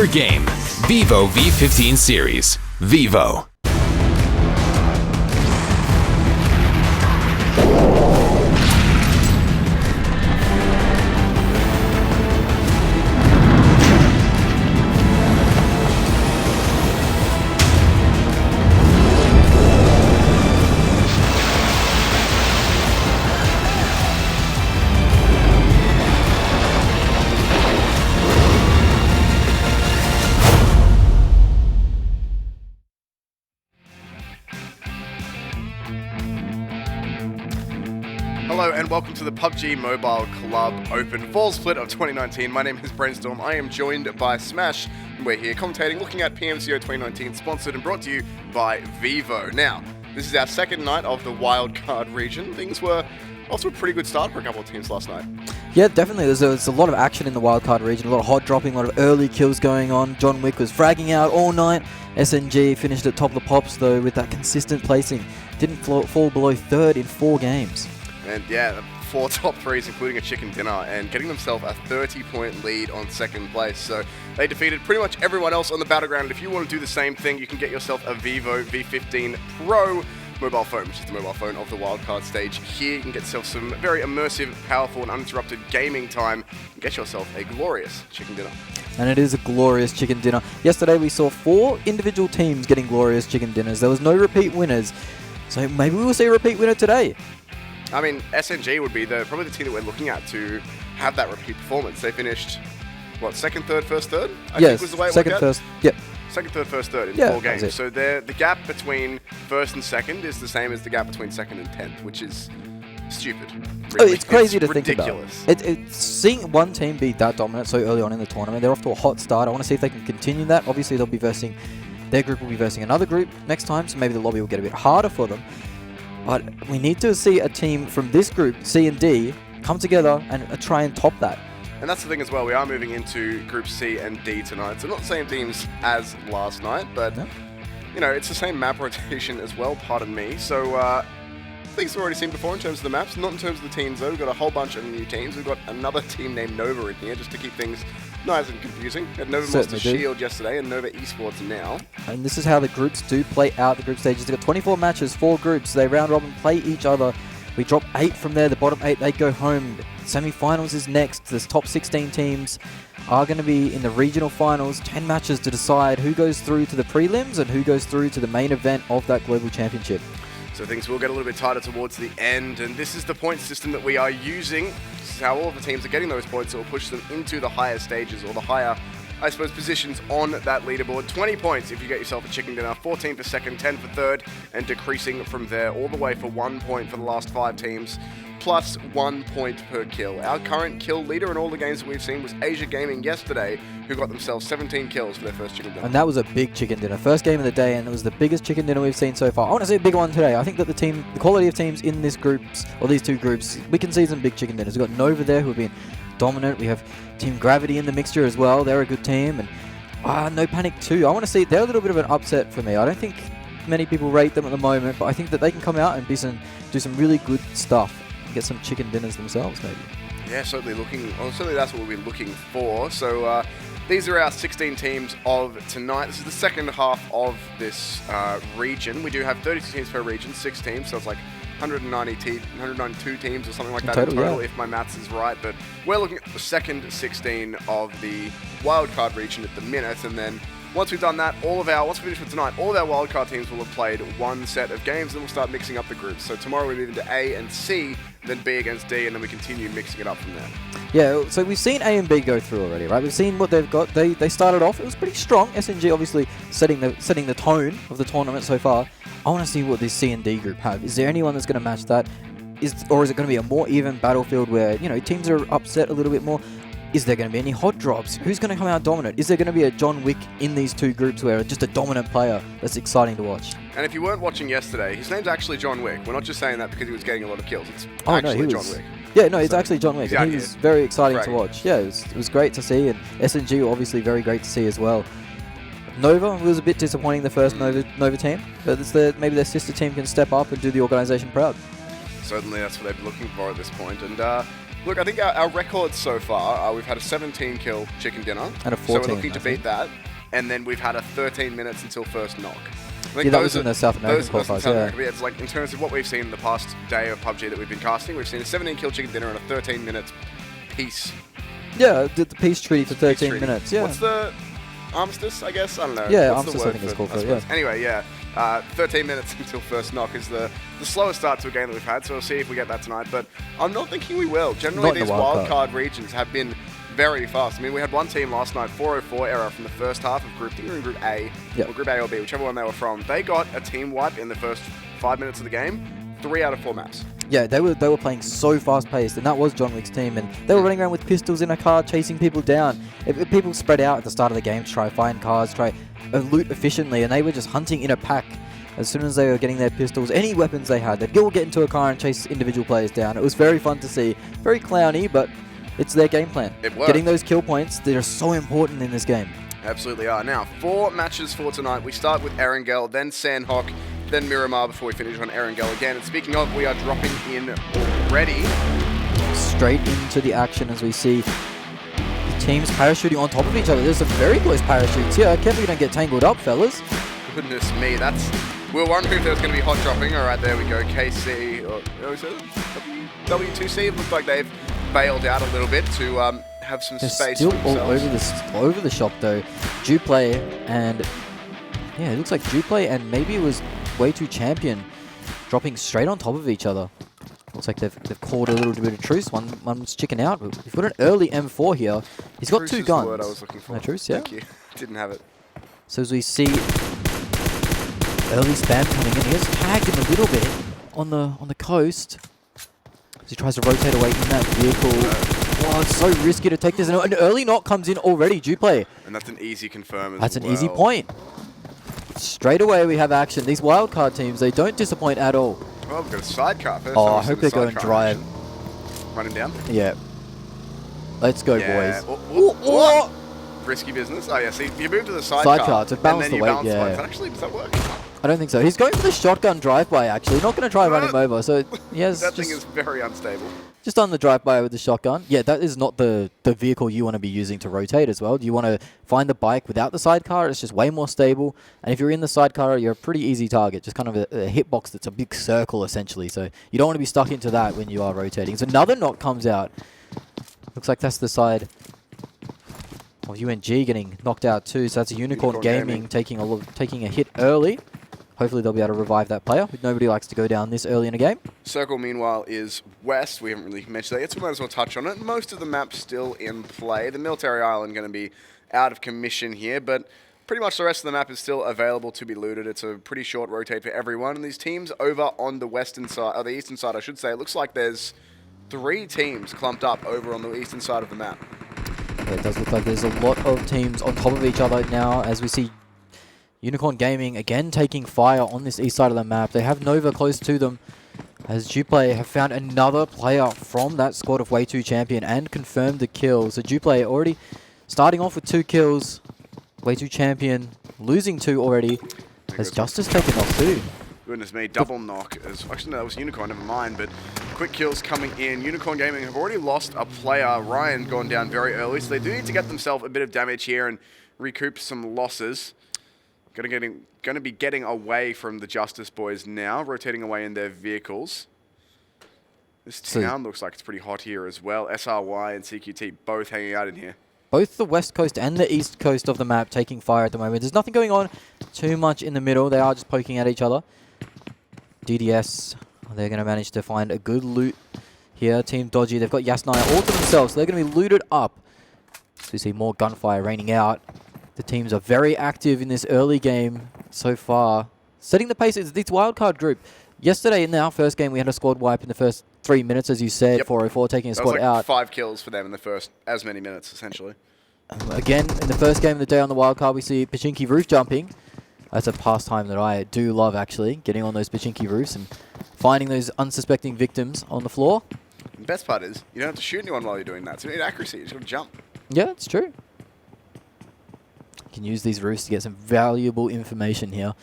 your game. Vivo V15 Series. Vivo. Hello and welcome to the PUBG Mobile Club Open Fall Split of 2019. My name is Brainstorm. I am joined by Smash, and we're here commentating, looking at PMCO 2019, sponsored and brought to you by Vivo. Now, this is our second night of the Wildcard region. Things were also a pretty good start for a couple of teams last night. Yeah, definitely. There's a lot of action in the Wildcard region, a lot of hot dropping, a lot of early kills going on. John Wick was fragging out all night. SNG finished at top of the pops, though, with that consistent placing. Didn't fall below third in 4 games. And yeah, 4 top threes, including a chicken dinner, and getting themselves a 30-point lead on second place. So they defeated pretty much everyone else on the battleground. If you want to do the same thing, you can get yourself a Vivo V15 Pro mobile phone, which is the mobile phone of the wildcard stage. Here you can get yourself some very immersive, powerful, and uninterrupted gaming time, and get yourself a glorious chicken dinner. And it is a glorious chicken dinner. Yesterday we saw 4 individual teams getting glorious chicken dinners. There was no repeat winners, so maybe we will see a repeat winner today. I mean, SNG would be probably the team that we're looking at to have that repeat performance. They finished, what, second, third, first, third? I think was the way it second, worked out. first, yep. Second, third, first, third in 4 games. So the gap between first and second is the same as the gap between second and 10th, which is stupid. Really. It's crazy to ridiculous. think about. Seeing one team be that dominant so early on in the tournament, they're off to a hot start. I want to see if they can continue that. Obviously, they'll be versing, their group will be versing another group next time, so maybe the lobby will get a bit harder for them. But we need to see a team from this group, C and D, come together and try and top that. And that's the thing as well, we are moving into Group C and D tonight. So not the same teams as last night, but you know, it's the same map rotation as well, pardon me. So things we've already seen before in terms of the maps, not in terms of the teams though. We've got a whole bunch of new teams. We've got another team named Nova in here, just to keep things nice and confusing. We had Nova Monster Shield yesterday and Nova Esports now. And this is how the groups do play out the group stages. They've got 24 matches, 4 groups. They round robin, play each other. We drop 8 from there. The bottom 8, they go home. Semifinals is next. This top 16 teams are going to be in the regional finals. 10 matches to decide who goes through to the prelims and who goes through to the main event of that global championship. So things will get a little bit tighter towards the end, and this is the point system that we are using. This is how all of the teams are getting those points. It will push them into the higher stages, or the higher, I suppose, positions on that leaderboard. 20 points if you get yourself a chicken dinner, 14 for second, 10 for third, and decreasing from there all the way for 1 point for the last 5 teams, plus 1 point per kill. Our current kill leader in all the games that we've seen was Asia Gaming yesterday, who got themselves 17 kills for their first chicken dinner. And that was a big chicken dinner. First game of the day, and it was the biggest chicken dinner we've seen so far. I want to see a big one today. I think that the quality of teams in this groups, or these 2 groups, we can see some big chicken dinners. We've got Nova there, who have been dominant. We have Team Gravity in the mixture as well. They're a good team. And No Panic 2. I want to see, they're a little bit of an upset for me. I don't think many people rate them at the moment, but I think that they can come out and do some really good stuff. Get some chicken dinners themselves, maybe. Yeah, certainly that's what we'll be looking for. So these are our 16 teams of tonight. This is the second half of this region. We do have 32 teams per region, 6 teams, so it's like 192 teams or something like that in total, if my maths is right. But we're looking at the second 16 of the wildcard region at the minute, and then once we've done that, once we finish with tonight, all of our wildcard teams will have played 1 set of games, and we'll start mixing up the groups. So tomorrow we move into A and C, then B against D, and then we continue mixing it up from there. Yeah, so we've seen A and B go through already, right? We've seen what they've got. They started off, it was pretty strong. SNG obviously setting the tone of the tournament so far. I want to see what this C and D group have. Is there anyone that's going to match that? Or is it going to be a more even battlefield where, you know, teams are upset a little bit more? Is there going to be any hot drops? Who's going to come out dominant? Is there going to be a John Wick in these 2 groups where just a dominant player that's exciting to watch? And if you weren't watching yesterday, his name's actually John Wick. We're not just saying that because he was getting a lot of kills. It's actually John Wick. Yeah, no, it's actually John Wick. And he was very exciting to watch. Yeah, it was great to see, and SNG obviously very great to see as well. Nova was a bit disappointing, the first Nova team, but maybe their sister team can step up and do the organisation proud. Certainly, that's what they've been looking for at this point. And Look, I think our records so far, we've had a 17 kill chicken dinner. And a 14, so we're looking to beat that. And then we've had a 13 minutes until first knock. I think Yeah, that was in the South American qualifiers, yeah. It's like in terms of what we've seen in the past day of PUBG that we've been casting, we've seen a 17 kill chicken dinner and a 13 minutes peace. Yeah, did the peace treaty for 13 minutes, yeah. What's the armistice, I guess? I don't know. Yeah, What's armistice the word I think it's called for it, yeah. Anyway, yeah. 13 minutes until first knock is the slowest start to a game that we've had, so we'll see if we get that tonight. But I'm not thinking we will. Generally, these wildcard regions have been very fast. I mean, we had one team last night, 404 error from the first half of Group, I think we were in Group A, or Group A or B, whichever one they were from. They got a team wipe in the first 5 minutes of the game, 3 out of 4 maps. Yeah, they were playing so fast-paced, and that was John Wick's team, and they were running around with pistols in a car, chasing people down. If people spread out at the start of the game to try find cars, try loot efficiently, and they were just hunting in a pack. As soon as they were getting their pistols, any weapons they had, they'd all get into a car and chase individual players down. It was very fun to see. Very clowny, but it's their game plan. It worked. Getting those kill points, they're so important in this game. Absolutely are. Now, 4 matches for tonight. We start with Erangel, then Sanhok, then Miramar before we finish on Erangel again. And speaking of, we are dropping in already. Straight into the action as we see the teams parachuting on top of each other. There's some very close parachutes here. Careful you don't get tangled up, fellas. Goodness me, we were wondering if there was going to be hot dropping. All right, there we go. KC, or what was it? W2C. It looks like they've bailed out a little bit to have some space still for themselves. all over the shop though. JUPLAY and yeah, it looks like JUPLAY and maybe it was Way2 Champion dropping straight on top of each other. Looks like they've called a little bit of truce. One's chicken out. We've got an early M4 here. He's got Truce 2 is guns. the word I was looking for. No truce, yeah. Thank you. Didn't have it. So as we see early spam coming in, he gets tagged in a little bit on the coast as he tries to rotate away in that vehicle. Oh, it's so risky to take this. An early knock comes in already, JUPLAY. And that's an easy confirm as That's an easy point. Straight away we have action. These wildcard teams, they don't disappoint at all. Well, we've got a sidecar first. Oh, I hope they go and drive. Run him down? Yeah. Let's go, yeah. boys. Risky business. Oh, yeah, see, you move to the sidecar to balance the weight, yeah. Does that work? I don't think so. He's going for the shotgun drive-by, actually. Not going to try run him over. So, yes. That thing is very unstable. Just on the drive-by with the shotgun. Yeah, that is not the vehicle you want to be using to rotate as well. You want to find the bike without the sidecar. It's just way more stable. And if you're in the sidecar, you're a pretty easy target. Just kind of a hitbox that's a big circle, essentially. So you don't want to be stuck into that when you are rotating. So another knock comes out. Looks like that's the side of UNG getting knocked out too. So that's a Unicorn Gaming taking a hit early. Hopefully they'll be able to revive that player. Nobody likes to go down this early in a game. Circle, meanwhile, is west. We haven't really mentioned that yet, so we might as well touch on it. Most of the map's still in play. The military island going to be out of commission here, but pretty much the rest of the map is still available to be looted. It's a pretty short rotate for everyone. And these teams over on the western side, or the eastern side, I should say, it looks like there's 3 teams clumped up over on the eastern side of the map. Yeah, it does look like there's a lot of teams on top of each other now as we see Unicorn Gaming again taking fire on this east side of the map. They have Nova close to them as JUPLAY have found another player from that squad of Way2 Champion and confirmed the kill. So JUPLAY already starting off with 2 kills. Way2 Champion losing 2 already. Has Justice taken off 2? Goodness me, double knock. Actually, no, that was Unicorn, never mind, but quick kills coming in. Unicorn Gaming have already lost a player. Ryan gone down very early, so they do need to get themselves a bit of damage here and recoup some losses. Going to be getting away from the Justice boys now, rotating away in their vehicles. This town looks like it's pretty hot here as well. SRY and CQT both hanging out in here. Both the west coast and the east coast of the map taking fire at the moment. There's nothing going on too much in the middle. They are just poking at each other. DDS, they're going to manage to find a good loot here. Team Dodgy, they've got Yasnaya all to themselves, so they're going to be looted up. So we see more gunfire raining out. The teams are very active in this early game so far. Setting the pace, it's this wildcard group. Yesterday in our first game, we had a squad wipe in the first 3 minutes, as you said. Yep. 404 taking a squad out. 5 kills for them in the first as many minutes, essentially. Again, in the first game of the day on the wildcard, we see Pachinki roof jumping. That's a pastime that I do love, actually. Getting on those Pachinki roofs and finding those unsuspecting victims on the floor. The best part is, you don't have to shoot anyone while you're doing that. So you need accuracy. You just got to jump. Yeah, it's true. You can use these roofs to get some valuable information here.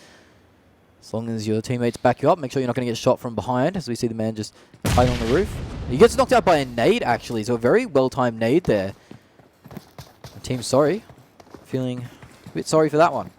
As long as your teammates back you up, make sure you're not going to get shot from behind, as we see the man just hide on the roof. He gets knocked out by a nade, actually, so a very well-timed nade there. The team's sorry. Feeling a bit sorry for that one.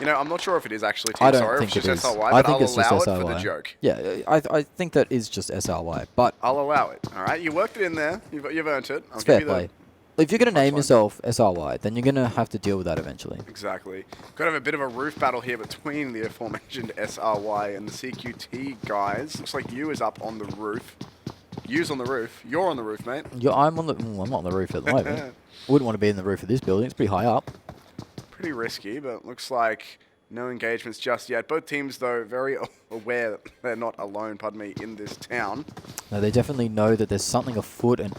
You know, I'm not sure if it is actually Team Sorry or if it's just SRY, but I'll allow it for the joke. Yeah, I think that is just SRY, but... I'll allow it, all right? You worked it in there. You've earned it. It's fair play. If you're going to name yourself SRY, then you're going to have to deal with that eventually. Exactly. Got to have a bit of a roof battle here between the aforementioned SRY and the CQT guys. Looks like you is up on the roof. You's on the roof. You're on the roof, mate. I'm on the... I'm not on the roof at the moment. Wouldn't want to be in the roof of this building. It's pretty high up. Pretty risky, but looks like no engagements just yet. Both teams, though, very aware that they're not alone, pardon me, in this town. No, they definitely know that there's something afoot, and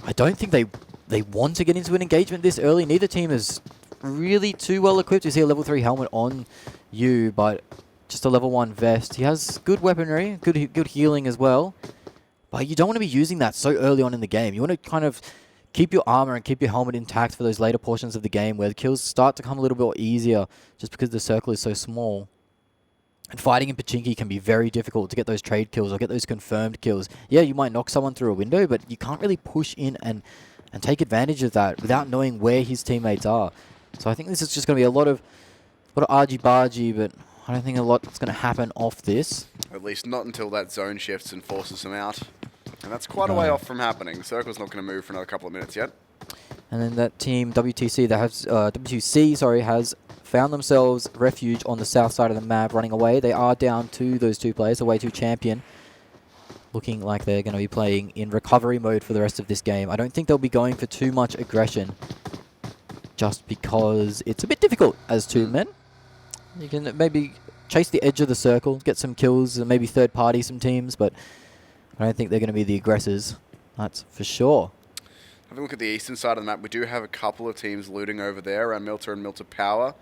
I don't think they want to get into an engagement this early. Neither team is really too well equipped. You see a level 3 helmet on you, but just a level 1 vest. He has good weaponry, good healing as well, but you don't want to be using that so early on in the game. You want to kind of keep your armor and keep your helmet intact for those later portions of the game where the kills start to come a little bit easier just because the circle is so small. And fighting in Pachinki can be very difficult to get those trade kills or get those confirmed kills. Yeah, you might knock someone through a window, but you can't really push in and take advantage of that without knowing where his teammates are. So I think this is just going to be a lot of argy-bargy, but I don't think a lot's going to happen off this. At least not until that zone shifts and forces them out. And that's quite a way off from happening. Circle's not going to move for another couple of minutes yet. And then that team, WTC, that has, WTC, sorry, has found themselves refuge on the south side of the map, running away. They are down to those 2 players, away to champion. Looking like they're going to be playing in recovery mode for the rest of this game. I don't think they'll be going for too much aggression, just because it's a bit difficult as 2 men. You can maybe chase the edge of the circle, get some kills, and maybe third party some teams, but I don't think they're going to be the aggressors. That's for sure. Having a look at the eastern side of the map, we do have a couple of teams looting over there around Milta and Milta Power.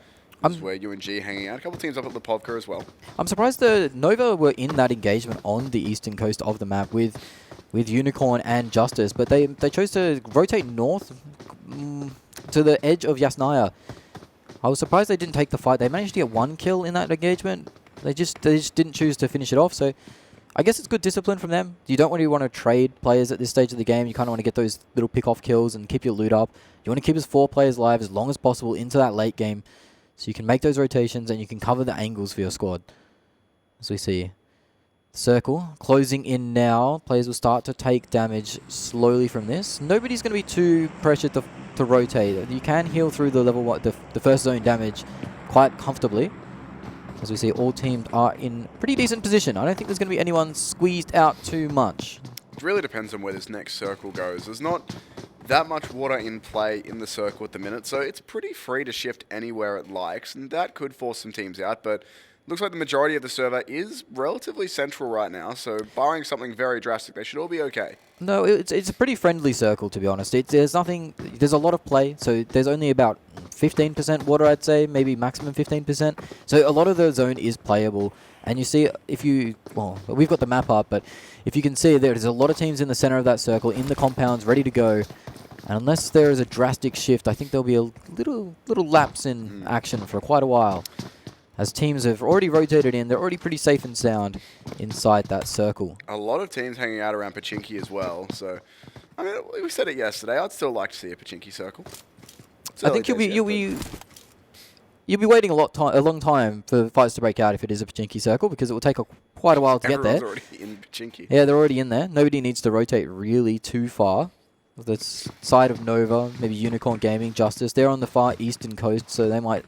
This is where UNG hanging out. A couple of teams up at Lipovka as well. I'm surprised the Nova were in that engagement on the eastern coast of the map with Unicorn and Justice, but they chose to rotate north to the edge of Yasnaya. I was surprised they didn't take the fight. They managed to get 1 kill in that engagement. They just didn't choose to finish it off. So I guess it's good discipline from them. You don't really want to trade players at this stage of the game. You kind of want to get those little pick-off kills and keep your loot up. You want to keep as 4 players alive as long as possible into that late game, so you can make those rotations and you can cover the angles for your squad. As we see, circle closing in now. Players will start to take damage slowly from this. Nobody's going to be too pressured to rotate. You can heal through the level 1, the first zone damage quite comfortably. As we see, all teams are in pretty decent position. I don't think there's going to be anyone squeezed out too much. It really depends on where this next circle goes. There's not that much water in play in the circle at the minute, so it's pretty free to shift anywhere it likes, and that could force some teams out, but looks like the majority of the server is relatively central right now, so barring something very drastic, they should all be okay. No, it's a pretty friendly circle, to be honest. There's a lot of play, so there's only about 15% water, I'd say, maybe maximum 15%. So a lot of the zone is playable. And you see, we've got the map up, but if you can see, there's a lot of teams in the center of that circle, in the compounds, ready to go. And unless there is a drastic shift, I think there'll be a little lapse in action for quite a while. As teams have already rotated in, they're already pretty safe and sound inside that circle. A lot of teams hanging out around Pachinki as well. So, I mean, we said it yesterday. I'd still like to see a Pachinki circle. I think you'll be waiting a long time for fights to break out if it is a Pachinki circle, because it will take quite a while to get there. Everyone's already in Pachinki. Yeah, they're already in there. Nobody needs to rotate really too far. The side of Nova, maybe Unicorn Gaming, Justice, they're on the far eastern coast, so they might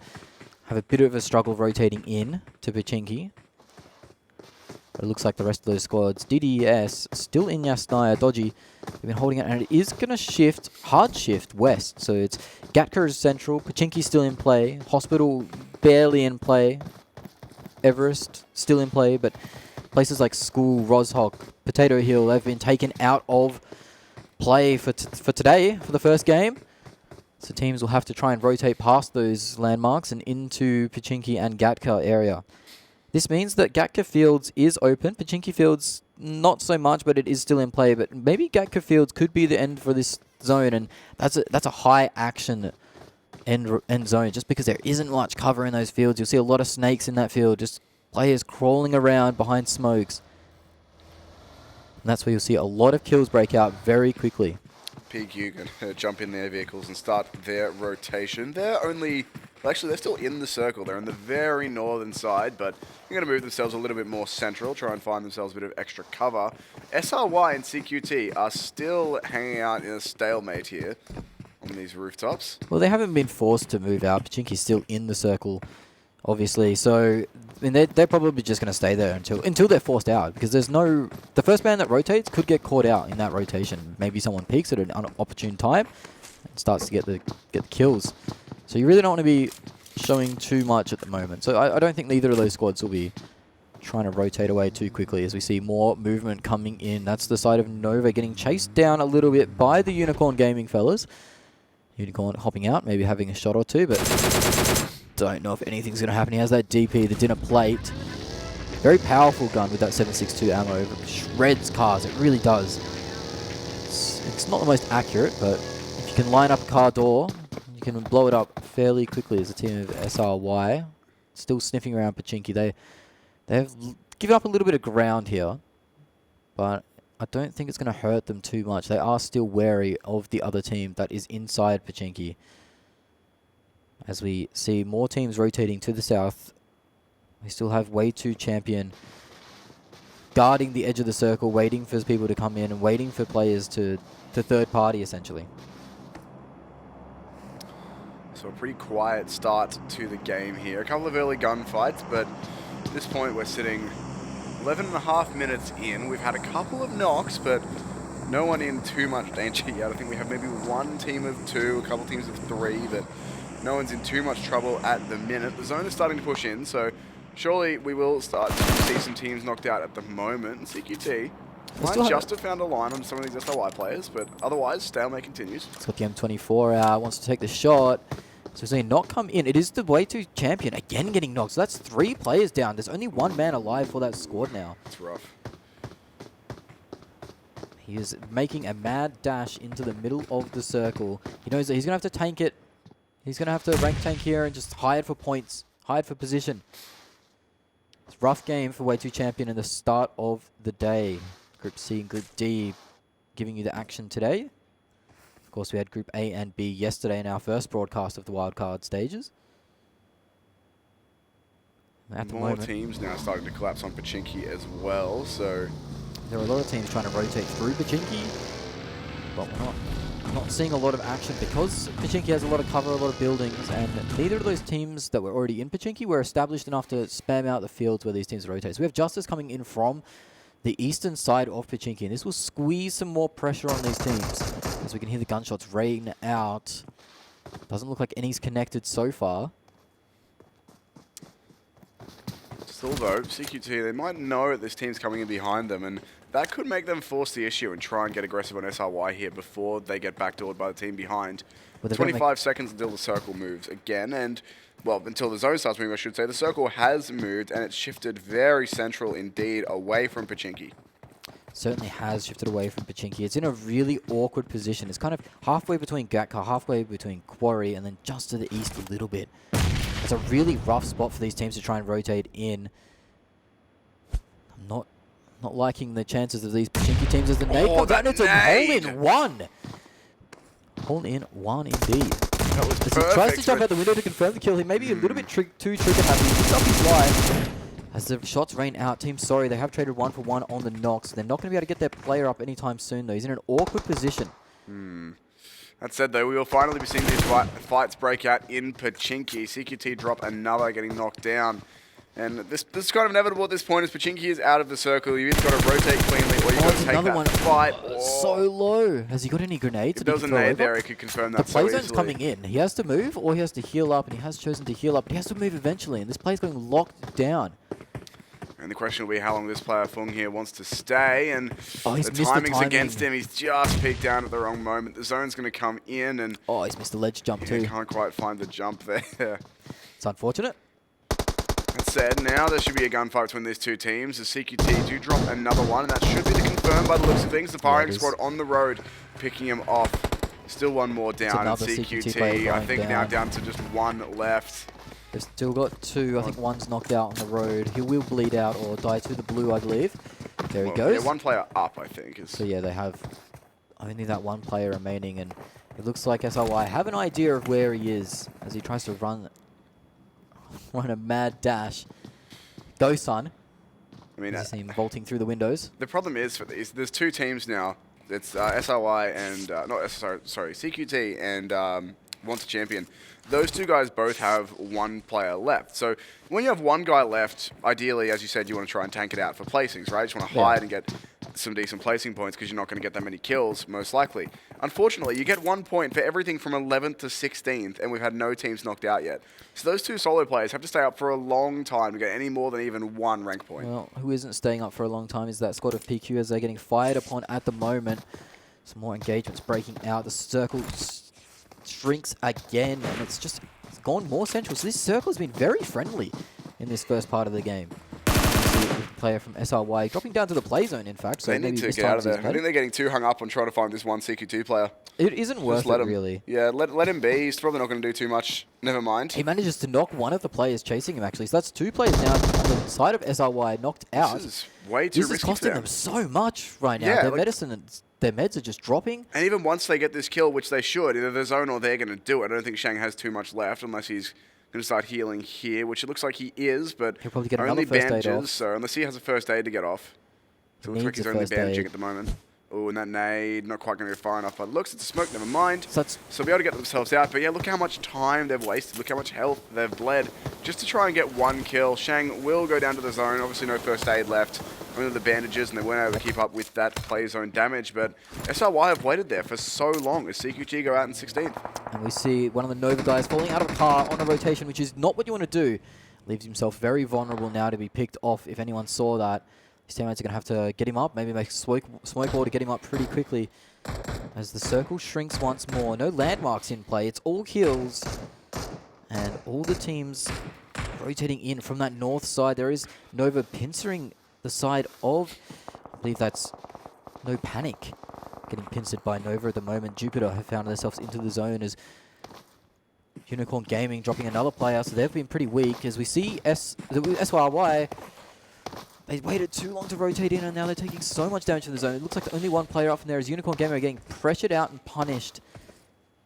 have a bit of a struggle rotating in to Pachinki. But it looks like the rest of those squads. DDS still in Yasnaya. Dodgy, they've been holding it, and it is going to hard shift west. So it's Gatka is central, Pachinki still in play, Hospital barely in play, Everest still in play, but places like School, Roshok, Potato Hill have been taken out of play for today, for the first game. So teams will have to try and rotate past those landmarks and into Pachinki and Gatka area. This means that Gatka Fields is open. Pachinki Fields, not so much, but it is still in play. But maybe Gatka Fields could be the end for this zone, and that's a high action end zone, just because there isn't much cover in those fields. You'll see a lot of snakes in that field, just players crawling around behind smokes. And that's where you'll see a lot of kills break out very quickly. PQ going to jump in their vehicles and start their rotation. They're only... Well, actually, they're still in the circle. They're on the very northern side, but they're going to move themselves a little bit more central, try and find themselves a bit of extra cover. SRY and CQT are still hanging out in a stalemate here on these rooftops. Well, they haven't been forced to move out. Pachinki's still in the circle, obviously. So, I mean, they're probably just going to stay there until they're forced out, because there's no... The first man that rotates could get caught out in that rotation. Maybe someone peeks at an opportune time and starts to get the kills. So you really don't want to be showing too much at the moment. So I don't think either of those squads will be trying to rotate away too quickly as we see more movement coming in. That's the side of Nova getting chased down a little bit by the Unicorn Gaming fellas. Unicorn hopping out, maybe having a shot or two, but don't know if anything's going to happen. He has that DP, the dinner plate. Very powerful gun with that 7.62 ammo. It shreds cars, it really does. It's not the most accurate, but if you can line up a car door, you can blow it up fairly quickly as a team of SRY. Still sniffing around Pachinki. They've given up a little bit of ground here, but I don't think it's going to hurt them too much. They are still wary of the other team that is inside Pachinki. As we see more teams rotating to the south, we still have Way2 Champion guarding the edge of the circle, waiting for people to come in and waiting for players to third party, essentially. So a pretty quiet start to the game here. A couple of early gunfights, but at this point we're sitting 11.5 minutes in. We've had a couple of knocks, but no one in too much danger yet. I think we have maybe one team of 2, a couple teams of 3, but no one's in too much trouble at the minute. The zone is starting to push in, so surely we will start to see some teams knocked out at the moment. CQT might just have found a line on some of these SRY players, but otherwise, stalemate continues. It's got the M24 out, wants to take the shot. So we're seeing knock come in. It is the Way2 Champion again getting knocked. So that's 3 players down. There's only 1 man alive for that squad now. It's rough. He is making a mad dash into the middle of the circle. He knows that he's going to have to tank it. He's going to have to rank tank here and just hide for points, hide for position. It's a rough game for Way2 Champion in the start of the day. Group C and Group D giving you the action today. Of course, we had Group A and B yesterday in our first broadcast of the Wildcard stages. At the moment, teams now starting to collapse on Pachinki as well, so... There are a lot of teams trying to rotate through Pachinki, but we're not seeing a lot of action because Pachinki has a lot of cover, a lot of buildings, and neither of those teams that were already in Pachinki were established enough to spam out the fields where these teams rotate. So we have Justice coming in from the eastern side of Pachinki, and this will squeeze some more pressure on these teams as we can hear the gunshots rain out. Doesn't look like any's connected so far. Still though, CQT, they might know that this team's coming in behind them, and that could make them force the issue and try and get aggressive on SRY here before they get backdoored by the team behind. 25 seconds until the circle moves again, and, well, until the zone starts moving, I should say. The circle has moved, and it's shifted very central indeed, away from Pachinki. Certainly has shifted away from Pachinki. It's in a really awkward position. It's kind of halfway between Gatkar, halfway between Quarry, and then just to the east a little bit. It's a really rough spot for these teams to try and rotate in. I'm not liking the chances of these Pachinki teams as the nade comes out, and it's a hole-in-one. Hole-in-one indeed. That was perfect. He tries to jump out the window to confirm the kill. He may be a little bit too trigger happy. He picks up his life. As the shots rain out, Team Sorry, they have traded 1-for-1 on the knocks. They're not going to be able to get their player up anytime soon, though. He's in an awkward position. That said, though, we will finally be seeing these fights break out in Pachinki. CQT drop another, getting knocked down. And this is kind of inevitable at this point, as Pachinki is out of the circle. You've either got to rotate cleanly, or you've got to take that fight. So low. Has he got any grenades? If there was a nade there, he could confirm that so easily. The play zone's coming in. He has to move, or he has to heal up, and he has chosen to heal up, but he has to move eventually, and this play's going locked down. And the question will be how long this player Fung here wants to stay, and the timing's against him. He's just peeked down at the wrong moment. The zone's going to come in, and he's missed the ledge jump too. He can't quite find the jump there. It's unfortunate. That said, now there should be a gunfight between these two teams. The CQT do drop another one, and that should be the confirm by the looks of things. The firing squad on the road, picking him off. Still one more down, and CQT I think now down to just 1 left. They've still got 2. I think one's knocked out on the road. He will bleed out or die to the blue, I believe. There he goes. Yeah, one player up, I think. So yeah, they have only that one player remaining, and it looks like SRY have an idea of where he is as he tries to run a mad dash. Go, son. I mean, you see him vaulting through the windows. The problem is for these, there's two teams now. It's SRY and CQT and Wants Champion. Those two guys both have one player left. So when you have one guy left, ideally, as you said, you want to try and tank it out for placings, right? You just want to hide and get some decent placing points because you're not going to get that many kills, most likely. Unfortunately, you get 1 point for everything from 11th to 16th, and we've had no teams knocked out yet. So those two solo players have to stay up for a long time to get any more than even one rank point. Well, who isn't staying up for a long time is that squad of PQ as they're getting fired upon at the moment. Some more engagements breaking out. The circle shrinks again, and it's gone more central. So this circle has been very friendly in this first part of the game. Player from SRY dropping down to the play zone, in fact. So they need to get out of there. I think they're getting too hung up on trying to find this one CQT player. It isn't worth it, really. Yeah, let him be. He's probably not going to do too much. Never mind. He manages to knock one of the players chasing him, actually. So that's two players now on the side of SRY knocked out. This is way too risky. This is costing them so much right now. Yeah, their medicine and their meds are just dropping. And even once they get this kill, which they should, either the zone or they're going to do it. I don't think Shang has too much left unless he's going to start healing here, which it looks like he is, but he'll probably get only another first aid bandages, off. So unless he has a first aid to get off. So it looks like he's only bandaging at the moment. Oh, and that nade, not quite going to go far enough, but looks, it's a smoke, never mind. So be able to get themselves out, but yeah, look how much time they've wasted, look how much health they've bled, just to try and get one kill. Shang will go down to the zone, obviously no first aid left, only the bandages, and they weren't able to keep up with that play zone damage, but SRY have waited there for so long as CQT go out in 16th. And we see one of the Nova guys falling out of a car on a rotation, which is not what you want to do. Leaves himself very vulnerable now to be picked off if anyone saw that. His teammates are going to have to get him up, maybe make a smoke ball to get him up pretty quickly. As the circle shrinks once more. No landmarks in play. It's all kills. And all the teams rotating in from that north side. There is Nova pincering the side of, I believe that's No Panic. Getting pincered by Nova at the moment. Jupiter have found themselves into the zone as Unicorn Gaming dropping another player. So they've been pretty weak. As we see SYY, they waited too long to rotate in, and now they're taking so much damage in the zone. It looks like the only one player up from there is Unicorn Gamer getting pressured out and punished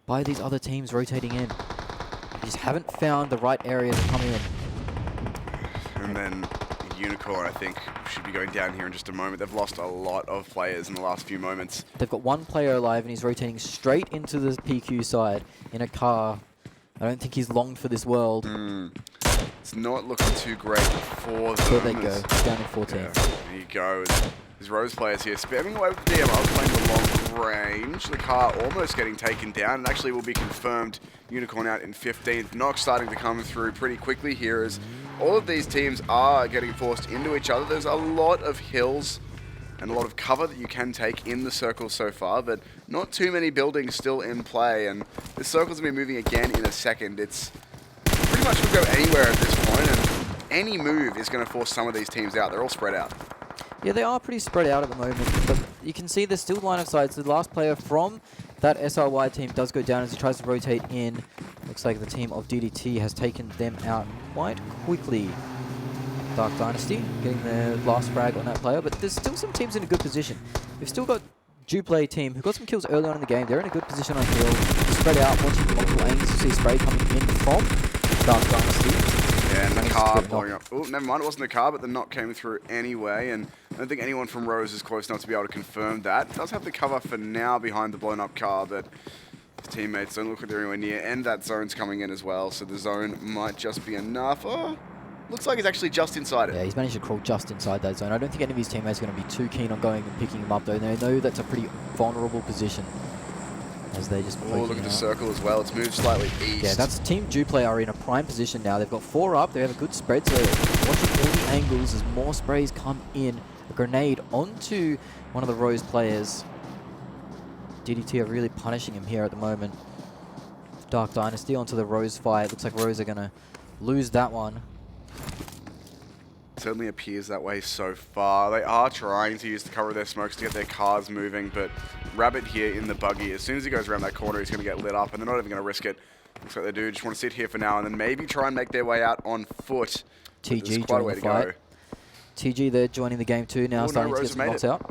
by these other teams rotating in. They just haven't found the right area to come in. And then Unicorn, I think, should be going down here in just a moment. They've lost a lot of players in the last few moments. They've got one player alive, and he's rotating straight into the PQ side in a car. I don't think he's longed for this world. It's not looking too great for them. There they go, down in 14. Yeah, there you go. There's Rose players here spamming away with the DMR, playing the long range. The car almost getting taken down, and actually will be confirmed Unicorn out in 15th. Nox starting to come through pretty quickly here as all of these teams are getting forced into each other. There's a lot of hills and a lot of cover that you can take in the circle so far, but not too many buildings still in play, and the circle's going to be moving again in a second. It's pretty much could go anywhere at this point, and any move is going to force some of these teams out. They're all spread out. Yeah, they are pretty spread out at the moment, but you can see there's still line of sight. So the last player from that SRY team does go down as he tries to rotate in. Looks like the team of DDT has taken them out quite quickly. Dark Dynasty getting the last frag on that player, but there's still some teams in a good position. We've still got JUPLAY Team, who got some kills early on in the game. They're in a good position on hill, spread out, watching multiple angles. You see spray coming in from Dark Dynasty. Yeah, and the car blowing up. Oh, never mind, it wasn't the car, but the knock came through anyway, and I don't think anyone from Rose is close enough to be able to confirm that. It does have the cover for now behind the blown up car, but his teammates don't look like they're anywhere near, and that zone's coming in as well, so the zone might just be enough. Oh, looks like he's actually just inside it. Yeah, he's managed to crawl just inside that zone. I don't think any of his teammates are going to be too keen on going and picking him up, though. They know that's a pretty vulnerable position. As they just look at the circle as well. It's moved slightly east. Yeah, that's Team JUPLAY are in a prime position now. They've got 4 up. They have a good spread, so they're watching all the angles as more sprays come in. A grenade onto one of the Rose players. DDT are really punishing him here at the moment. Dark Dynasty onto the Rose fight. Looks like Rose are going to lose that one. Certainly appears that way so far. They are trying to use the cover of their smokes to get their cars moving, but Rabbit here in the buggy, as soon as he goes around that corner, he's going to get lit up, and they're not even going to risk it. Looks like they do. Just want to sit here for now and then maybe try and make their way out on foot. TG quite a way to go. TG, they're joining the game too now, starting to get some knocks out.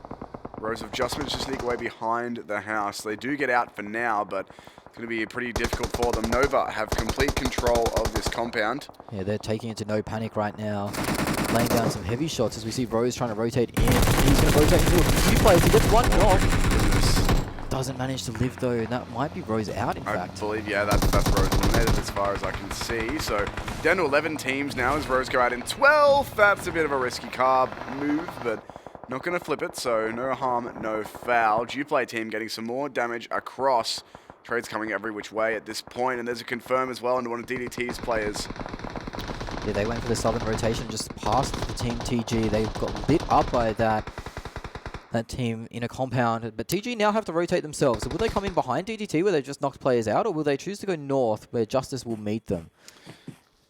Rose have just managed to sneak away behind the house. They do get out for now, but it's going to be pretty difficult for them. Nova have complete control of this compound. Yeah, they're taking it to no panic right now. Laying down some heavy shots as we see Rose trying to rotate in. He's going to rotate into a few players. He gets one knock. Doesn't manage to live though, and that might be Rose out in fact. I believe, yeah, that's Rose eliminated as far as I can see. So down to 11 teams now as Rose go out in 12. That's a bit of a risky carb move, but not going to flip it, so no harm, no foul. JUPLAY Team getting some more damage across. Trades coming every which way at this point, and there's a confirm as well into one of DDT's players. Yeah, they went for the southern rotation just past the team TG. They got lit up by that team in a compound, but TG now have to rotate themselves. So will they come in behind DDT where they just knocked players out, or will they choose to go north where Justice will meet them?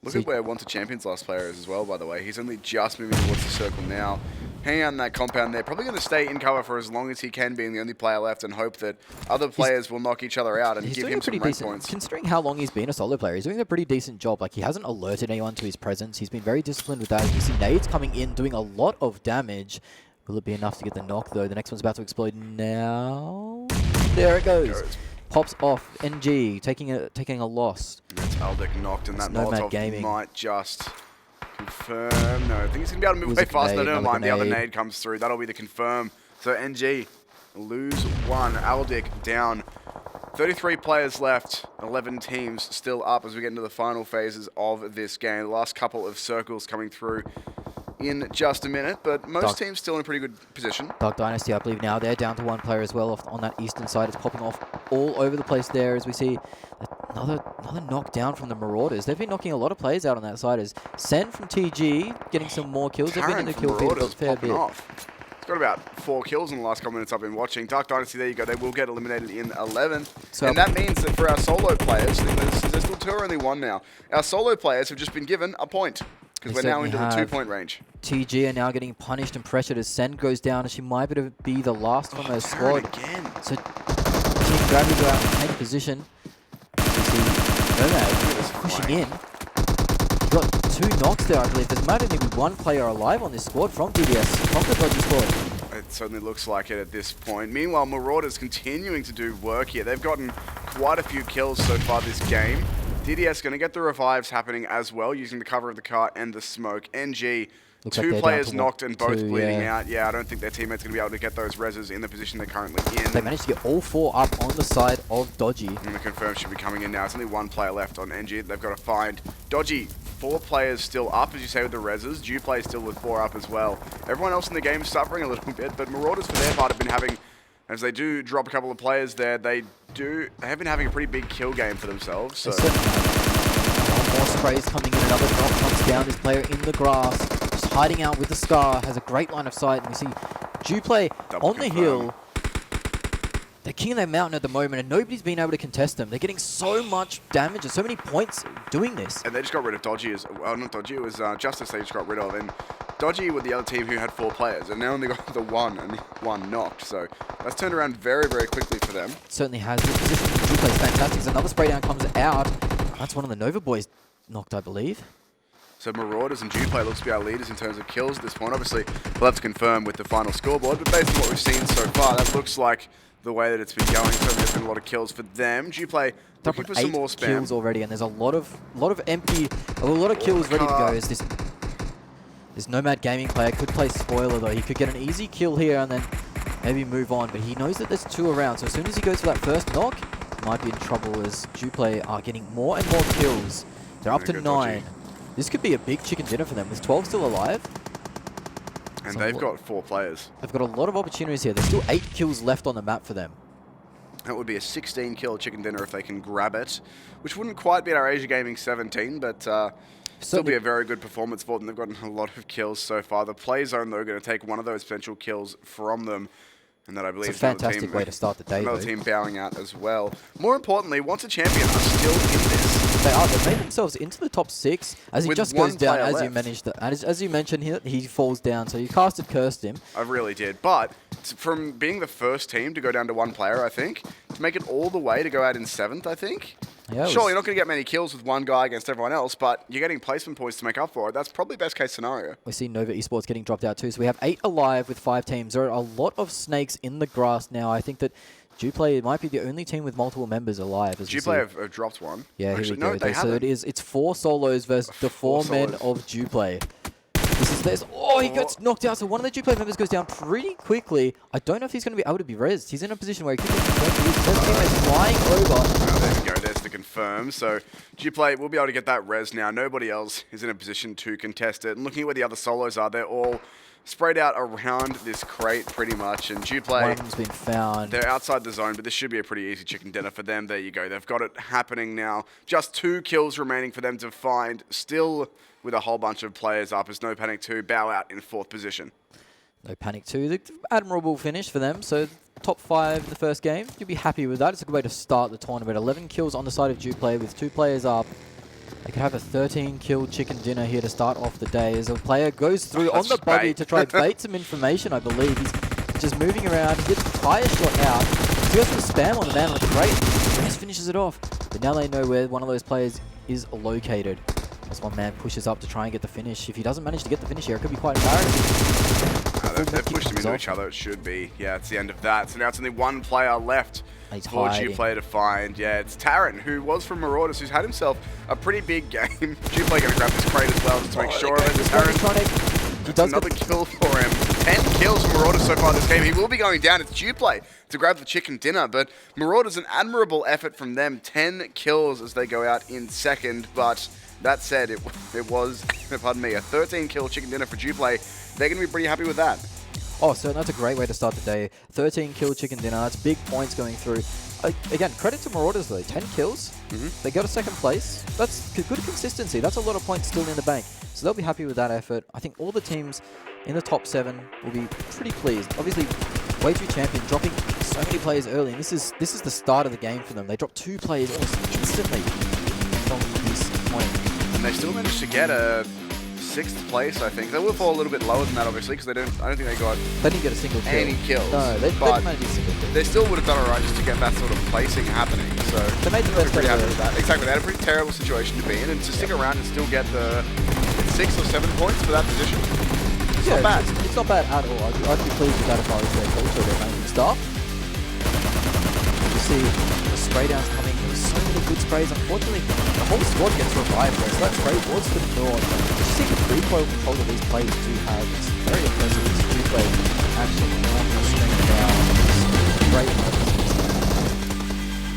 Look at where Wanted Champion's last player is as well, by the way. He's only just moving towards the circle now. Hanging out in that compound there. Probably going to stay in cover for as long as he can, being the only player left, and hope that other players will knock each other out and give him some rank points. Considering how long he's been a solo player, he's doing a pretty decent job. Like, he hasn't alerted anyone to his presence. He's been very disciplined with that. You see nades coming in, doing a lot of damage. Will it be enough to get the knock, though? The next one's about to explode now. There it goes. Pops off. NG taking a loss. That's Aldic knocked, and that Nomad Molotov Gaming might just confirm. No, I think he's going to be able to move away fast. No, never mind. The other nade comes through. That'll be the confirm. So NG lose one. Aldic down. 33 players left. 11 teams still up as we get into the final phases of this game. The last couple of circles coming through in just a minute, but most teams still in a pretty good position. DYNASTY, I believe now, they're down to one player as well on that eastern side. It's popping off all over the place there as we see another knockdown from the Marauders. They've been knocking a lot of players out on that side. As Sen from TG getting some more kills. They've been in the kill feed a fair bit. He's got about 4 kills in the last couple minutes I've been watching. DYNASTY, there you go. They will get eliminated in 11. So and that means that for our solo players, there's still 2 or only 1 now. Our solo players have just been given a point, because we're now into the 2-point range. TG are now getting punished and pressured as Sen goes down, and she might be the last from her squad. Again. So Team Gravity go out and take position. You see Nomad pushing in. He got 2 knocks there, I believe. There's might only be 1 player alive on this squad from DDS, from the Dodgy squad. It certainly looks like it at this point. Meanwhile, Marauders continuing to do work here. They've gotten quite a few kills so far this game. DDS going to get the revives happening as well, using the cover of the car and the smoke. NG, looks 2 like players knocked and both bleeding yeah. out. Yeah, I don't think their teammates going to be able to get those reses in the position they're currently in. They managed to get all 4 up on the side of Dodgy. And the confirm should be coming in now. It's only 1 player left on NG. They've got to find Dodgy. 4 players still up, as you say, with the reses. JUPLAY still with 4 up as well. Everyone else in the game is suffering a little bit, but Marauders, for their part, have been having, as they do drop a couple of players there, they have been having a pretty big kill game for themselves. So. More sprays coming in, another knock comes down. This player in the grass, just hiding out with the Scar, has a great line of sight. And we see JUPLAY on the hill. They're king of their mountain at the moment, and nobody's been able to contest them. They're getting so much damage and so many points doing this. And they just got rid of Dodgy as well. Not Dodgy, it was Justice they just got rid of. And Dodgy with the other team who had 4 players, and now only got the 1 and 1 knocked. So that's turned around very, very quickly for them. It certainly has. The position from JUPLAY is fantastic. So another spray down comes out. That's one of the Nova boys knocked, I believe. So Marauders and JUPLAY looks to be our leaders in terms of kills at this point. Obviously, we'll have to confirm with the final scoreboard, but based on what we've seen so far, that looks like the way that it's been going. Certainly there's been a lot of kills for them. JUPLAY looking for some more spam. Kills already, and there's a lot of kills ready to go. This Nomad Gaming player could play spoiler though. He could get an easy kill here and then maybe move on, but he knows that there's 2 around. So as soon as he goes for that first knock, he might be in trouble as JUPLAY are getting more and more kills. They're up to 9. Dodgy. This could be a big chicken dinner for them. There's 12 still alive. And they've got 4 players. They've got a lot of opportunities here. There's still 8 kills left on the map for them. That would be a 16-kill chicken dinner if they can grab it, which wouldn't quite beat our Asia Gaming 17, but still be a very good performance for them. They've gotten a lot of kills so far. The play zone, though, are going to take one of those potential kills from them. And that I believe it's a fantastic way to start the day. Another team bowing out as well. More importantly, Wanted Champion are still in this. They are. They've made themselves into the top 6 as he just goes down. As you mentioned here, he falls down. So you cursed him. I really did. But from being the first team to go down to 1 player, I think, to make it all the way to go out in 7th, I think. Yeah, sure, you're not going to get many kills with one guy against everyone else, but you're getting placement points to make up for it. That's probably best case scenario. We see Nova Esports getting dropped out too. So we have 8 alive with 5 teams. There are a lot of snakes in the grass now. I think that JUPLAY might be the only team with multiple members alive. JUPLAY have dropped one. Yeah, actually, here we go. no, they So haven't. it's 4 solos versus the 4 men of JUPLAY. This. Oh, he gets knocked out. So one of the JUPLAY members goes down pretty quickly. I don't know if he's going to be able to be rezzed. He's in a position where he could be flying over. Oh, there we go. There's the confirm. So JUPLAY will be able to get that res now. Nobody else is in a position to contest it. And looking at where the other solos are, they're all sprayed out around this crate pretty much. And JUPLAY, One of them's been found. they're outside the zone, but this should be a pretty easy chicken dinner for them. There you go. They've got it happening now. Just 2 kills remaining for them to find. Still with a whole bunch of players up as No Panic 2 bow out in 4th position. No Panic 2. The admirable finish for them. So top 5 in the first game. You'll be happy with that. It's a good way to start the tournament. 11 kills on the side of JUPLAY with 2 players up. They could have a 13-kill chicken dinner here to start off the day as a player goes through on the buggy to try bait some information, I believe. He's just moving around. He gets a tire shot out. He goes for the spam on the man like a great. He just finishes it off. But now they know where one of those players is located. As one man pushes up to try and get the finish. If he doesn't manage to get the finish here, it could be quite embarrassing. They've pushed them into each other, it should be. Yeah, it's the end of that. So now it's only 1 player left for JUPLAY to find. Yeah, it's Taran, who was from Marauders, who's had himself a pretty big game. JUPLAY going to grab this crate as well just to make sure of it. Taran, that's another kill for him. 10 kills from Marauders so far this game. He will be going down. It's JUPLAY to grab the chicken dinner, but Marauders, an admirable effort from them. 10 kills as they go out in 2nd, but that said, it was, pardon me, a 13-kill chicken dinner for JUPLAY. They're going to be pretty happy with that. Oh, so that's a great way to start the day. 13-kill chicken dinner. That's big points going through. Again, credit to Marauders, though. 10 kills. They got a 2nd place. That's good consistency. That's a lot of points still in the bank. So they'll be happy with that effort. I think all the teams in the top 7 will be pretty pleased. Obviously, Way 2 champion dropping so many players early. And this is the start of the game for them. They dropped 2 players almost instantly from this point. And they still managed to get a 6th place, I think. They will fall a little bit lower than that, obviously, because I don't think they got They didn't get a single kill. any kills. No, they didn't manage a single kill. They still would have done alright just to get that sort of placing happening. So They made the best pretty out happy of with that. Exactly, they had a pretty terrible situation to be in, and to stick around and still get the 6 or 7 points for that position. It's not bad. It's not bad at all. I'd be pleased with that if I was their coach or their managing staff. You see the spray downs coming. There's so many good sprays. Unfortunately, the whole squad gets revived there. So that spray was for the north. Just see the recoil control that these players do have. It's very impressive. This JUPLAY actually on the string down. Great moments.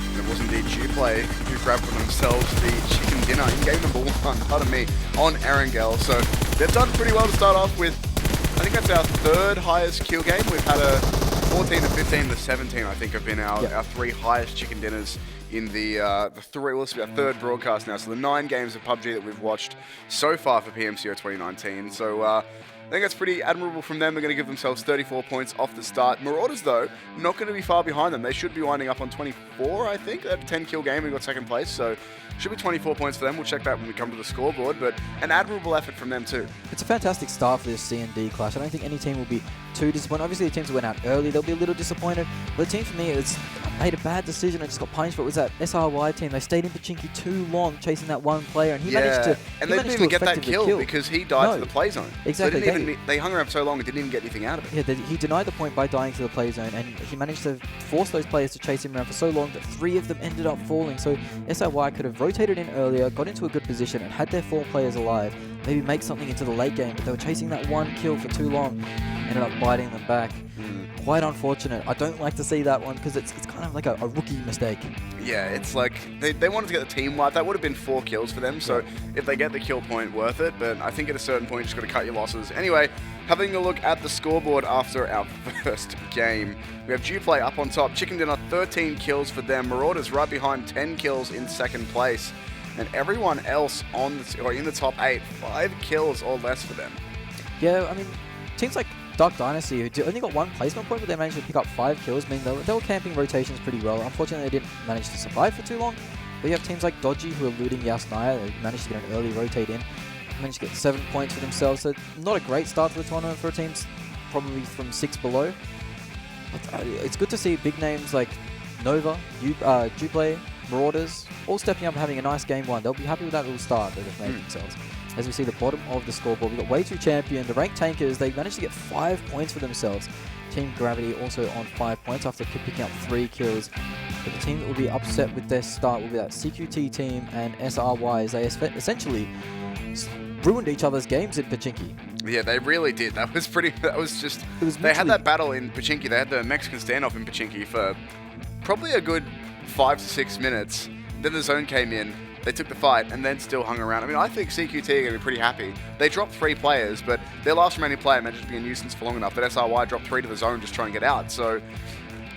And it was indeed JUPLAY who grabbed for themselves the chicken dinner in game number 1, pardon me, on Erangel. So they've done pretty well to start off with. I think that's our 3rd highest kill game. We've had a 14 to 15 to 17, I think, have been our 3 highest chicken dinners in the 3. Well, this will be our 3rd broadcast now. So the 9 games of PUBG that we've watched so far for PMCO 2019. So I think that's pretty admirable from them. They're going to give themselves 34 points off the start. Marauders, though, not going to be far behind them. They should be winding up on 24, I think. They had a 10-kill game and got 2nd place. So should be 24 points for them. We'll check that when we come to the scoreboard. But an admirable effort from them, too. It's a fantastic start for this C&D clash. I don't think any team will be too disappointed. Obviously, the teams that went out early, they'll be a little disappointed. But the team for me, it's made a bad decision. I just got punished for it. Was that SRY team? They stayed in Pachinki too long chasing that one player, and he managed to. And they didn't even get that kill because he died to the play zone. Exactly. So they hung around so long and didn't even get anything out of it. Yeah, he denied the point by dying to the play zone, and he managed to force those players to chase him around for so long that 3 of them ended up falling. So SRY could have rotated in earlier, got into a good position, and had their 4 players alive, maybe make something into the late game, but they were chasing that one kill for too long, ended up biting them back. Quite unfortunate. I don't like to see that one because it's kind of like a rookie mistake. Yeah, it's like they wanted to get the team wipe. That would have been 4 kills for them, so if they get the kill point, worth it, but I think at a certain point you just got to cut your losses. Anyway, having a look at the scoreboard after our first game, we have JUPLAY up on top. Chicken Dinner, 13 kills for them. Marauders right behind, 10 kills in 2nd place. And everyone else in the top 8, 5 kills or less for them. Yeah, I mean, teams like Dark Dynasty, who only got 1 placement point, but they managed to pick up 5 kills. I mean, they were camping rotations pretty well. Unfortunately, they didn't manage to survive for too long. But you have teams like Dodgy, who are looting Yasnaya. They managed to get an early rotate in. Managed to get 7 points for themselves. So not a great start to the tournament for teams, probably from 6 below. But it's good to see big names like Nova, JUPLAY, Marauders, all stepping up and having a nice game one. They'll be happy with that little start that they've made themselves. As we see the bottom of the scoreboard, we've got Way 2 Champion, the ranked tankers, they managed to get 5 points for themselves. Team Gravity also on 5 points after picking up 3 kills. But the team that will be upset with their start will be that CQT Team and SRY, as they essentially ruined each other's games in Pachinki. Yeah, they really did. That was pretty. That was just. They had that battle in Pachinki. They had the Mexican standoff in Pachinki for probably a good 5 to 6 minutes. Then the zone came in. They took the fight and then still hung around. I mean, I think CQT are going to be pretty happy. They dropped 3 players, but their last remaining player managed to be a nuisance for long enough that SRY dropped 3 to the zone just trying to get out. So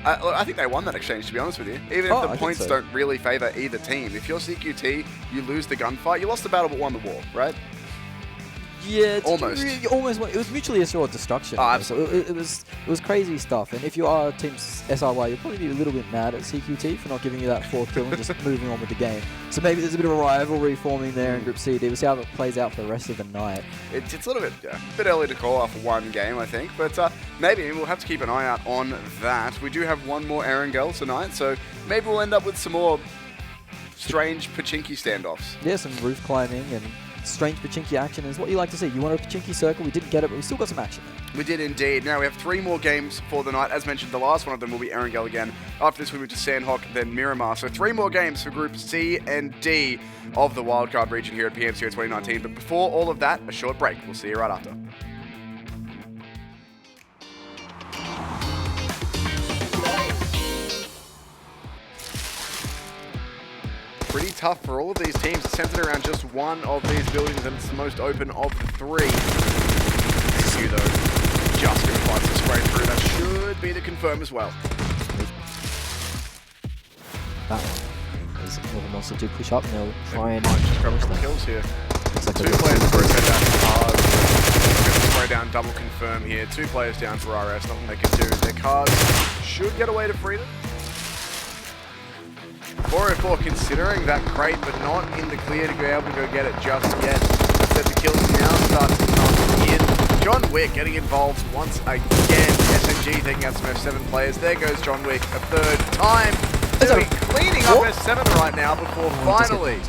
I think they won that exchange, to be honest with you. Even if the points don't really favour either team. If you're CQT, you lose the gunfight. You lost the battle but won the war, right? Yeah, almost. It was mutually assured destruction. So it was crazy stuff. And if you are Team SRY, you'll probably be a little bit mad at CQT for not giving you that 4th kill and just moving on with the game. So maybe there's a bit of a rivalry forming there in Group C. We'll see how it plays out for the rest of the night. It's a little bit early to call after one game, I think. But maybe we'll have to keep an eye out on that. We do have one more Erangel tonight, so maybe we'll end up with some more strange Pachinki standoffs. Yeah, some roof climbing and strange Pachinki action is what you like to see. You want a Pachinki circle, we didn't get it, but we still got some action there. We did indeed. Now we have 3 more games for the night. As mentioned, the last one of them will be Erangel again. After this we move to Sanhok, then Miramar. So 3 more games for Group C and D of the Wildcard region here at PMCO 2019. But before all of that, a short break. We'll see you right after. Pretty tough for all of these teams. It's centered around just one of these buildings, and it's the most open of the 3. CQ though, just going to fight to spray through. That should be the confirm as well. That one. As Northern Monster do push up, and they'll try and just grab a couple kills here. Like 2 players to rotate down to cards. Going to spray down double confirm here. 2 players down for RS. Nothing they can do. Their cards should get away to freedom. 404 considering that crate, but not in the clear to be able to go get it just yet. Instead, the kills now start to come in. John Wick getting involved once again. SMG taking out some F7 players. There goes John Wick a 3rd time. Cleaning up F7 right now before finally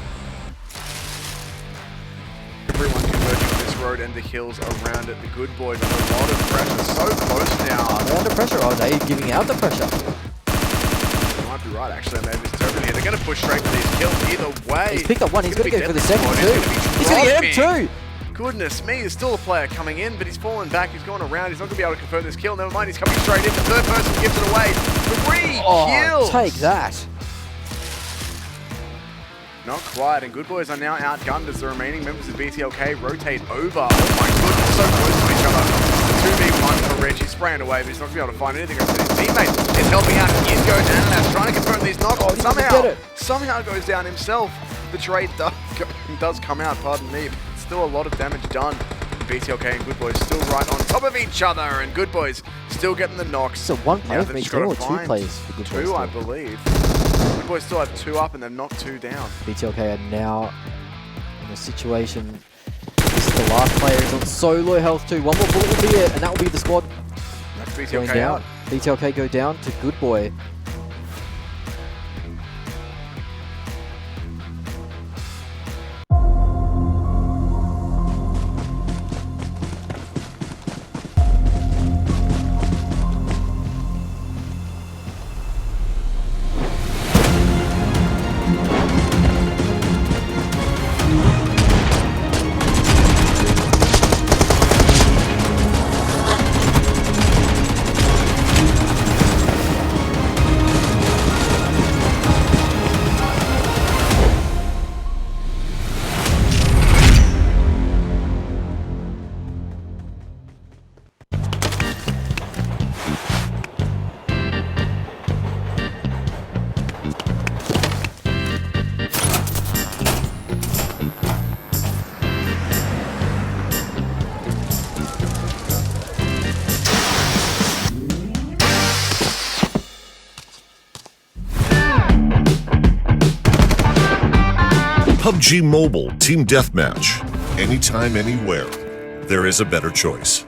everyone converging on this road and the hills around it. The good boys under a lot of pressure. So close now. They're under pressure. Are they giving out the pressure? Might be right, actually. Maybe it's Turban here. They're going to push straight for these kills either way. He's picked up one. He's going to go for the second too. He's going to get him too. Goodness me, there's still a player coming in, but he's fallen back. He's going around. He's not going to be able to confirm this kill. Never mind, he's coming straight in. The 3rd person gives it away. 3 kills. Take that. Not quite, and Good Boys are now outgunned as the remaining members of BTLK rotate over. Oh my goodness, so close to each other. 2v1 for Reggie, spraying away, but he's not going to be able to find anything. His teammate is helping out. In goes Ananas, trying to confirm these knockoffs. Somehow goes down himself. The trade does come out, pardon me, but still a lot of damage done. BTLK and Good Boys still right on top of each other, and Good Boys still getting the knocks. So 1 player for each team, or 2 players for Good Boys? 2, I believe. Good Boys still have 2 up, and they've knocked 2 down. BTLK are now in a situation. This is the last player. He's on so low health too. 1 more bullet will be it, and that will be the squad. That's BTLK out. BTLK go down to Good Boy. PUBG Mobile Team Deathmatch. Anytime, anywhere. There is a better choice.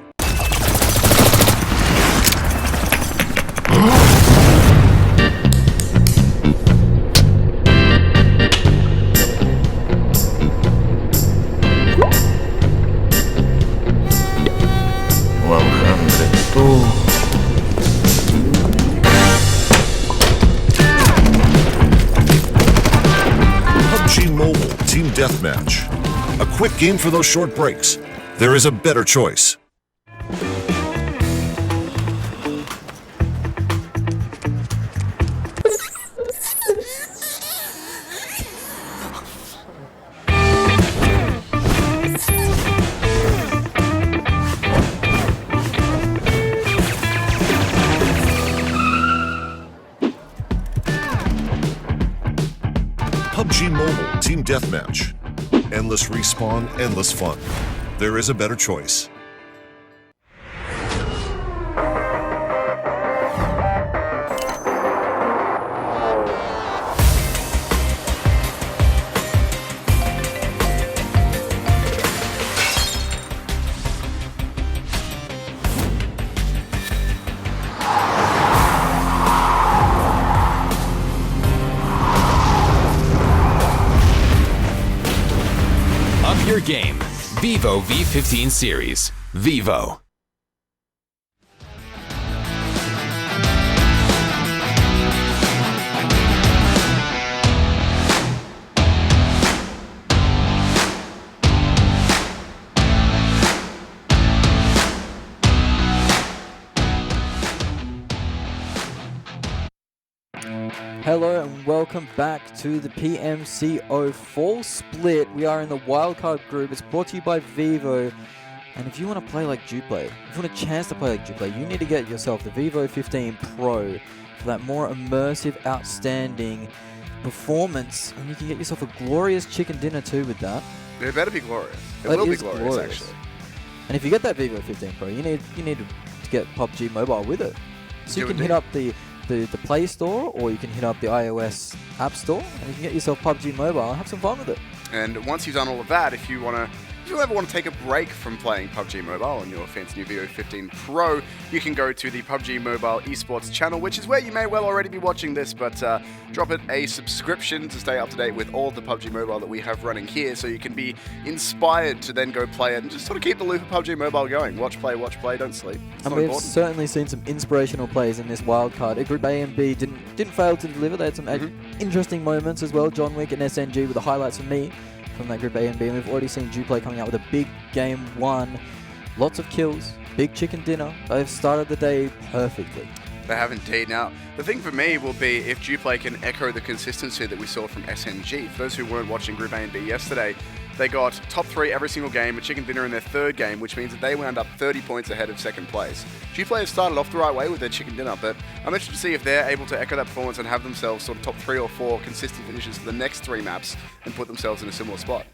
Deathmatch. A quick game for those short breaks. There is a better choice. PUBG Mobile Team Deathmatch. Endless respawn, endless fun. There is a better choice. Up your game. Vivo V15 Series. Vivo. Hello and welcome back to the PMCO Fall Split. We are in the Wildcard group. It's brought to you by Vivo. And if you want to play like JUPLAY, if you want a chance to play like JUPLAY, you need to get yourself the Vivo 15 Pro for that more immersive, outstanding performance. And you can get yourself a glorious chicken dinner too with that. It better be glorious. It That will be is glorious, glorious. actually. And if you get that Vivo 15 Pro, you need to get PUBG Mobile with it. So you Do can hit up the Play Store, or you can hit up the iOS App Store, and you can get yourself PUBG Mobile and have some fun with it. And once you've done all of that, if you ever want to take a break from playing PUBG Mobile on your fancy new Vivo 15 Pro, you can go to the PUBG Mobile Esports channel, which is where you may well already be watching this, but drop it a subscription to stay up to date with all the PUBG Mobile that we have running here, so you can be inspired to then go play it and just sort of keep the loop of PUBG Mobile going. Watch, play, don't sleep. It's And not we've important. certainly seen some inspirational plays in this wildcard. Group A and B didn't fail to deliver. They had some interesting moments as well. John Wick and SNG were the highlights for me from that Group A and B, and we've already seen JUPLAY coming out with a big game one. Lots of kills, big chicken dinner. They've started the day perfectly. They have indeed. Now, the thing for me will be if JUPLAY can echo the consistency that we saw from SNG. For those who weren't watching Group A and B yesterday, they got top 3 every single game, a chicken dinner in their 3rd game, which means that they wound up 30 points ahead of 2nd place. JUPLAY have started off the right way with their chicken dinner, but I'm interested to see if they're able to echo that performance and have themselves sort of top 3 or 4 consistent finishes for the next 3 maps and put themselves in a similar spot.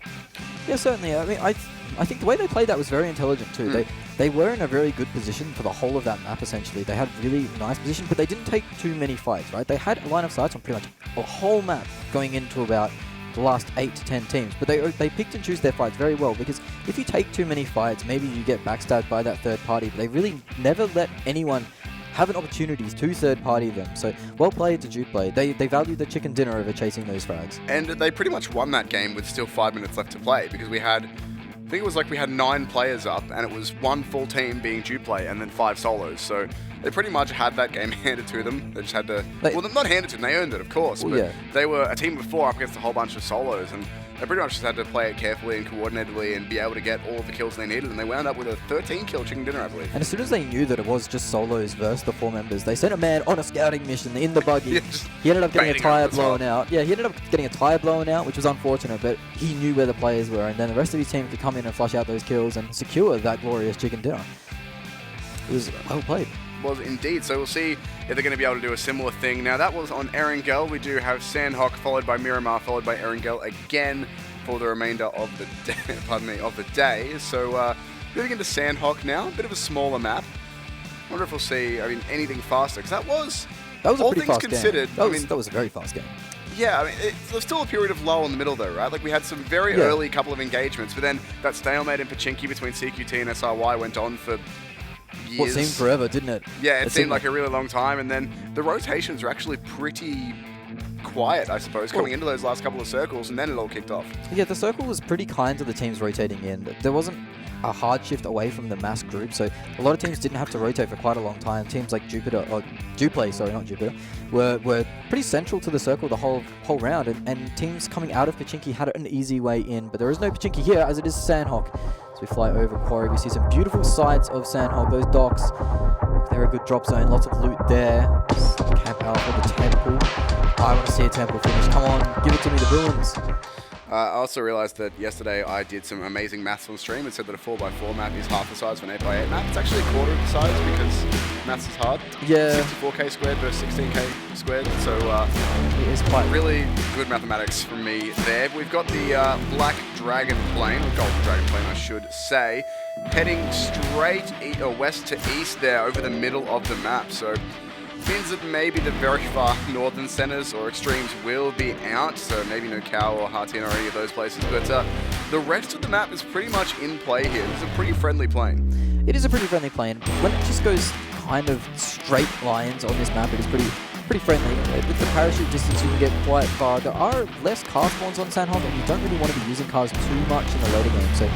Yeah, certainly. I mean, I think the way they played that was very intelligent too. They were in a very good position for the whole of that map, essentially. They had really nice position, but they didn't take too many fights, right? They had a line of sight on pretty much a whole map going into about the last 8 to 10 teams, but they picked and choose their fights very well, because if you take too many fights, maybe you get backstabbed by that third party, but they really never let anyone have an opportunity to third party them. So well played to JUPLAY. They value the chicken dinner over chasing those frags. And they pretty much won that game with still 5 minutes left to play, because we had, I think it was like we had 9 players up, and it was 1 full team being JUPLAY and then 5 solos. So they pretty much had that game handed to them. They just had to, well, not handed to them, they earned it, of course, but yeah. They were a team of 4 up against a whole bunch of solos, and they pretty much just had to play it carefully and coordinatedly and be able to get all of the kills they needed, and they wound up with a 13-kill chicken dinner, I believe. And as soon as they knew that it was just solos versus the 4 members, they sent a man on a scouting mission in the buggy. Yeah, he ended up getting a baiting tire up as well. blown out. Yeah, he ended up getting a tire blown out, which was unfortunate, but he knew where the players were, and then the rest of his team could come in and flush out those kills and secure that glorious chicken dinner. It was well played. Was indeed. So we'll see if they're going to be able to do a similar thing. Now that was on Erangel. We do have Sanhok followed by Miramar followed by Erangel again for the remainder of the day. Pardon me, of the day. So moving into Sanhok now, a bit of a smaller map. I wonder if we'll see, anything faster, because that was a all pretty things fast considered. game. That was a very fast game. Yeah, there's still a period of lull in the middle though, right? Like we had some very early couple of engagements, but then that stalemate in Pachinki between CQT and SRY went on for years. What seemed forever, didn't it? Yeah, it seemed like a really long time, and then the rotations are actually pretty quiet, I suppose, coming into those last couple of circles, and then it all kicked off. Yeah, the circle was pretty kind to the teams rotating in. There wasn't a hard shift away from the mass group, so a lot of teams didn't have to rotate for quite a long time. Teams like JUPLAY, sorry, not Jupiter, were pretty central to the circle the whole round, and teams coming out of Pochinki had an easy way in, but there is no Pochinki here, as it is Sanhok. As we fly over Quarry, we see some beautiful sights of Sanhok, those docks. They're a good drop zone, lots of loot there. Camp out for the temple. I want to see a temple finish. Come on, give it to me, the ruins. I also realized that yesterday I did some amazing maths on stream and said that a 4x4 map is half the size of an 8x8 map. It's actually a quarter of the size because maths is hard. Yeah. 64k squared versus 16k squared. So It is quite really good mathematics from me there. We've got the Black Dragon plane, or Golden Dragon plane I should say, heading straight west to east there over the middle of the map. So means that maybe the very far northern centers or extremes will be out, so maybe no Cow or Hartin or any of those places, but the rest of the map is pretty much in play here. It's a pretty friendly plane. It is a pretty friendly plane. When it just goes kind of straight lines on this map, it is pretty friendly. With the parachute distance, you can get quite far. There are less car spawns on Sanhok, and you don't really want to be using cars too much in the later game, so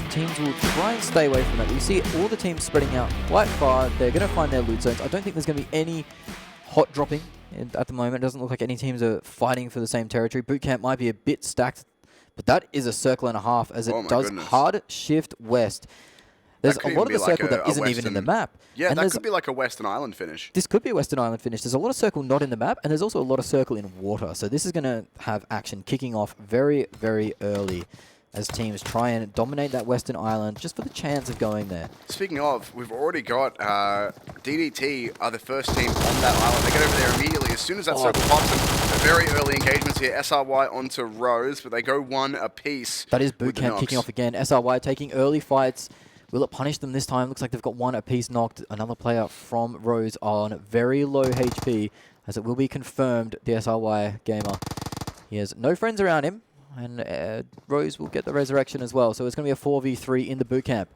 teams will try and stay away from that. You see all the teams spreading out quite far. They're going to find their loot zones. I don't think there's going to be any hot dropping at the moment. It doesn't look like any teams are fighting for the same territory. Boot camp might be a bit stacked, but that is a circle and a half as it does hard shift west. There's a lot of the circle that isn't even in the map. Yeah, and that could be like a Western Island finish. This could be a Western Island finish. There's a lot of circle not in the map, and there's also a lot of circle in water. So this is going to have action kicking off very, very early as teams try and dominate that Western Island just for the chance of going there. Speaking of, we've already got DDT are the first team on that island. They get over there immediately as soon as that circle pops. And very early engagements here. SRY onto Rose, but they go one apiece. That is boot camp kicking off again. SRY taking early fights. Will it punish them this time? Looks like they've got one apiece knocked. Another player from Rose on very low HP, as it will be confirmed the SRY gamer. He has no friends around him. And Rose will get the resurrection as well. So it's going to be a 4v3 in the boot camp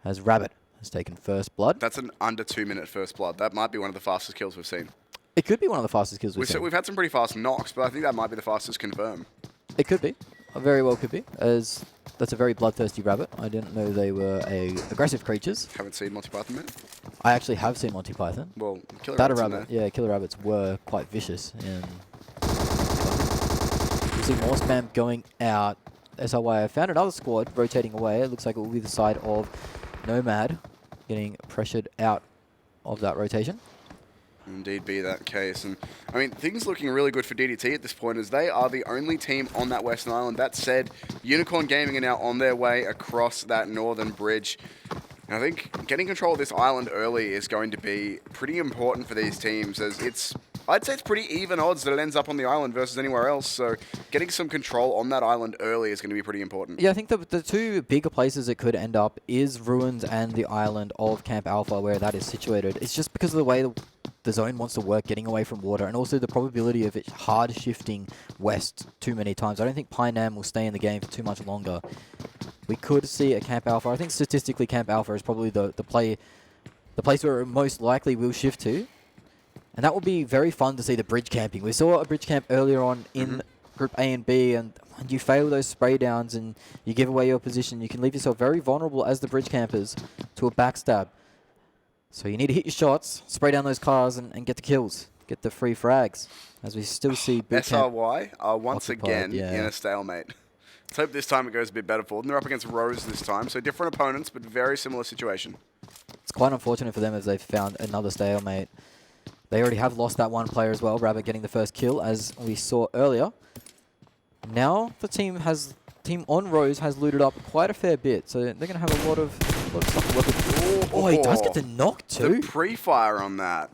as Rabbit has taken first blood. That's an under 2-minute first blood. That might be one of the fastest kills we've seen. It could be one of the fastest kills we've seen. We've had some pretty fast knocks, but I think that might be the fastest confirm. It could be. Very well could be, as that's a very bloodthirsty rabbit. I didn't know they were aggressive creatures. Haven't seen Monty Python yet? I actually have seen Monty Python. Well, killer rabbits rabbit. Yeah, killer rabbits were quite vicious. You see more spam going out. SRY found another squad rotating away. It looks like it will be the side of Nomad getting pressured out of that rotation. Indeed be that case. And I mean, things looking really good for DDT at this point as they are the only team on that Western Island. That said, Unicorn Gaming are now on their way across that northern bridge. And I think getting control of this island early is going to be pretty important for these teams, as I'd say it's pretty even odds that it ends up on the island versus anywhere else. So getting some control on that island early is going to be pretty important. Yeah, I think the two bigger places it could end up is Ruins and the island of Camp Alpha, where that is situated. It's just because of the way the zone wants to work, getting away from water, and also the probability of it hard shifting west too many times. I don't think Pinam will stay in the game for too much longer. We could see a Camp Alpha. I think statistically Camp Alpha is probably the place where it most likely will shift to. And that will be very fun to see the bridge camping. We saw a bridge camp earlier on in Group A and B, and when you fail those spray downs and you give away your position, you can leave yourself very vulnerable as the bridge campers to a backstab. So you need to hit your shots, spray down those cars, and get the kills, get the free frags, as we still see boot camp SRY are once occupied, again in a stalemate. Let's hope this time it goes a bit better for them. They're up against Rose this time, so different opponents, but very similar situation. It's quite unfortunate for them as they've found another stalemate. They already have lost that one player as well, Rabbit getting the first kill, as we saw earlier. Now the team on Rose has looted up quite a fair bit, so they're going to have a lot of stuff to work with. Oh, he does get the knock too. The pre-fire on that.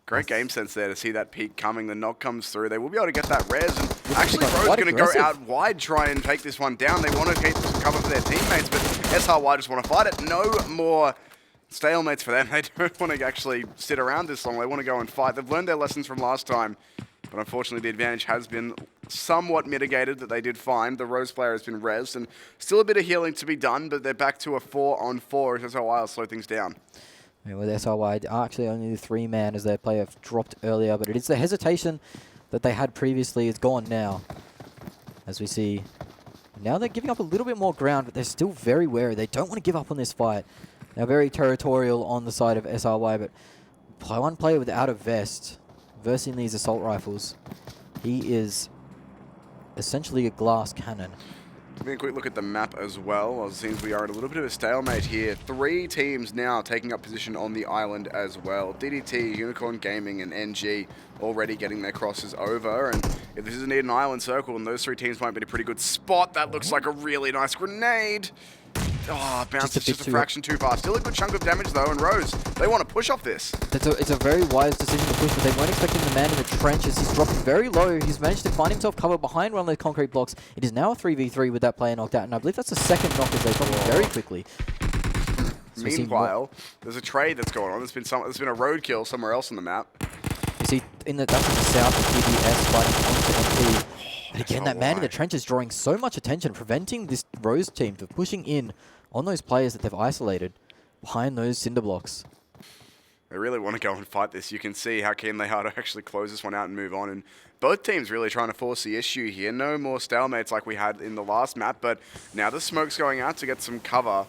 Great game sense there to see that peak coming. The knock comes through. They will be able to get that res. And actually, Rose is going to go out wide, try and take this one down. They want to keep some cover for their teammates, but SRY just want to fight it. No more stalemates for them. They don't want to actually sit around this long. They want to go and fight. They've learned their lessons from last time, but unfortunately the advantage has been somewhat mitigated that they did find. The Rose player has been rezzed, and still a bit of healing to be done, but they're back to a 4-on-4 as SRY will slow things down. And with SRY, actually only the 3-man as their player dropped earlier, but it is the hesitation that they had previously is gone now. As we see, now they're giving up a little bit more ground, but they're still very wary. They don't want to give up on this fight. They're very territorial on the side of SRY, but one player without a vest versing these assault rifles, he is essentially a glass cannon. Having a quick look at the map as well, it seems we are in a little bit of a stalemate here. 3 teams now taking up position on the island as well. DDT, Unicorn Gaming, and NG already getting their crosses over. And if this is indeed an island circle, then those 3 teams might be in a pretty good spot. That looks like a really nice grenade. Oh, bounces just a fraction too far. Still a good chunk of damage though, and Rose, they want to push off this. It's a very wise decision to push, but they weren't expecting the man in the trenches. He's dropping very low. He's managed to find himself cover behind one of those concrete blocks. It is now a 3v3 with that player knocked out, and I believe that's the second knock as they drop him very quickly. So meanwhile, there's a trade that's going on. There's been a roadkill somewhere else on the map. You see, that's in the south of PBS fighting onto MP. But again, that man in the trench is drawing so much attention, preventing this Rose team from pushing in on those players that they've isolated behind those cinder blocks. They really want to go and fight this. You can see how keen they are to actually close this one out and move on. And both teams really trying to force the issue here. No more stalemates like we had in the last map, but now the smoke's going out to get some cover.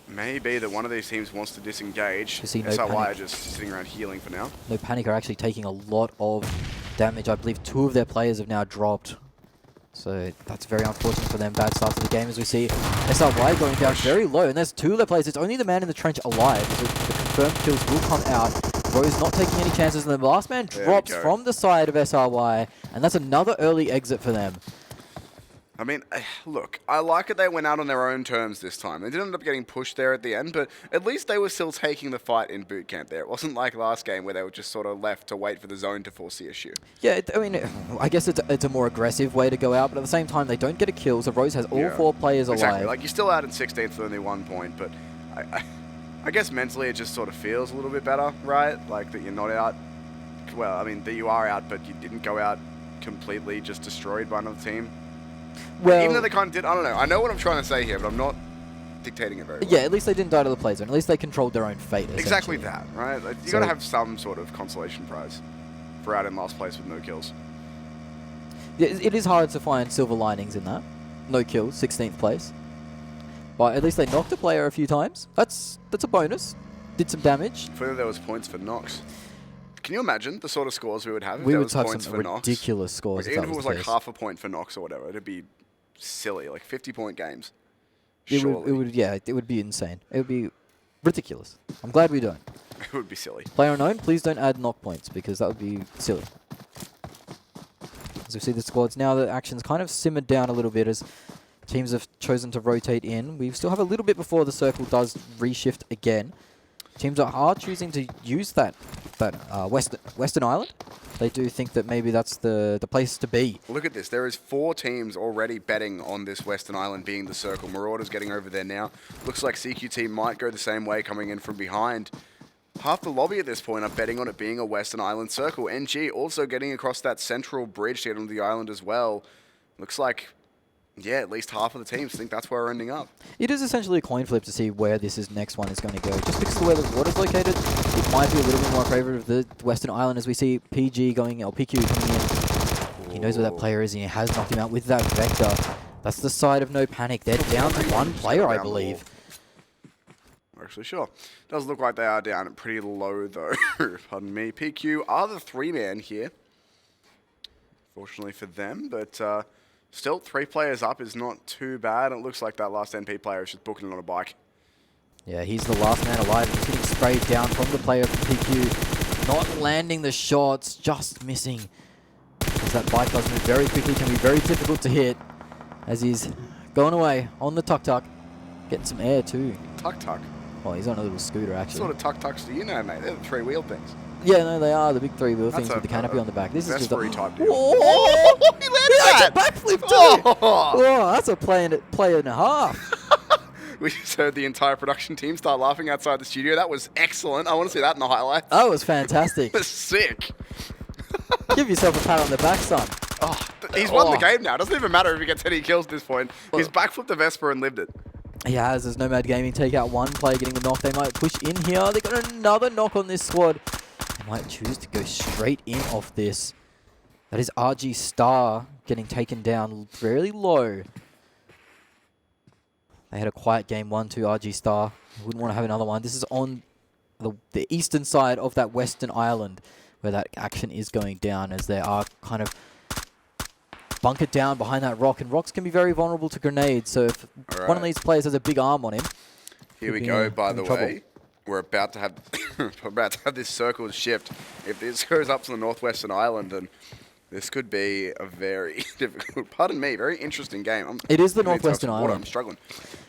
Maybe that one of these teams wants to disengage. SRY are just sitting around healing for now. No Panic are actually taking a lot of damage. I believe 2 of their players have now dropped. So that's very unfortunate for them. Bad start to the game as we see SRY going down very low. And there's 2 of their players. It's only the man in the trench alive. So the confirmed kills will come out. Rose not taking any chances. And the last man drops from the side of SRY. And that's another early exit for them. I mean, look, I like it they went out on their own terms this time. They didn't end up getting pushed there at the end, but at least they were still taking the fight in boot camp there. It wasn't like last game where they were just sort of left to wait for the zone to force the issue. Yeah, I mean, I guess it's a more aggressive way to go out, but at the same time, they don't get a kill, so Rose has all 4 players alive. Exactly, like you're still out in 16th with only 1 point, but I guess mentally it just sort of feels a little bit better, right? Like that you're not out, well, I mean, that you are out, but you didn't go out completely just destroyed by another team. Well, even though they kind of did, I don't know. I know what I'm trying to say here, but I'm not dictating it very well. Yeah, at least they didn't die to the play zone. At least they controlled their own fate. Exactly that, right? Like, you got to have some sort of consolation prize for out in last place with no kills. Yeah, it is hard to find silver linings in that. No kills, 16th place. But at least they knocked a player a few times. That's a bonus. Did some damage. If only there was points for knocks. Can you imagine the sort of scores we would have if we there would was have points some for knocks? Ridiculous scores. Like, even if it was like half a point for knocks or whatever, it'd be silly. Like 50-point games. It would be insane. It would be ridiculous. I'm glad we don't. It would be silly. Player unknown, please don't add knock points because that would be silly. As we see the squads now, the action's kind of simmered down a little bit as teams have chosen to rotate in. We still have a little bit before the circle does reshift again. Teams are choosing to use that Western Island. They do think that maybe that's the place to be. Look at this. There is 4 teams already betting on this Western Island being the circle. Marauders getting over there now. Looks like CQT Team might go the same way, coming in from behind. Half the lobby at this point are betting on it being a Western Island circle. NG also getting across that central bridge to get onto the island as well. Looks like, yeah, at least half of the teams think that's where we're ending up. It is essentially a coin flip to see where this next one is going to go. Just because of where the water's located, it might be a little bit more favourite of the Western Island as we see PQ coming in. He knows where that player is and he has knocked him out with that Vector. That's the side of no panic. They're down to 1 player, I believe. Actually, sure. Does look like they are down pretty low, though. Pardon me. PQ are the 3-man here. Fortunately for them, but still 3 players up is not too bad. It looks like that last NP player is just booking it on a bike. Yeah, he's the last man alive. He's getting sprayed down from the player from PQ. Not landing the shots, just missing. As that bike does move very quickly, can be very difficult to hit. As he's going away on the tuk-tuk. Getting some air too. Tuk-tuk? Oh, he's on a little scooter, actually. What sort of tuk-tuks do you know, mate? They're the 3-wheel things. Yeah, no, they are the big 3-wheel things with the canopy on the back. This is just a type deal. Oh, he landed that! Backflip too! Oh, that's a play and a half. We just heard the entire production team start laughing outside the studio. That was excellent. I want to see that in the highlights. That was fantastic. That was sick. Give yourself a pat on the back, son. Oh, he's won the game now. It doesn't even matter if he gets any kills at this point. He's backflipped the Vesper and lived it. He has, as Nomad Gaming take out one player getting the knock. They might push in here. They got another knock on this squad. They might choose to go straight in off this. That is RGStar getting taken down fairly low. They had a quiet game 1-2 RGStar. Wouldn't want to have another one. This is on the eastern side of that western island where that action is going down, as they are kind of bunkered down behind that rock. And rocks can be very vulnerable to grenades, so if one of these players has a big arm on him... Here we go, by the way. We're about to have this circle shift. If this goes up to the northwestern island, and this could be a very difficult, pardon me, very interesting game. It is the northwestern island. I'm struggling.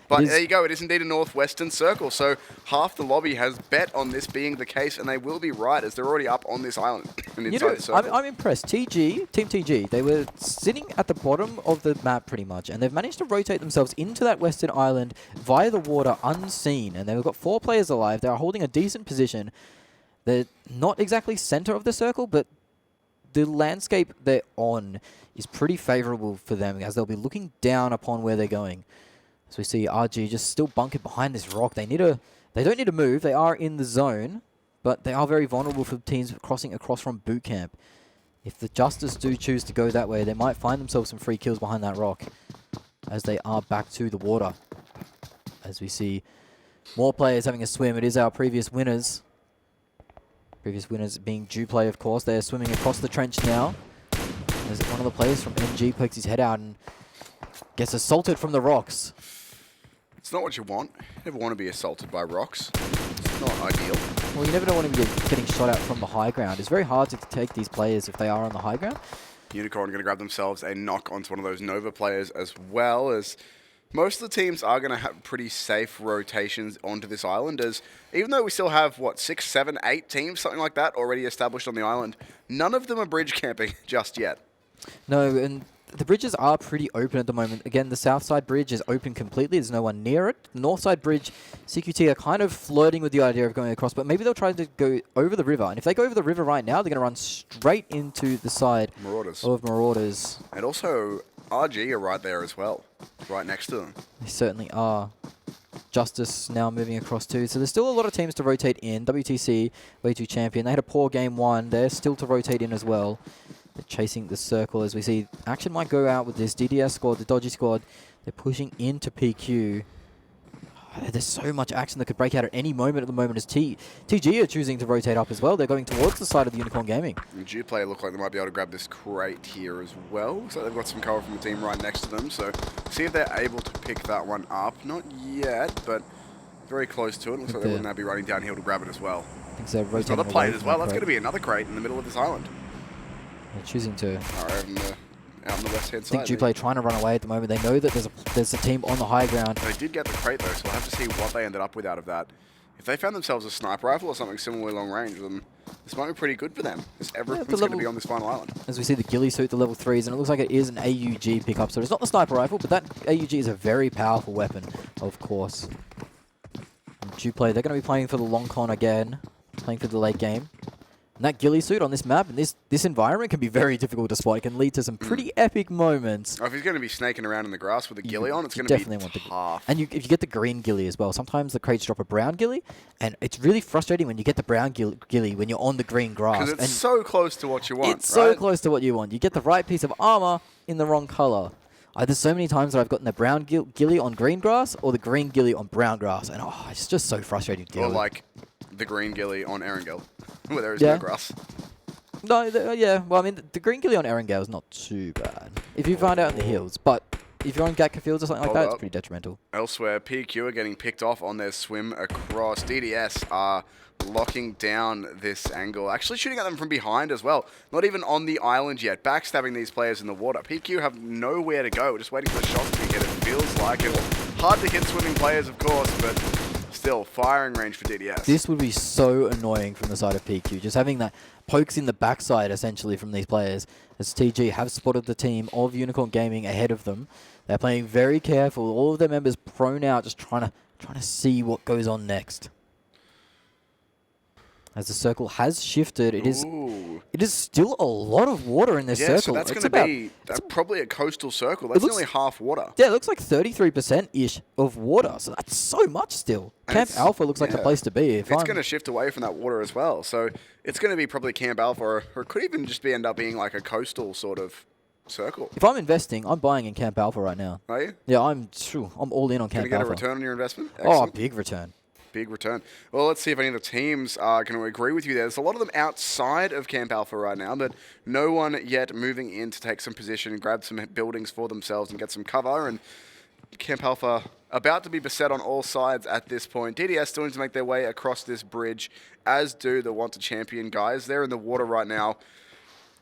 But there you go, it is indeed a northwestern circle. So half the lobby has bet on this being the case, and they will be right, as they're already up on this island and inside the circle. I'm impressed. Team TG, they were sitting at the bottom of the map pretty much, and they've managed to rotate themselves into that western island via the water unseen, and they've got 4 players alive. They are holding a decent position. They're not exactly center of the circle, but the landscape they're on is pretty favorable for them, as they'll be looking down upon where they're going. So we see RG just still bunkered behind this rock. They don't need to move. They are in the zone, but they are very vulnerable for teams crossing across from boot camp. If the Justice do choose to go that way, they might find themselves some free kills behind that rock, as they are back to the water. As we see more players having a swim. It is our previous winners. Previous winners being JUPLAY, of course. They're swimming across the trench now. As one of the players from NG pokes his head out and gets assaulted from the rocks. It's not what you want. You never want to be assaulted by rocks. It's not ideal. Well, you never know when to be getting shot at from the high ground. It's very hard to take these players if they are on the high ground. Unicorn going to grab themselves a knock onto one of those Nova players, as well as most of the teams are going to have pretty safe rotations onto this island, as even though we still have, what, 6, 7, 8 teams, something like that, already established on the island, none of them are bridge camping just yet. No, and the bridges are pretty open at the moment. Again, the south side bridge is open completely. There's no one near it. The north side bridge, CQT are kind of flirting with the idea of going across, but maybe they'll try to go over the river. And if they go over the river right now, they're going to run straight into the side of Marauders. And also, RG are right there as well, right next to them. They certainly are. Justice now moving across too. So there's still a lot of teams to rotate in. WTC, way too champion. They had a poor game 1. They're still to rotate in as well. They're chasing the circle, as we see action might go out with this DDS squad, the Dodgy squad. They're pushing into PQ. There's so much action that could break out at any moment at the moment, as TG are choosing to rotate up as well. They're going towards the side of the Unicorn Gaming. And JUPLAY look like they might be able to grab this crate here as well. So they've got some cover from the team right next to them. So see if they're able to pick that one up. Not yet, but very close to it. Looks like they wouldn't be running downhill to grab it as well. I think they're rotating another plate as well. That's going to be another crate in the middle of this island. They're choosing to... out on the left-hand side. I think JUPLAY trying to run away at the moment. They know that there's a team on the high ground. They did get the crate though, so we'll have to see what they ended up with out of that. If they found themselves a sniper rifle or something similarly long range, then this might be pretty good for them, because everyone's going to be on this final island. As we see the ghillie suit, the level 3s, and it looks like it is an AUG pickup. So it's not the sniper rifle, but that AUG is a very powerful weapon, of course. And JUPLAY, they're going to be playing for the long con again, playing for the late game. And that ghillie suit on this map and this environment can be very difficult to spot. It can lead to some pretty epic moments. Oh, if he's going to be snaking around in the grass with a ghillie on, it's going to be tough. And if you get the green ghillie as well, sometimes the crates drop a brown ghillie, and it's really frustrating when you get the brown ghillie when you're on the green grass. Because it's so close to what you want, It's so close to what you want. You get the right piece of armor in the wrong color. There's so many times that I've gotten the brown ghillie on green grass or the green ghillie on brown grass, and it's just so frustrating to deal with. Or like the green ghillie on Erangel, where there is no grass. No, yeah. Well, I mean, the green ghillie on Erangel is not too bad if you find out in the hills, but if you're on Gatka Fields or something like that, it's pretty detrimental. Elsewhere, PQ are getting picked off on their swim across. DDS are locking down this angle, actually shooting at them from behind as well. Not even on the island yet, backstabbing these players in the water. PQ have nowhere to go, just waiting for the shots to be hit. It feels like it. Hard to hit swimming players, of course, but still, firing range for DDS. This would be so annoying from the side of PQ, just having that pokes in the backside, essentially, from these players, as TG have spotted the team of Unicorn Gaming ahead of them. They're playing very careful, all of their members prone out, just trying to see what goes on next. As the circle has shifted, it is Ooh. still a lot of water in this Yeah, circle. so that's It's going to about- be probably a coastal circle. That's looks- nearly half water. Yeah, it looks like 33%-ish of water, so that's so much still. And Camp it's- Alpha looks like the yeah. place to be. If It's I'm- going to shift away from that water as well. So it's going to be probably Camp Alpha, or it could even just end up being like a coastal sort of circle. If I'm investing, I'm buying in Camp Alpha right now. Are you? Yeah, I'm all in on Going Camp to get Alpha. a return on your investment? Oh, Excellent. big return. Big return. Well, let's see if any of the teams are going to agree with you there. There's a lot of them outside of Camp Alpha right now, but no one yet moving in to take some position and grab some buildings for themselves and get some cover. And Camp Alpha about to be beset on all sides at this point. DDS still need to make their way across this bridge, as do the Want to Champion guys. They're in the water right now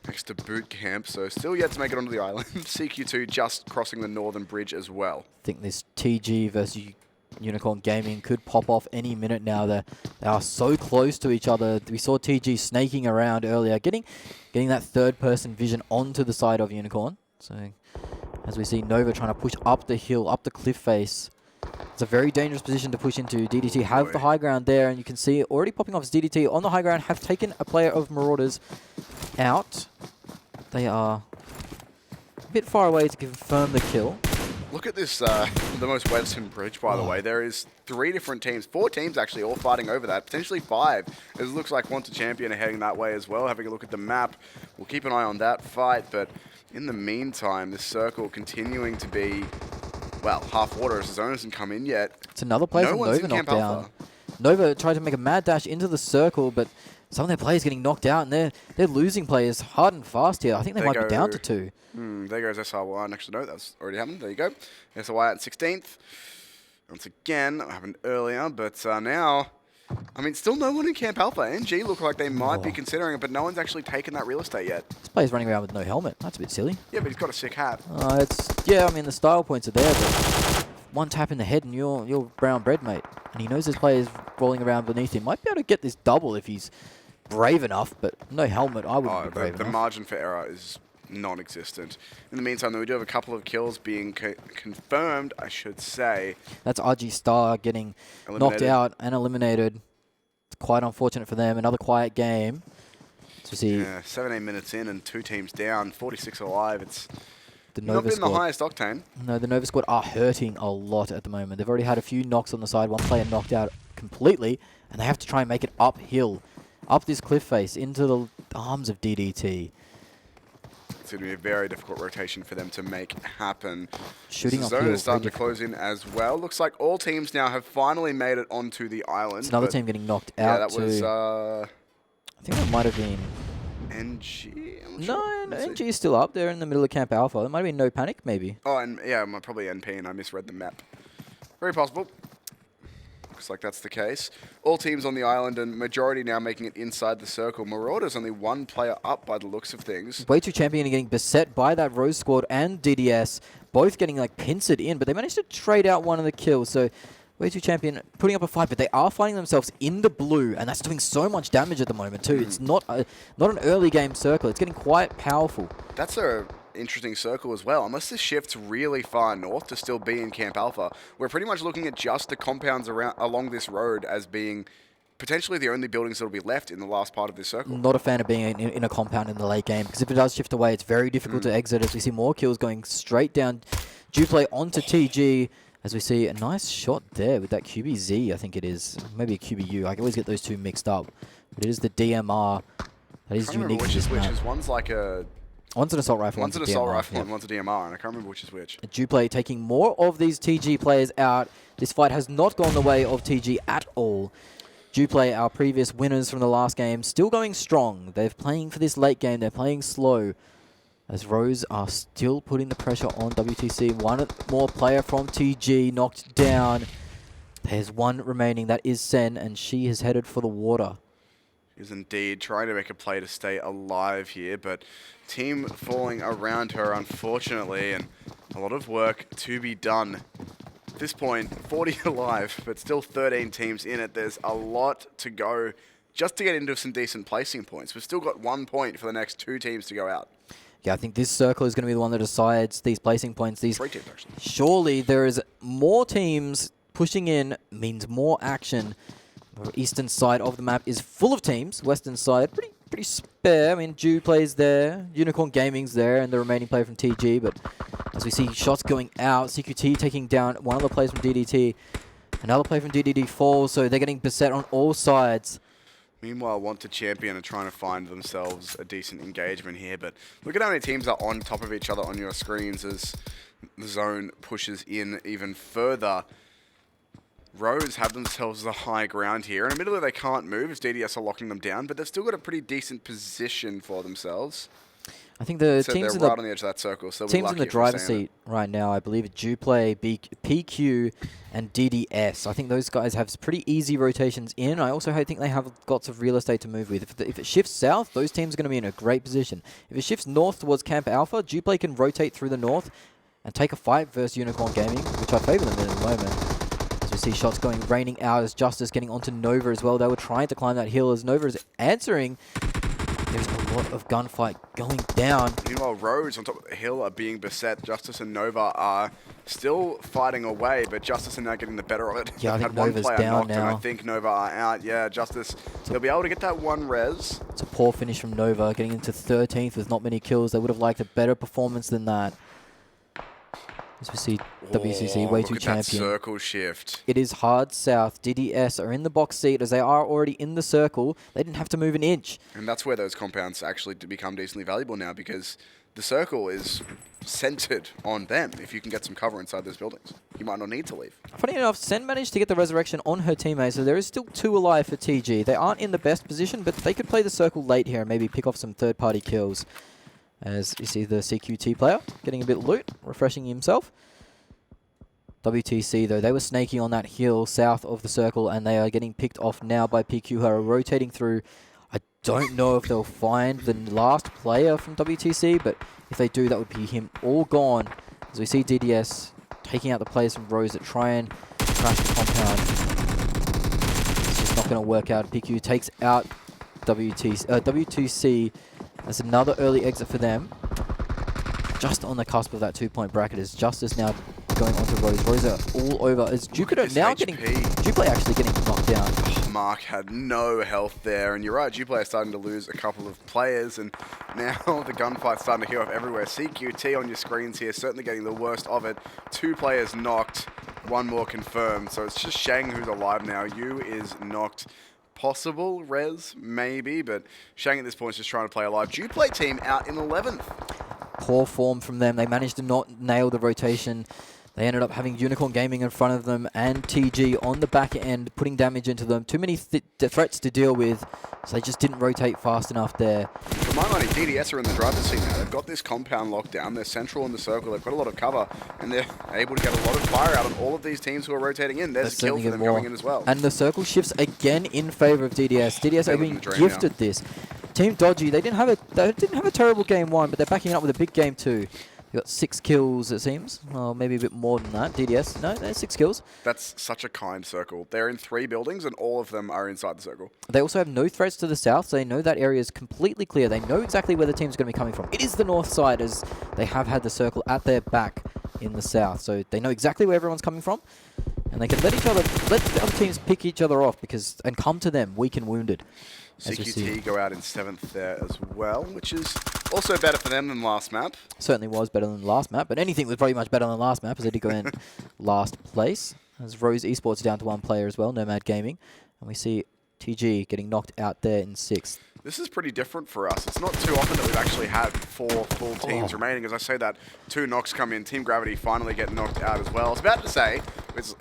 next to Boot Camp, so still yet to make it onto the island. CQ2 just crossing the northern bridge as well. I think this TG versus Unicorn Gaming could pop off any minute now. They are so close to each other. We saw TG snaking around earlier, getting that third-person vision onto the side of Unicorn. So as we see Nova trying to push up the hill, up the cliff face. It's a very dangerous position to push into. DDT have the high ground there, and you can see it already popping off as DDT on the high ground have taken a player of Marauders out. They are a bit far away to confirm the kill. Look at this, the most Webson bridge, by the way. There is 3 different teams, 4 teams actually, all fighting over that. Potentially 5. It looks like Want to Champion are heading that way as well. Having a look at the map, we'll keep an eye on that fight. But in the meantime, this circle continuing to be, well, half water as the zone hasn't come in yet. It's another player No from one's Nova in Camp knocked down. Alpha. Nova tried to make a mad dash into the circle, but some of their players getting knocked out, and they're losing players hard and fast here. I think they might be down to 2. There goes SRY. Actually, no, that's already happened. There you go. SRY at 16th. Once again, that happened earlier, but now, I mean, still no one in Camp Alpha. NG look like they might be considering it, but no one's actually taken that real estate yet. This player's running around with no helmet. That's a bit silly. Yeah, but he's got a sick hat. Yeah, I mean, the style points are there, but one tap in the head and you're brown bread, mate. And he knows this player's rolling around beneath him. Might be able to get this double if he's brave enough, but no helmet, I wouldn't be brave The enough. margin for error is non-existent. In the meantime, though, we do have a couple of kills being confirmed, I should say. That's RGStar getting knocked out and eliminated. It's quite unfortunate for them. Another quiet game. So see, Yeah, 17 minutes in and 2 teams down, 46 alive. It's the not Nova been the squad. highest octane. No, the Nova squad are hurting a lot at the moment. They've already had a few knocks on the side. One player knocked out completely, and they have to try and make it uphill, up this cliff face, into the arms of DDT. It's going to be a very difficult rotation for them to make happen. Shooting the uphill. zone is starting very to close in as well. Looks like all teams now have finally made it onto the island. It's another but team getting knocked Yeah, out that was I think that might have been... NG. I'm not No, sure. no, Let's see. NG is still up there in the middle of Camp Alpha. It might have been No Panic, maybe. Oh, and yeah, probably NP, and I misread the map. Very possible. Looks like that's the case. All teams on the island, and majority now making it inside the circle. Marauders only 1 player up by the looks of things. Way Too Champion are getting beset by that Rose Squad and DDS, both getting like pincered in, but they managed to trade out one of the kills. So Way Too Champion putting up a fight, but they are finding themselves in the blue, and that's doing so much damage at the moment too. It's not an early game circle. It's getting quite powerful. That's a interesting circle as well. Unless this shifts really far north to still be in Camp Alpha, we're pretty much looking at just the compounds along this road as being potentially the only buildings that will be left in the last part of this circle. Not a fan of being in a compound in the late game, because if it does shift away, it's very difficult to exit, as we see more kills going straight down JUPLAY onto TG, as we see a nice shot there with that QBZ, I think it is. Maybe a QBU. I always get those two mixed up. But it is the DMR that is unique to which this is map. One's like a... One's an assault rifle, One's an assault DMR, rifle yeah. and one's a DMR, and I can't remember which is which. JUPLAY taking more of these TG players out. This fight has not gone the way of TG at all. JUPLAY, our previous winners from the last game, still going strong. They're playing for this late game. They're playing slow, as Rose are still putting the pressure on WTC. One more player from TG knocked down. There's one remaining. That is Sen, and she has headed for the water. Is indeed trying to make a play to stay alive here, but team falling around her, unfortunately, and a lot of work to be done. At this point, 40 alive, but still 13 teams in it. There's a lot to go just to get into some decent placing points. We've still got 1 point for the next 2 teams to go out. Yeah, I think this circle is going to be the one that decides these placing points. 3 teams, actually. Surely there is more teams pushing in, means more action The eastern side of the map is full of teams. Western side, pretty spare. I mean, JUPLAY's there, Unicorn Gaming's there, and the remaining player from TG. But as we see shots going out, CQT taking down one of the players from DDT. Another player from DDT falls, so they're getting beset on all sides. Meanwhile, Want to Champion are trying to find themselves a decent engagement here, but look at how many teams are on top of each other on your screens as the zone pushes in even further. Rose have themselves the high ground here, and admittedly they can't move as DDS are locking them down, but they've still got a pretty decent position for themselves. I think the So teams they're right on the edge of that circle, so teams in the driver's seat right now, I believe, JUPLAY, PQ, and DDS. I think those guys have pretty easy rotations in. I also think they have lots of real estate to move with. If it shifts south, those teams are going to be in a great position. If it shifts north towards Camp Alpha, JUPLAY can rotate through the north and take a fight versus Unicorn Gaming, which I favour them in at the moment. As we see shots raining out as Justice getting onto Nova as well. They were trying to climb that hill as Nova is answering. There's a lot of gunfight going down. Meanwhile, Rose on top of the hill are being beset. Justice and Nova are still fighting away, but Justice are now getting the better of it. Yeah, I think had one Nova's player down knocked, now. and I think Nova are out. Yeah, Justice, they'll be able to get that one res. It's a poor finish from Nova, getting into 13th with not many kills. They would have liked a better performance than that. As we see WCC way too look at that champion. circle shift. It is hard south. DDS are in the box seat as they are already in the circle. They didn't have to move an inch. And that's where those compounds actually become decently valuable now, because the circle is centered on them. If you can get some cover inside those buildings, you might not need to leave. Funny enough, Sen managed to get the resurrection on her teammate, so there is still 2 alive for TG. They aren't in the best position, but they could play the circle late here and maybe pick off some third-party kills. As you see the CQT player getting a bit of loot, refreshing himself. WTC, though, they were snaky on that hill south of the circle, and they are getting picked off now by PQ, who are rotating through. I don't know if they'll find the last player from WTC, but if they do, that would be him all gone. As we see DDS taking out the players from Rose that try and crash the compound. It's just not going to work out. PQ takes out WTC. That's another early exit for them. Just on the cusp of that 2-point bracket is Justice now going onto Rose. Rose are all over. Is Jupiter now getting... JUPLAY actually getting knocked down. Mark had no health there, and you're right, JUPLAY are starting to lose a couple of players, and now the gunfight's starting to heal off everywhere. CQT on your screens here, certainly getting the worst of it. 2 players knocked, 1 more confirmed, so it's just Shang who's alive now. Yu is knocked. Possible res, maybe, but Shang at this point is just trying to play alive. JUPLAY team out in 11th. Poor form from them. They managed to not nail the rotation. They ended up having Unicorn Gaming in front of them and TG on the back end, putting damage into them. Too many threats to deal with, so they just didn't rotate fast enough there. For my money, DDS are in the driver's seat now. They've got this compound locked down. They're central in the circle. They've got a lot of cover, and they're able to get a lot of fire out on all of these teams who are rotating in. There's a kill for them going in as well. And the circle shifts again in favor of DDS. DDS are being gifted this. Team Dodgy, they didn't have a terrible game 1, but they're backing up with a big game 2. They got 6 kills, it seems. Well, maybe a bit more than that. DDS, no, they're 6 kills. That's such a kind circle. They're in 3 buildings, and all of them are inside the circle. They also have no threats to the south, so they know that area is completely clear. They know exactly where the team's going to be coming from. It is the north side, as they have had the circle at their back in the south. So they know exactly where everyone's coming from, and they can let the other teams pick each other off and come to them weak and wounded. CQT go out in 7th there as well, which is also better for them than last map. Certainly was better than the last map, but anything was probably much better than last map, as they did go in last place. As Rose Esports down to 1 player as well, Nomad Gaming. And we see TG getting knocked out there in 6th. This is pretty different for us. It's not too often that we've actually had 4 full teams remaining. As I say that, 2 knocks come in. Team Gravity finally get knocked out as well. I was about to say, it's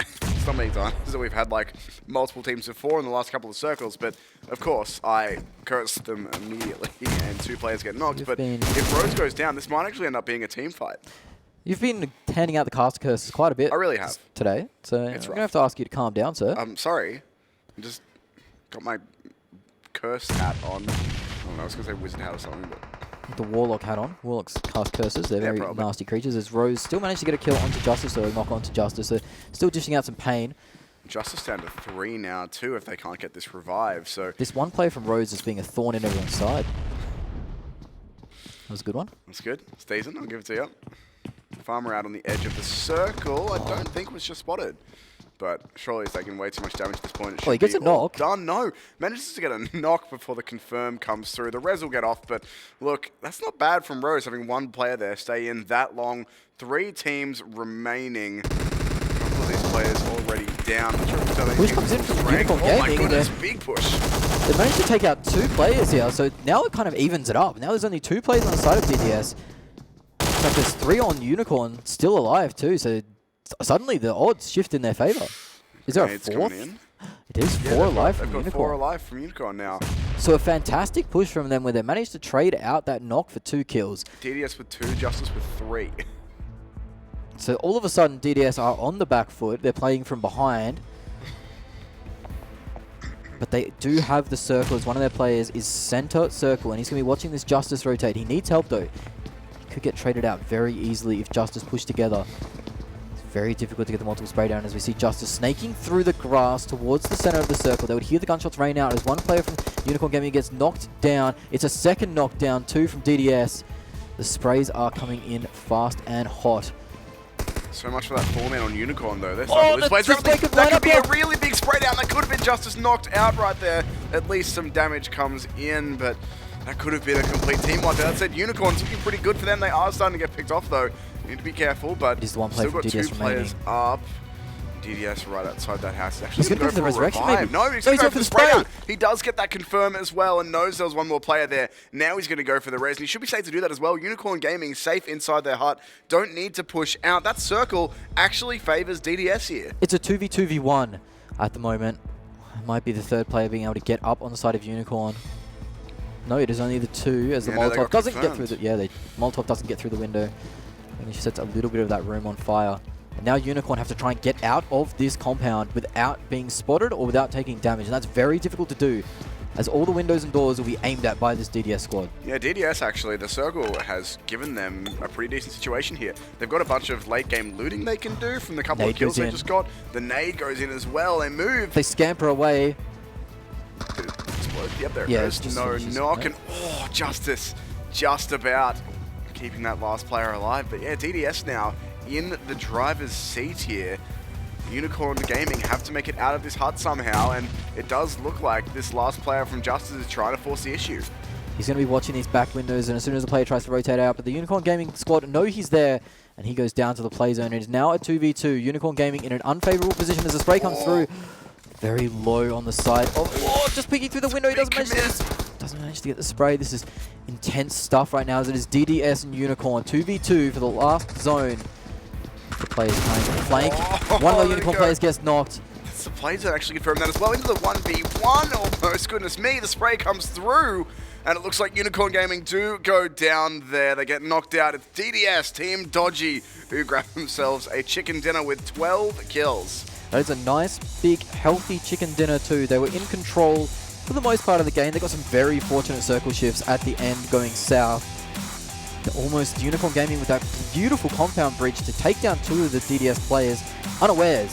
not many times that we've had like multiple teams of 4 in the last couple of circles, but of course I cursed them immediately and 2 players get knocked. But if Rose goes down, this might actually end up being a team fight. You've been handing out the caster curses quite a bit. I really have. Today, so I'm going to have to ask you to calm down, sir. I'm sorry. I just got my curse hat on. I don't know, I was going to say wizard hat or something, but... The Warlock hat on. Warlocks cast curses. They're very nasty creatures. As Rose still managed to get a kill onto Justice, so a knock onto Justice. So still dishing out some pain. Justice down to 3 now, too, if they can't get this revived. So this one player from Rose is being a thorn in everyone's side. That was a good one. That's good. It's decent. I'll give it to you. Farmer out on the edge of the circle. I don't think was just spotted. but surely he's taking way too much damage at this point. Oh, he gets a knock. Done. No, manages to get a knock before the confirm comes through. The res will get off, but look, that's not bad from Rose having one player there stay in that long. 3 teams remaining. A couple of these players already down. Push comes in from Unicorn Oh my Gaming. goodness, big push. They managed to take out 2 players here, so now it kind of evens it up. Now there's only 2 players on the side of DDS. In fact, there's 3 on Unicorn, still alive too, so suddenly the odds shift in their favor. Is there a 4th? It is 4 alive from Unicorn. They've got 4 alive from Unicorn now. So a fantastic push from them where they managed to trade out that knock for 2 kills. DDS with 2, Justice with 3. So all of a sudden DDS are on the back foot, they're playing from behind. But they do have the circle as one of their players is center circle, and he's going to be watching this Justice rotate. He needs help though. He could get traded out very easily if Justice push together. It's very difficult to get the multiple spray down as we see Justice snaking through the grass towards the center of the circle. They would hear the gunshots rain out as one player from Unicorn Gaming gets knocked down. It's a second knockdown, 2 from DDS. The sprays are coming in fast and hot. So much for that 4-man on Unicorn, though. That could be a really big spray down. That could have been Justice knocked out right there. At least some damage comes in, but that could have been a complete team wipe. That said, Unicorn's looking pretty good for them. They are starting to get picked off, though. You need to be careful, but it is the one player still got DDS 2 players up. DDS right outside that house. He's going to go for the resurrection, maybe? No, he's going to go for the spray down. He does get that confirm as well and knows there was one more player there. Now he's going to go for the res, and he should be safe to do that as well. Unicorn Gaming safe inside their hut. Don't need to push out. That circle actually favors DDS here. It's a 2v2v1 at the moment. It might be the 3rd player being able to get up on the side of Unicorn. No, it is only the 2 as the Molotov doesn't get through the... Yeah, the Molotov doesn't get through the window. And he sets a little bit of that room on fire. And now Unicorn have to try and get out of this compound without being spotted or without taking damage. And that's very difficult to do, as all the windows and doors will be aimed at by this DDS squad. Yeah, DDS actually, the circle has given them a pretty decent situation here. They've got a bunch of late game looting they can do from the couple of kills they just got. The nade goes in as well. They move. They scamper away. Explode. Yep, there it goes. No knock. And Justice just about keeping that last player alive. But yeah, DDS now in the driver's seat here. Unicorn Gaming have to make it out of this hut somehow, and it does look like this last player from Justice is trying to force the issue. He's going to be watching these back windows, and as soon as the player tries to rotate out, but the Unicorn Gaming squad know he's there, and he goes down to the play zone. It is now a 2v2. Unicorn Gaming in an unfavorable position as the spray comes through. Very low on the side of... just peeking through the window. He doesn't manage to get the spray. This is intense stuff right now, as it is DDS and Unicorn. 2v2 for the last zone. The players trying to flank. One of the Unicorn players gets knocked. The players are actually confirmed that as well into the 1v1 almost. Goodness me, the spray comes through. And it looks like Unicorn Gaming do go down there. They get knocked out. It's DDS, Team Dodgy, who grab themselves a chicken dinner with 12 kills. That is a nice, big, healthy chicken dinner too. They were in control for the most part of the game. They got some very fortunate circle shifts at the end going south. Almost Unicorn Gaming with that beautiful compound breach to take down 2 of the DDS players unawares.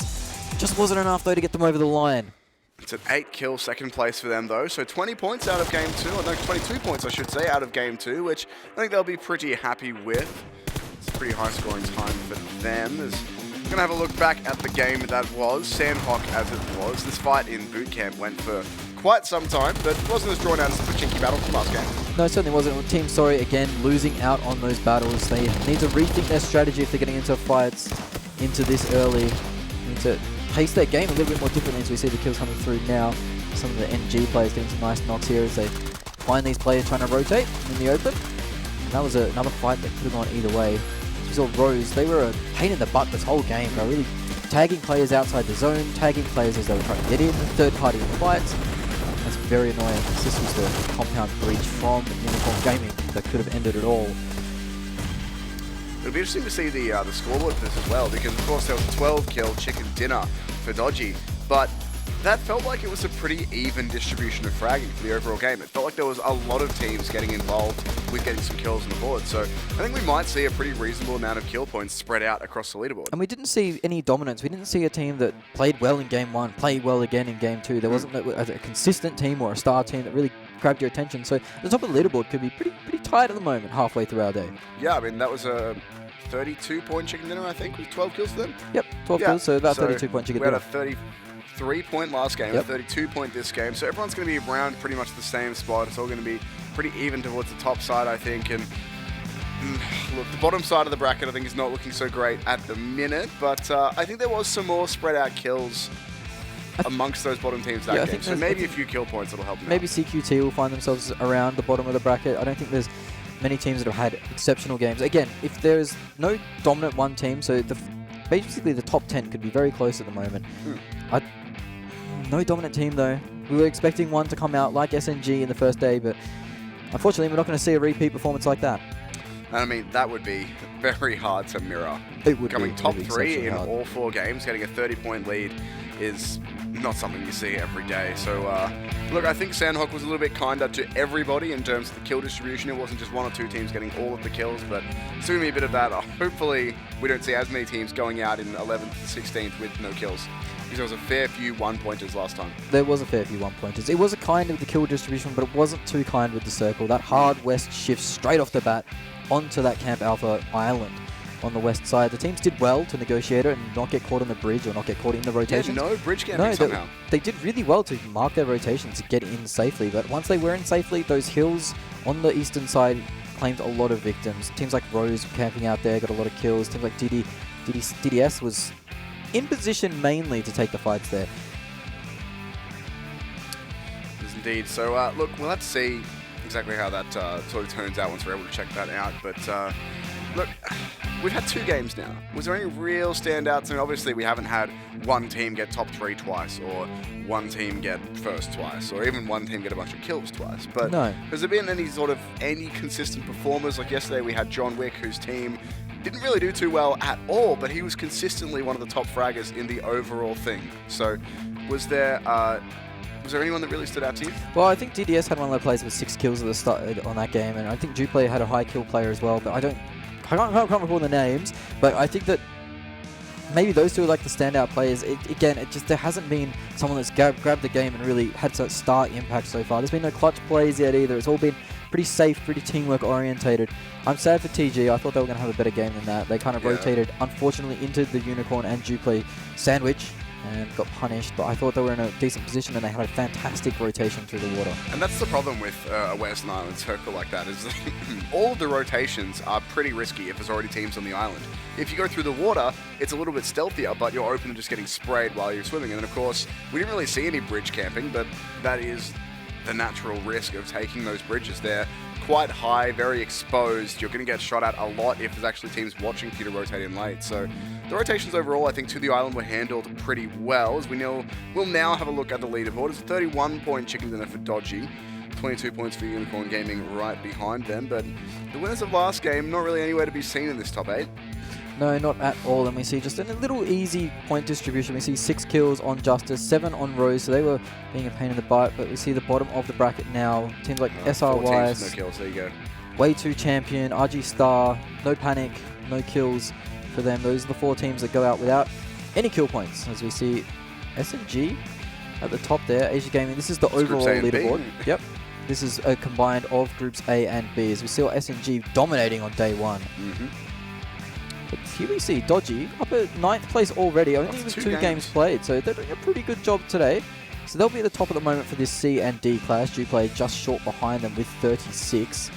Just wasn't enough though to get them over the line. It's an 8-kill second place for them though, so 20 points out of game 2, or no, 22 points I should say out of game 2, which I think they'll be pretty happy with. It's a pretty high scoring time for them. We're going to have a look back at the game that was, Sanhok as it was. This fight in boot camp went for quite some time, but it wasn't as drawn out as the Pachinki battle from last game. No, it certainly wasn't. Team Sorry, again, losing out on those battles. They need to rethink their strategy if they're getting into fights into this early. They need to pace their game a little bit more differently as we see the kills coming through now. Some of the NG players getting some nice knocks here as they find these players trying to rotate in the open. And that was another fight that could have gone either way. We saw Rose, they were a pain in the butt this whole game. They were really tagging players outside the zone, tagging players as they were trying to get in, third-party fights. That's very annoying. This was the compound breach from Unicorn Gaming that could have ended it all. It'll be interesting to see the scoreboard for this as well, because of course there was a 12-kill chicken dinner for Dodgy, but that felt like it was a pretty even distribution of fragging for the overall game. It felt like there was a lot of teams getting involved with getting some kills on the board, so I think we might see a pretty reasonable amount of kill points spread out across the leaderboard. And we didn't see any dominance. We didn't see a team that played well in game 1, played well again in game 2. There wasn't a consistent team or a star team that really grabbed your attention. So the top of the leaderboard could be pretty tight at the moment, halfway through our day. Yeah, I mean, that was a 32-point chicken dinner, I think, with 12 kills for them. Yep, 12 kills, so about 32-point chicken dinner. We had a 33-point last game, a 32-point this game, so everyone's going to be around pretty much the same spot. It's all going to be pretty even towards the top side, I think, and look, the bottom side of the bracket, I think, is not looking so great at the minute, but I think there was some more spread out kills amongst those bottom teams that game, so maybe a few kill points that'll help them Maybe out. CQT will find themselves around the bottom of the bracket. I don't think there's many teams that have had exceptional games. Again, if there's no dominant one team, so basically the top 10 could be very close at the moment. No dominant team though. We were expecting one to come out like SNG in the first day, but unfortunately we're not going to see a repeat performance like that. And I mean, that would be very hard to mirror. It would Coming be, top it would be 3 in hard. all 4 games, getting a 30-point lead is not something you see every day. So, look, I think Sanhok was a little bit kinder to everybody in terms of the kill distribution. It wasn't just 1 or 2 teams getting all of the kills, but it's going to be a bit of that. Hopefully, we don't see as many teams going out in 11th and 16th with no kills, because there was a fair few one-pointers last time. There was a fair few one-pointers. It was a kind of the kill distribution, but it wasn't too kind with the circle. That hard west shift straight off the bat onto that Camp Alpha island on the west side. The teams did well to negotiate it and not get caught on the bridge or not get caught in the rotations. Yeah, no bridge camping somehow. They did really well to mark their rotations to get in safely, but once they were in safely, those hills on the eastern side claimed a lot of victims. Teams like Rose camping out there got a lot of kills. Teams like DDS was in position mainly to take the fights there. Yes, indeed. So, look, we'll have to see exactly how that sort of turns out once we're able to check that out. But, look, we've had 2 games now. Was there any real standouts? I mean, obviously, we haven't had one team get top 3 twice, or one team get first twice, or even one team get a bunch of kills twice. But no. Has there been any consistent performers? Like yesterday, we had John Wick, whose team didn't really do too well at all, but he was consistently one of the top fraggers in the overall thing. So, was there anyone that really stood out to you? Well, I think DDS had one of the players with 6 kills at the start on that game, and I think JUPLAY had a high kill player as well, but I can't recall the names, but I think that maybe those two are like the standout players. There hasn't been someone that's grabbed the game and really had to star impact so far. There's been no clutch plays yet either. It's all been pretty safe, pretty teamwork orientated. I'm sad for TG. I thought they were going to have a better game than that. They kind of rotated, unfortunately, into the Unicorn and JUPLAY sandwich and got punished, but I thought they were in a decent position and they had a fantastic rotation through the water. And that's the problem with a Western Island circle like that, is all of the rotations are pretty risky if there's already teams on the island. If you go through the water, it's a little bit stealthier, but you're open to just getting sprayed while you're swimming. And then, of course, we didn't really see any bridge camping, but that is the natural risk of taking those bridges. They're quite high, very exposed. You're going to get shot at a lot if there's actually teams watching for you to rotate in late. So the rotations overall, I think, to the island were handled pretty well. As we know, we'll now have a look at the leaderboard. It's a 31-point chicken dinner for Dodgy, 22 points for Unicorn Gaming right behind them. But the winners of last game, not really anywhere to be seen in this top 8. No, not at all. And we see just a little easy point distribution. We see 6 kills on Justice, 7 on Rose, so they were being a pain in the butt. But we see the bottom of the bracket now. Teams like SRYs, no kills, there you go. Way 2 Champion, RGStar, no panic, no kills for them. Those are the 4 teams that go out without any kill points. As we see SNG at the top there, Asia Gaming. This is the overall leaderboard. Yep. This is a combined of groups A and B. As we see SNG dominating on day 1. But here we see Dodgy up at 9th place already, only with 2 games played, so they're doing a pretty good job today. So they'll be at the top at the moment for this C and D class. JUPLAY just short behind them with 36. So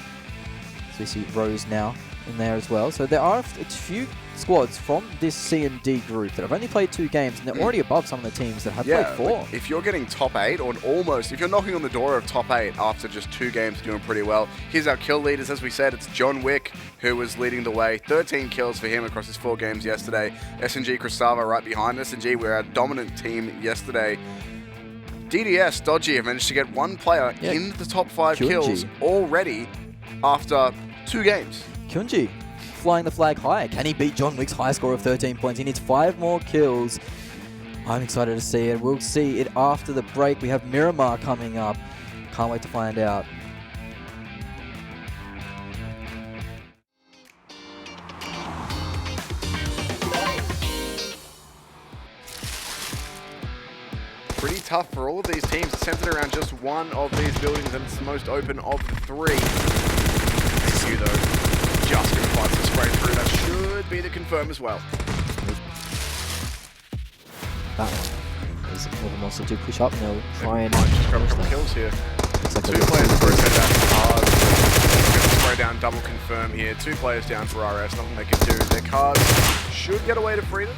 we see Rose now in there as well. So there are a few squads from this C and D group that have only played 2 games, and they're already above some of the teams that have played 4. Like if you're getting top 8, or almost, if you're knocking on the door of top 8 after just 2 games doing pretty well, here's our kill leaders. As we said, it's John Wick who was leading the way. 13 kills for him across his 4 games yesterday. SNG Krasava right behind SNG. We're our dominant team yesterday. DDS, Dodgy, have managed to get 1 player in the top 5 kills already after 2 games. Kyunji flying the flag high. Can he beat John Wick's high score of 13 points? He needs 5 more kills. I'm excited to see it. We'll see it after the break. We have Miramar coming up. Can't wait to find out. pretty tough for all of these teams. It's centered around just one of these buildings, and it's the most open of the three. PMCO, though, just going to fight the spray through. That should be the confirm as well. That one is Northern Monster to push up, and they'll try and just grab a couple kills here. like Two players rotate down hard. Going to spray down, double confirm here. Two players down for RS, nothing they can do. Their cards should get away to freedom.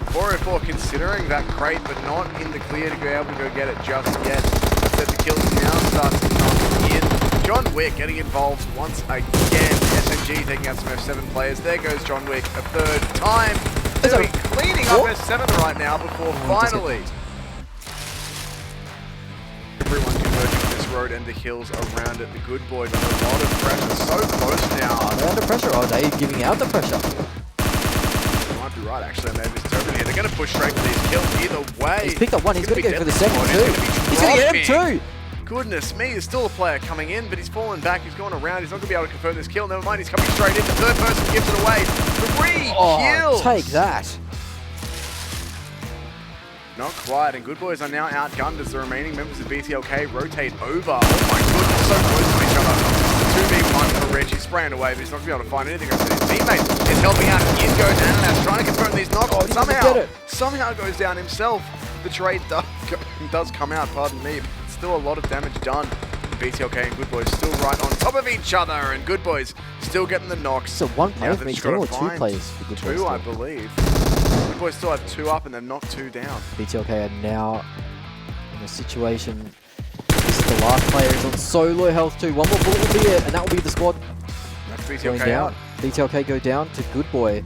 404 considering that crate, but not in the clear to be able to go get it just yet. Instead, the kills now start to come in. John Wick getting involved once again. SMG taking out some F7 players. There goes John Wick a third time. They'll be cleaning up F7 right now before finally everyone converging to this road and the kills around it. The good boys under a lot of pressure. So close now. Oh, they're under pressure. Oh, they're giving out the pressure. Might be right, actually. I may have misinterpreted here. They're going to push straight for these kills either way. He's picked up one. He's going to go for the second too. He's going to get him too. Goodness me, there's still a player coming in, but he's fallen back. He's going around. He's not going to be able to confirm this kill. Never mind, he's coming straight in. The third person gives it away. 3 kills. Take that. Not quite, and Good Boys are now outgunned as the remaining members of BTLK rotate over. Oh my goodness, so close to each other. 2v1 for Reg. He's spraying away, but he's not going to be able to find anything. His teammate is helping out. In goes Ananas, trying to confirm these knocks, but somehow goes down himself. The trade does come out, pardon me, but still a lot of damage done. BTLK and Good Boys still right on top of each other, and Good Boys still getting the knocks. So one player for each team, or two players for Good Boys? Two, I believe. Good Boys still have 2 up, and they've knocked 2 down. BTLK are now in a situation. This is the last player. He's on so low health too. One more bullet will be it, and that will be the squad. That's going BTLK down. out. BTLK go down to Good Boy.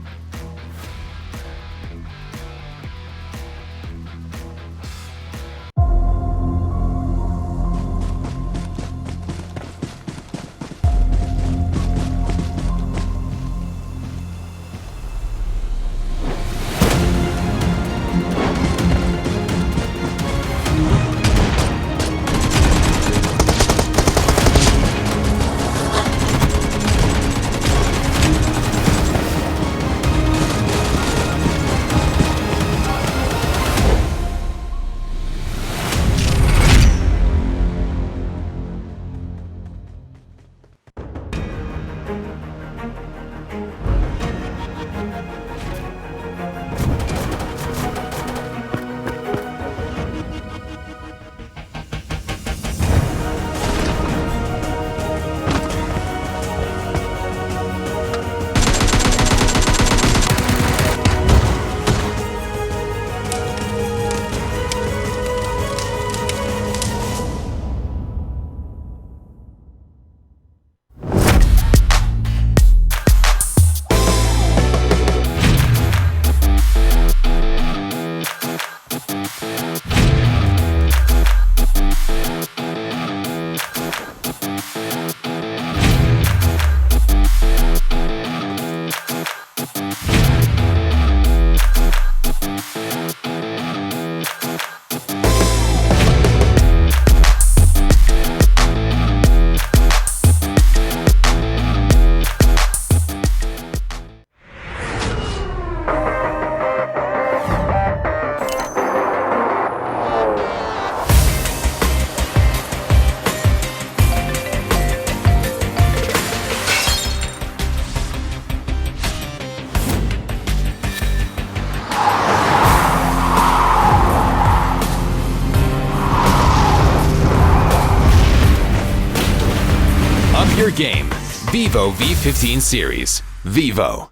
Your game, Vivo V15 Series. Vivo.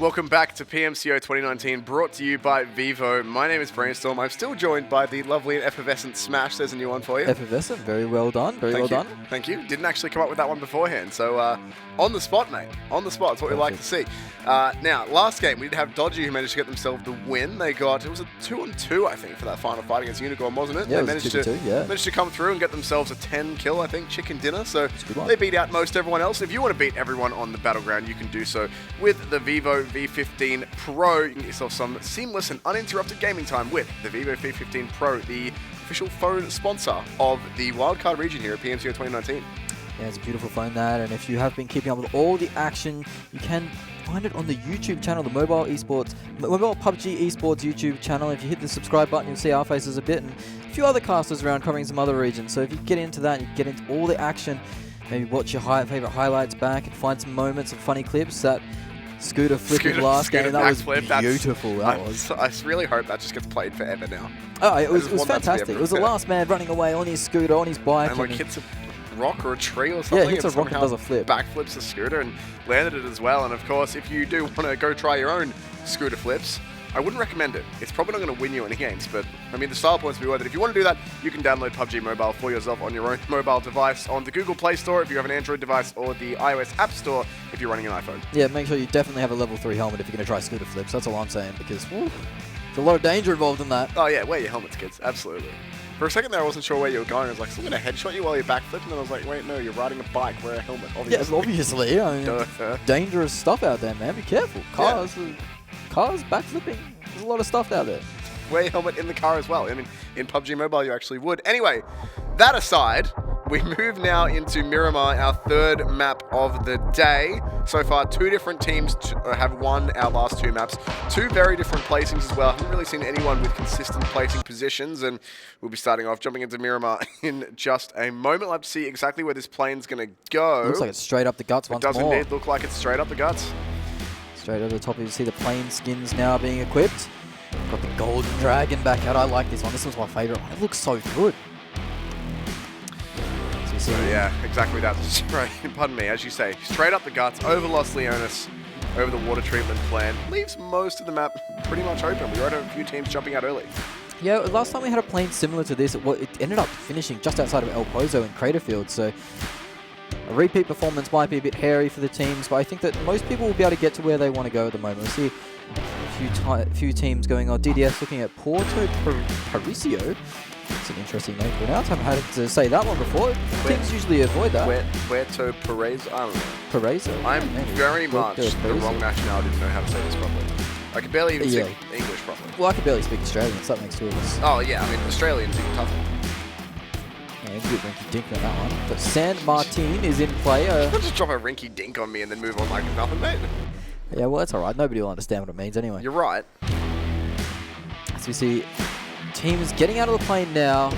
Welcome back to PMCO 2019, brought to you by Vivo. My name is Brainstorm. I'm still joined by the lovely and effervescent Smash. There's a new one for you. Effervescent, very well done, very well done. Thank you. Didn't actually come up with that one beforehand, so on the spot, mate. On the spot, that's what we like to see. Now, last game, we did have Dodgy, who managed to get themselves the win. They got, it was a 2-on-2, I think, for that final fight against Unicorn, wasn't it? Yeah, they managed to come through and get themselves a 10 kill, I think, chicken dinner. So they beat out most everyone else. If you want to beat everyone on the battleground, you can do so with the Vivo V15 Pro. You can get yourself some seamless and uninterrupted gaming time with the Vivo V15 Pro, the official phone sponsor of the Wildcard region here at PMCO 2019. Yeah, it's a beautiful phone, that, and if you have been keeping up with all the action, you can find it on the YouTube channel, the Mobile PUBG Esports YouTube channel. If you hit the subscribe button, you'll see our faces a bit, and a few other casters around covering some other regions. So if you get into that, you get into all the action, maybe watch your favorite highlights back and find some moments and funny clips. That scooter flipping last game, that was beautiful. I really hope that just gets played forever now. Oh, it was fantastic. It was the last man running away on his scooter, on his bike. And like hits a rock or a tree or something. Yeah, hits a rock and does a flip. Backflips the scooter and landed it as well. And of course, if you do want to go try your own scooter flips, I wouldn't recommend it. It's probably not going to win you any games, but I mean, the style points will be worth it. If you want to do that, you can download PUBG Mobile for yourself on your own mobile device on the Google Play Store if you have an Android device, or the iOS App Store if you're running an iPhone. Yeah, make sure you definitely have a level 3 helmet if you're going to try scooter flips. That's all I'm saying, because there's a lot of danger involved in that. Oh yeah, wear your helmets, kids. Absolutely. For a second there, I wasn't sure where you were going. I was like, so I'm going to headshot you while you're backflipping? And then I was like, wait, no, you're riding a bike. Wear a helmet, obviously. Yeah, obviously. I mean, dangerous stuff out there, man. Be careful. Cars, backflipping. There's a lot of stuff out there. Wear your helmet in the car as well. I mean, in PUBG Mobile, you actually would. Anyway, that aside, we move now into Miramar, our third map of the day. So far, 2 different teams have won our last 2 maps. 2 very different placings as well. I haven't really seen anyone with consistent placing positions, and we'll be starting off jumping into Miramar in just a moment. We'll have to see exactly where this plane's going to go. Looks like it's straight up the guts once more. It does indeed look like it's straight up the guts. Straight over the top, you see the plane skins now being equipped. Got the golden dragon back out. I like this one. This was my favorite one. It looks so good. So yeah, exactly that. Right, pardon me, as you say, straight up the guts, over Los Leones, over the water treatment plant. Leaves most of the map pretty much open. We already have a few teams jumping out early. Yeah, last time we had a plane similar to this, it ended up finishing just outside of El Pozo in Craterfield. So a repeat performance might be a bit hairy for the teams, but I think that most people will be able to get to where they want to go at the moment. We see a few teams going on. DDS looking at Porto Parisio. It's an interesting name to pronounce. I haven't had to say that one before. Teams usually avoid that. Puerto Perez, I don't know. Paraiso? I'm very much the wrong nationality to know how to say this properly. I can barely even speak English properly. Well, I can barely speak Australian, so that makes 2 of us. Oh yeah, I mean, Australians are tough. Yeah, good rinky dink on that one. But San Martin is in play. Don't just drop a rinky dink on me and then move on like nothing, mate. Yeah, well, that's alright. Nobody will understand what it means anyway. You're right. As we see teams getting out of the plane now.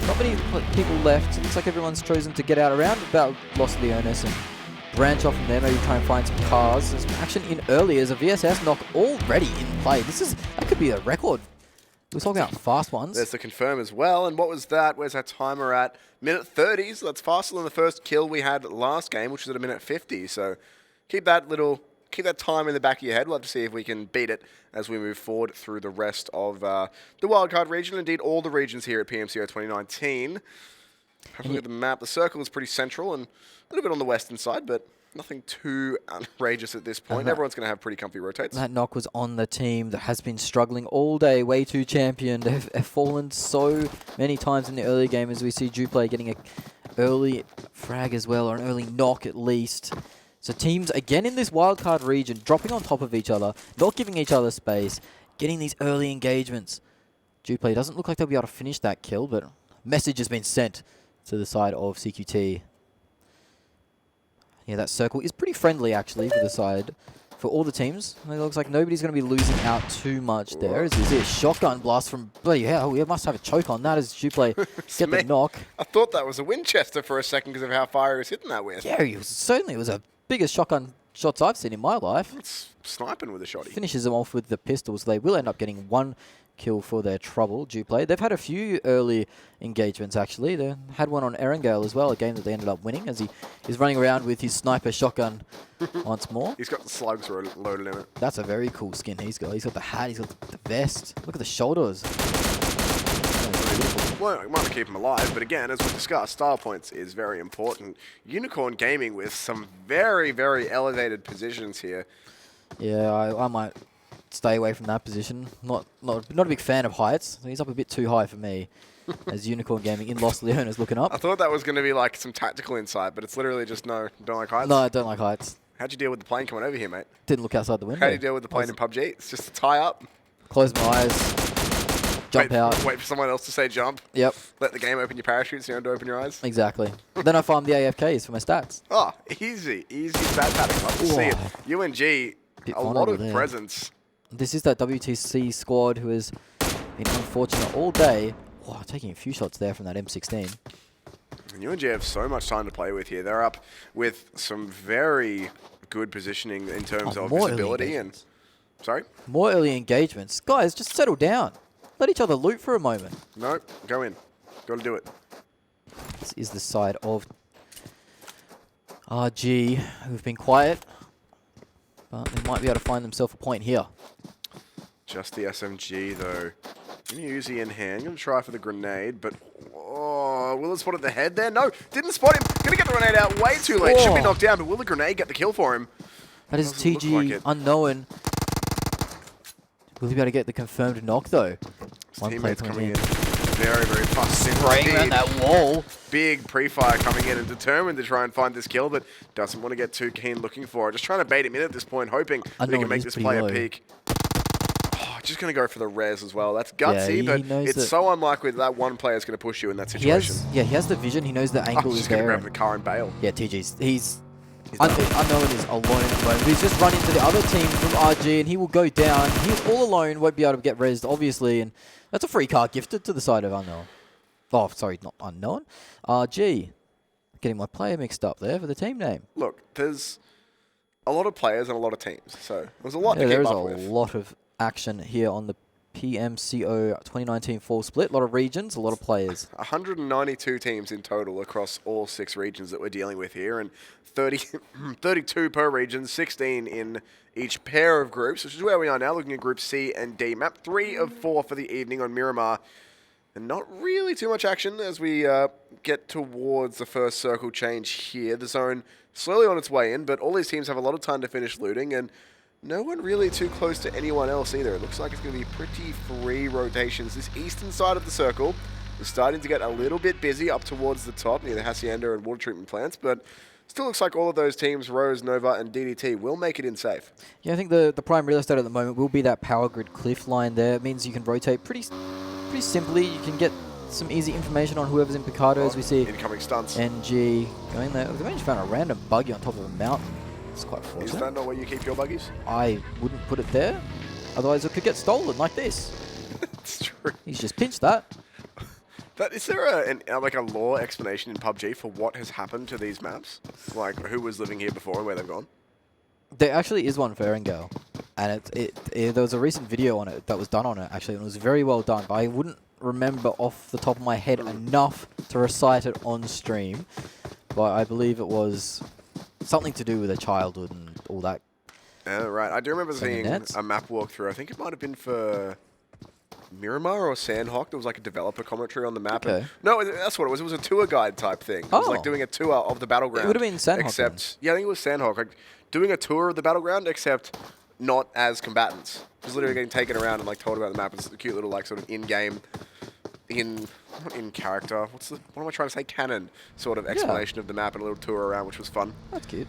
Not many people left. It looks like everyone's chosen to get out around about Los Leones and branch off from there. Maybe try and find some cars. There's action in early as a VSS knock already in play. That could be a record. We're talking about fast ones. There's the confirm as well. And what was that? Where's our timer at? Minute 30. So that's faster than the first kill we had last game, which was at a minute 50. So keep that time in the back of your head. We'll have to see if we can beat it as we move forward through the rest of the wildcard region. Indeed, all the regions here at PMCO 2019. Have a look at the map. The circle is pretty central and a little bit on the western side, but nothing too outrageous at this point. Everyone's going to have pretty comfy rotates. That knock was on the team that has been struggling all day. Way too champion. They've fallen so many times in the early game, as we see JUPLAY getting an early frag as well, or an early knock at least. So teams, again in this wildcard region, dropping on top of each other, not giving each other space, getting these early engagements. JUPLAY doesn't look like they'll be able to finish that kill, but message has been sent to the side of CQT. Yeah, that circle is pretty friendly, actually, for the side, for all the teams. It looks like nobody's going to be losing out too much there. As you see a shotgun blast from... Bloody hell, we must have a choke on that as JUPLAY get the knock. I thought that was a Winchester for a second because of how far he was hitting that with. Yeah, it was a biggest shotgun shots I've seen in my life. It's sniping with a shotty. Finishes them off with the pistols. They will end up getting 1 kill for their trouble, JUPLAY. They've had a few early engagements, actually. They had one on Erangel as well, a game that they ended up winning, as he is running around with his sniper shotgun once more. He's got the slugs loaded in it. That's a very cool skin he's got. He's got the hat, he's got the vest. Look at the shoulders. Well, we might keep him alive, but again, as we discussed, style points is very important. Unicorn Gaming with some very, very elevated positions here. Yeah, I might stay away from that position. Not a big fan of heights. He's up a bit too high for me. As Unicorn Gaming in Los Leones looking up. I thought that was going to be like some tactical insight, but it's literally just no, don't like heights. No, I don't like heights. How'd you deal with the plane coming over here, mate? Didn't look outside the window. How do you deal with the plane in PUBG? It's just a tie up. Close my eyes. Jump out. Wait for someone else to say jump. Yep. Let the game open your parachutes, you don't have to open your eyes. Exactly. Then I farm the AFKs for my stats. Oh, easy. Easy stat padding. Love to see it. UNG, a lot of presence. This is that WTC squad who has been unfortunate all day. Oh, taking a few shots there from that M16. And UNG have so much time to play with here. They're up with some very good positioning in terms of visibility. And sorry? More early engagements. Guys, just settle down. Let each other loot for a moment. No, go in. Got to do it. This is the side of RG, who've been quiet. But they might be able to find themselves a point here. Just the SMG, though. Gonna use the in hand. Gonna try for the grenade, but oh, will it spot at the head there? No, didn't spot him. Gonna get the grenade out way too late. Should be knocked down, but will the grenade get the kill for him? That is TG like unknown. Will he be able to get the confirmed knock though? His teammates coming in. Very, very fast. Spraying around that wall. Big pre-fire coming in and determined to try and find this kill, but doesn't want to get too keen looking for it. Just trying to bait him in at this point, hoping that he can make this player peak. Oh, just going to go for the res as well. That's gutsy, yeah, but it's so unlikely that that one player is going to push you in that situation. He has the vision. He knows the angle is just going to there. grab the car and bail. Yeah, TG's. Unknown is alone at the moment. He's just run into the other team from RG, and he will go down. He's all alone. Won't be able to get rezzed, obviously, and that's a free car gifted to the side of Unknown. Oh, sorry, not Unknown. RG. Getting my player mixed up there for the team name. Look, there's a lot of players and a lot of teams, so there's a lot to keep up with. There's a lot of action here on the PMCO 2019 fall split. A lot of regions, a lot of players. 192 teams in total across all 6 regions that we're dealing with here, and 32 per region, 16 in each pair of groups, which is where we are now, looking at Group C and D. Map 3 of 4 for the evening on Miramar. And not really too much action as we get towards the first circle change here. The zone slowly on its way in, but all these teams have a lot of time to finish looting, and no one really too close to anyone else either. It looks like it's going to be pretty free rotations. This eastern side of the circle is starting to get a little bit busy up towards the top near the Hacienda and water treatment plants, but still looks like all of those teams, Rose, Nova, and DDT, will make it in safe. Yeah, I think the prime real estate at the moment will be that power grid cliff line there. It means you can rotate pretty simply. You can get some easy information on whoever's in Picardo, as we see. Incoming stunts. NG going there. We've just found a random buggy on top of a mountain. It's quite fortunate. Is that not where you keep your buggies? I wouldn't put it there. Otherwise it could get stolen like this. It's true. He's just pinched that. But is there like a lore explanation in PUBG for what has happened to these maps? Like who was living here before and where they've gone? There actually is one for Erangel. And there was a recent video on it that was done on it, actually, and it was very well done. But I wouldn't remember off the top of my head enough to recite it on stream. But I believe it was something to do with a childhood and all that. Right. I do remember seeing a map walkthrough. I think it might have been for Miramar or Sanhok. There was like a developer commentary on the map. Okay. No, that's what it was. It was a tour guide type thing. It was like doing a tour of the battleground. It would have been Sanhok. Except, yeah, I think it was Sanhok. Like doing a tour of the battleground, except not as combatants. Just literally getting taken around and like told about the map. It's a cute little like sort of in-game, not in character. What am I trying to say? Canon sort of explanation of the map and a little tour around, which was fun. That's cute.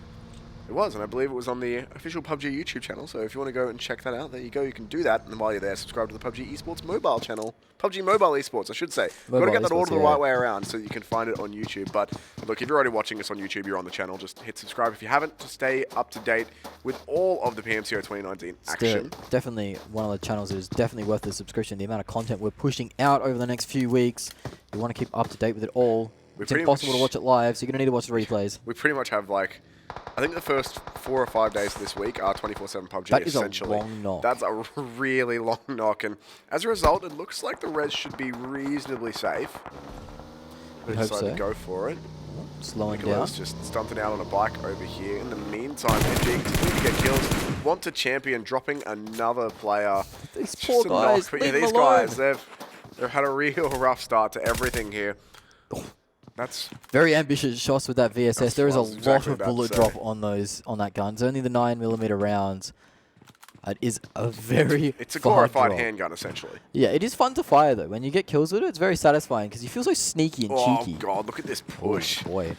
It was, and I believe it was on the official PUBG YouTube channel, so if you want to go and check that out, there you go, you can do that, and while you're there, subscribe to the PUBG Esports mobile channel. PUBG Mobile Esports, I should say. You've got to get that order the right way around so you can find it on YouTube, but look, if you're already watching us on YouTube, you're on the channel, just hit subscribe if you haven't to stay up to date with all of the PMCO 2019 action. Definitely one of the channels that is definitely worth the subscription. The amount of content we're pushing out over the next few weeks, you want to keep up to date with it all. It's impossible to watch it live, so you're going to need to watch the replays. We pretty much have, like, I think the first 4 or 5 days of this week are 24/7 PUBG, That is essentially. a long knock. That's a really long knock, and as a result, it looks like the res should be reasonably safe. We They hope decided so. to go for it. Slowing down. Nicholas just stunting out on a bike over here. In the meantime, NG continuing to get kills. Want to champion, dropping another player. These Just poor a guys, knock, but leave yeah, them these guys, alone. they've had a real rough start to everything here. That's Very ambitious shots with that VSS. That's There is a what I was lot exactly of about to bullet say. drop on that gun. It's only the 9mm rounds. It is a very it's a far glorified drop. handgun, essentially. Yeah, it is fun to fire though. When you get kills with it, it's very satisfying because you feel so sneaky and Oh cheeky. god, look at this Oh, push. boy.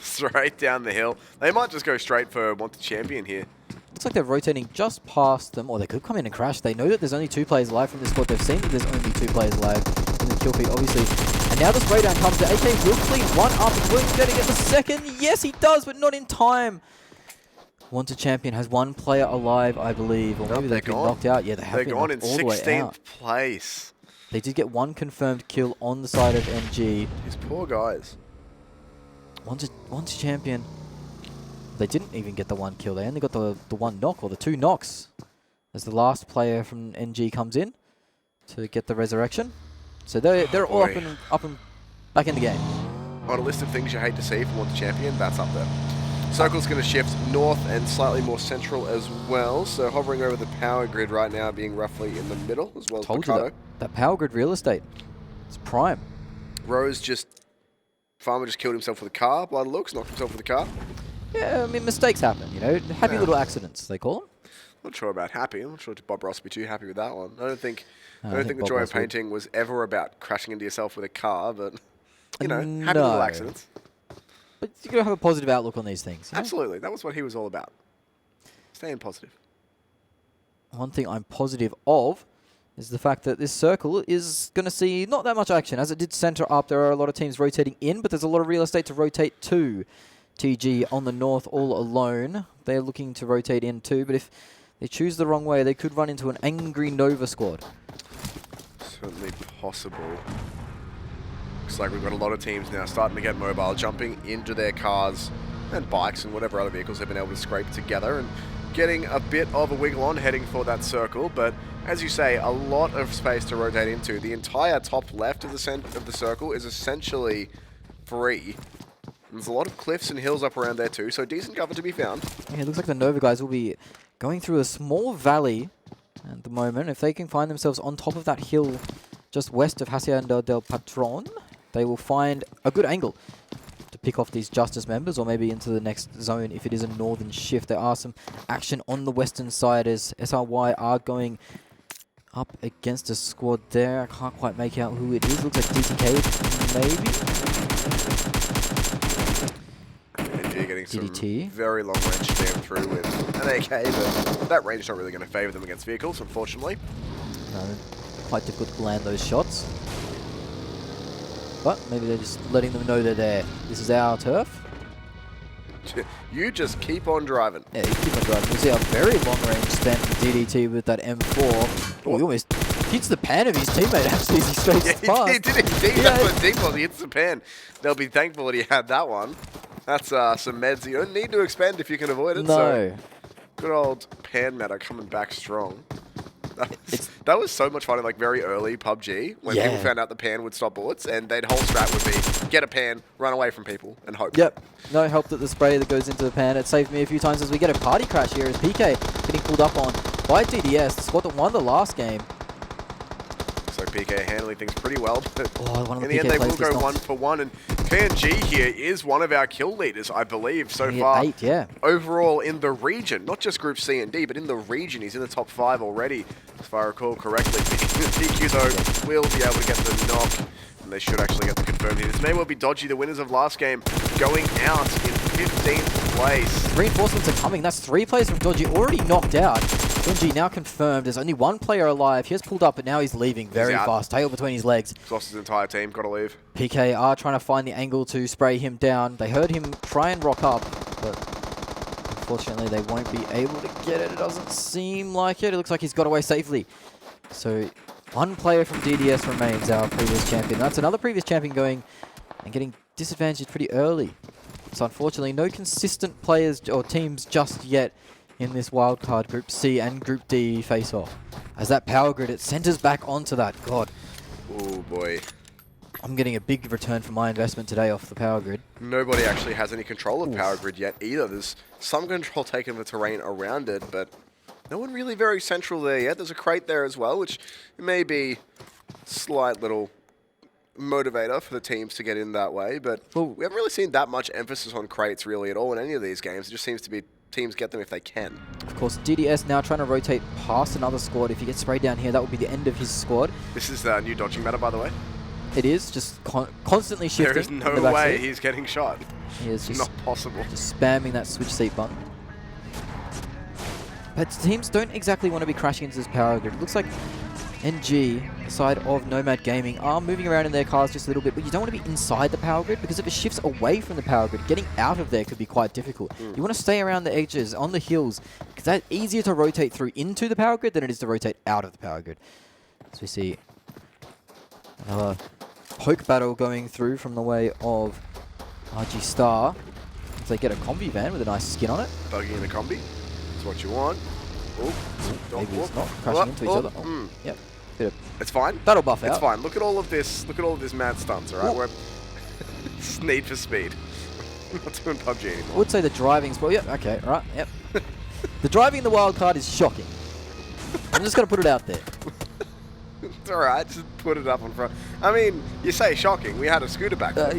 Straight down the hill. They might just go straight for want to champion here. Looks like they're rotating just past them, or they could come in and crash. They know that there's only 2 players alive from this squad. They've seen that there's only 2 players alive in the kill feed, obviously. And now the spray down comes. The AK will clean one up. Will he get the second? Yes, he does, but not in time. Wanted Champion has 1 player alive, I believe, or Nope, maybe they're they've been gone. knocked out. Yeah, they have They're been gone in knocked all the way 16th out. place. They did get 1 confirmed kill on the side of NG. These poor guys. Wanted Champion. They didn't even get the 1 kill. They only got the 1 knock, or the 2 knocks, as the last player from NG comes in to get the resurrection. So they're all up and back in the game. On a list of things you hate to see from Want to Champion, that's up there. Circle's going to shift north and slightly more central as well. So hovering over the power grid right now, being roughly in the middle, as well as Told you Picardo. that power grid real estate. It's prime. Farmer just killed himself with a car, by the looks, knocked himself with a car. Yeah, I mean, mistakes happen, you know. Happy Yeah. little accidents, they call them. Not sure about happy. I'm not sure Bob Ross would be too happy with that one. I don't think the Bob joy Ross of would. painting was ever about crashing into yourself with a car, but, you know, happy little No. accidents. But you gotta have a positive outlook on these things. You know? Absolutely. That was what he was all about. Staying positive. One thing I'm positive of is the fact that this circle is going to see not that much action. As it did center up, there are a lot of teams rotating in, but there's a lot of real estate to rotate to. TG on the north all alone. They're looking to rotate in too, but if they choose the wrong way, they could run into an angry Nova squad. Certainly possible. Looks like we've got a lot of teams now starting to get mobile, jumping into their cars and bikes and whatever other vehicles they've been able to scrape together and getting a bit of a wiggle on heading for that circle. But as you say, a lot of space to rotate into. The entire top left of the circle is essentially free. There's a lot of cliffs and hills up around there too, so decent cover to be found. Yeah, it looks like the Nova guys will be going through a small valley at the moment. If they can find themselves on top of that hill just west of Hacienda del Patron, they will find a good angle to pick off these Justice members, or maybe into the next zone if it is a northern shift. There are some action on the western side as SRY are going up against a squad there. I can't quite make out who it is. Looks like DTK, maybe. You're getting some DDT. very long range spam through with an AK, but that range is not really going to favour them against vehicles, unfortunately. No, quite difficult to land those shots. But maybe they're just letting them know they're there. This is our turf. You just keep on driving. Yeah, you keep on driving. You see a very long range spent from DDT with that M4. Oh, he almost hits the pan of his teammate actually as he straight past. He did indeed. That's what deep was. He hits the pan. They'll be thankful that he had that one. That's some meds you don't need to expend if you can avoid it. No. So good old pan meta coming back strong. That was so much fun in like very early PUBG when people found out the pan would stop bullets, and their whole strat would be get a pan, run away from people, and hope. Yep. No help that the spray that goes into the pan. It saved me a few times as we get a party crash here as PK getting pulled up on by DDS, the squad that won the last game. So PK handling things pretty well, but One of in the the end PK they will players go gets 1 knocked. for 1, and PNG here is one of our kill leaders, I believe, so He hit far. 8, yeah. Overall in the region, not just Group C and D, but in the region, he's in the top 5 already, if I recall correctly. PQ though will be able to get the knock, and they should actually get the confirmed here. This may well be Dodgy, the winners of last game, going out in 15th place. Reinforcements are coming. That's 3 players from Dodgy already knocked out. NG now confirmed. There's only 1 player alive. He has pulled up, but now he's leaving very fast. Tail between his legs. He's lost his entire team, gotta leave. PK are trying to find the angle to spray him down. They heard him try and rock up, but unfortunately they won't be able to get it. It doesn't seem like it. It looks like he's got away safely. So 1 player from DDS remains our previous champion. That's another previous champion going and getting disadvantaged pretty early. So unfortunately, no consistent players or teams just yet in this wildcard Group C and Group D face-off. As that power grid, it centers back onto that. God. Oh boy. I'm getting a big return for my investment today off the power grid. Nobody actually has any control of Oof. power grid yet either. There's some control taken of the terrain around it, but no one really very central there yet. There's a crate there as well, which may be slight little motivator for the teams to get in that way, but we haven't really seen that much emphasis on crates really at all in any of these games. It just seems to be teams get them if they can. Of course, DDS now trying to rotate past another squad. If he gets sprayed down here, that would be the end of his squad. This is the new dodging meta, by the way. It is, just constantly shifting. There is no way he's getting shot. He is just not possible. Just spamming that switch seat button. But teams don't exactly want to be crashing into this power grid. It looks like NG, the side of Nomad Gaming, are moving around in their cars just a little bit, but you don't want to be inside the power grid because if it shifts away from the power grid, getting out of there could be quite difficult. You want to stay around the edges, on the hills, because that's easier to rotate through into the power grid than it is to rotate out of the power grid. So we see another poke battle going through from the way of RGStar. As they get a combi van with a nice skin on it. Buggy in a combi. That's what you want. Oh, maybe it's not crashing into each other. Oh, yep. It's fine. That'll buff out. It's fine. Look at all of this. Look at all of this mad stunts. All right, we're just need for speed. I'm not doing PUBG anymore. I would say the driving's well. Yep. Okay. Right. Yep. The driving in the wild card is shocking. I'm just gonna put it out there. It's all right. Just put it up on front. I mean, you say shocking. We had a scooter back then.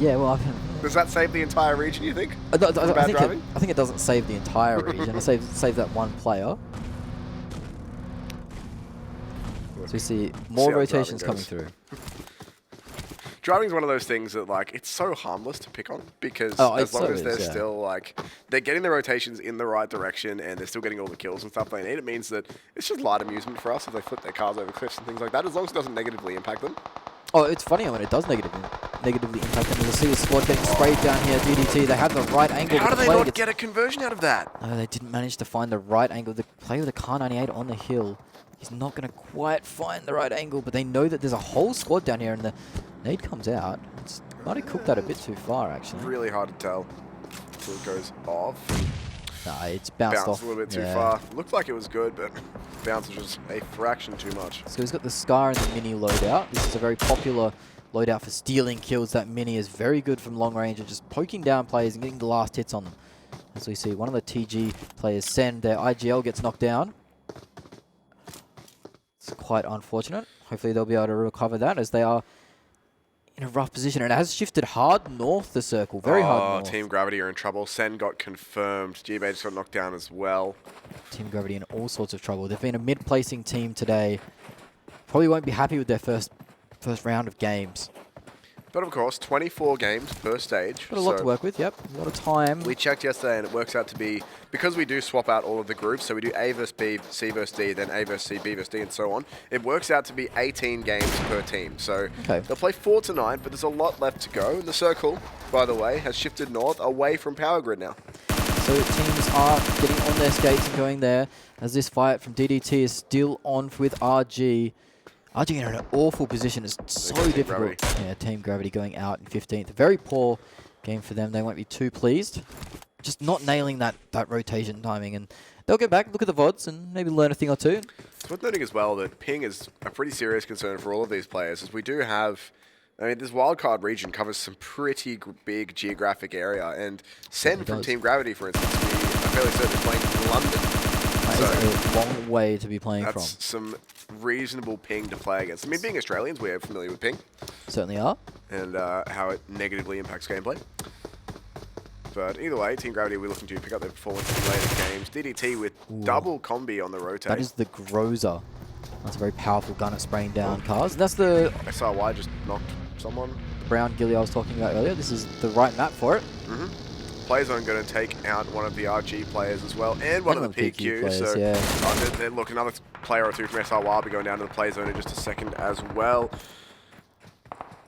Yeah. Well. Does that save the entire region? You think? I think it doesn't save the entire region. It saves that one player. So we see more rotations coming through. Driving is one of those things that, like, it's so harmless to pick on because as long as they're still, like, they're getting the rotations in the right direction and they're still getting all the kills and stuff they need, it means that it's just light amusement for us if they flip their cars over cliffs and things like that, as long as it doesn't negatively impact them. Oh, it's funny when it does negatively impact them. You'll see the squad getting sprayed down here, DDT. They have the right angle. How do they not get a conversion out of that? No, they didn't manage to find the right angle. The player with the Car 98 on the hill is not going to quite find the right angle, but they know that there's a whole squad down here, and the nade comes out. It's might have cooked that a bit too far, actually. Really hard to tell until it goes off. Nah, it's bounced off. A little bit too far. Looked like it was good, but bounce was just a fraction too much. So he's got the Scar and the Mini loadout. This is a very popular loadout for stealing kills. That Mini is very good from long range and just poking down players and getting the last hits on them. As we see, one of the TG players, Sen, their IGL gets knocked down. It's quite unfortunate. Hopefully they'll be able to recover that as they are in a rough position. And it has shifted hard north, the circle. Very hard north. Team Gravity are in trouble. Sen got confirmed. G-Bay just got knocked down as well. Team Gravity in all sorts of trouble. They've been a mid-placing team today. Probably won't be happy with their first round of games. But of course, 24 games per stage. Got a lot to work with, yep. A lot of time. We checked yesterday and it works out to be, because we do swap out all of the groups, so we do A versus B, C versus D, then A versus C, B versus D, and so on. It works out to be 18 games per team. So they'll play 4 tonight, but there's a lot left to go. And the circle, by the way, has shifted north away from Power Grid now. So teams are getting on their skates and going there as this fight from DDT is still on with RG. RG in an awful position. It's so difficult. Yeah, Team Gravity going out in 15th. Very poor game for them. They won't be too pleased. Just not nailing that rotation timing. And they'll get back, look at the VODs, and maybe learn a thing or two. It's worth noting as well that ping is a pretty serious concern for all of these players, as we do have... I mean, this wildcard region covers some pretty big geographic area, and Sen from Team Gravity, for instance, we are fairly certain playing in London. That is a long way to be playing from. That's some reasonable ping to play against. I mean, being Australians, we are familiar with ping. Certainly are. And how it negatively impacts gameplay. But either way, Team Gravity, we're looking to pick up their performance in later games. DDT with double combi on the rotate. That is the Groza. That's a very powerful gun at spraying down cars. That's the... SRY just knocked someone. The brown ghillie I was talking about earlier. This is the right map for it. Playzone going to take out one of the RG players as well, and one of the PQ players, so yeah. Look, another player or two from SRY will be going down to the Playzone in just a second as well.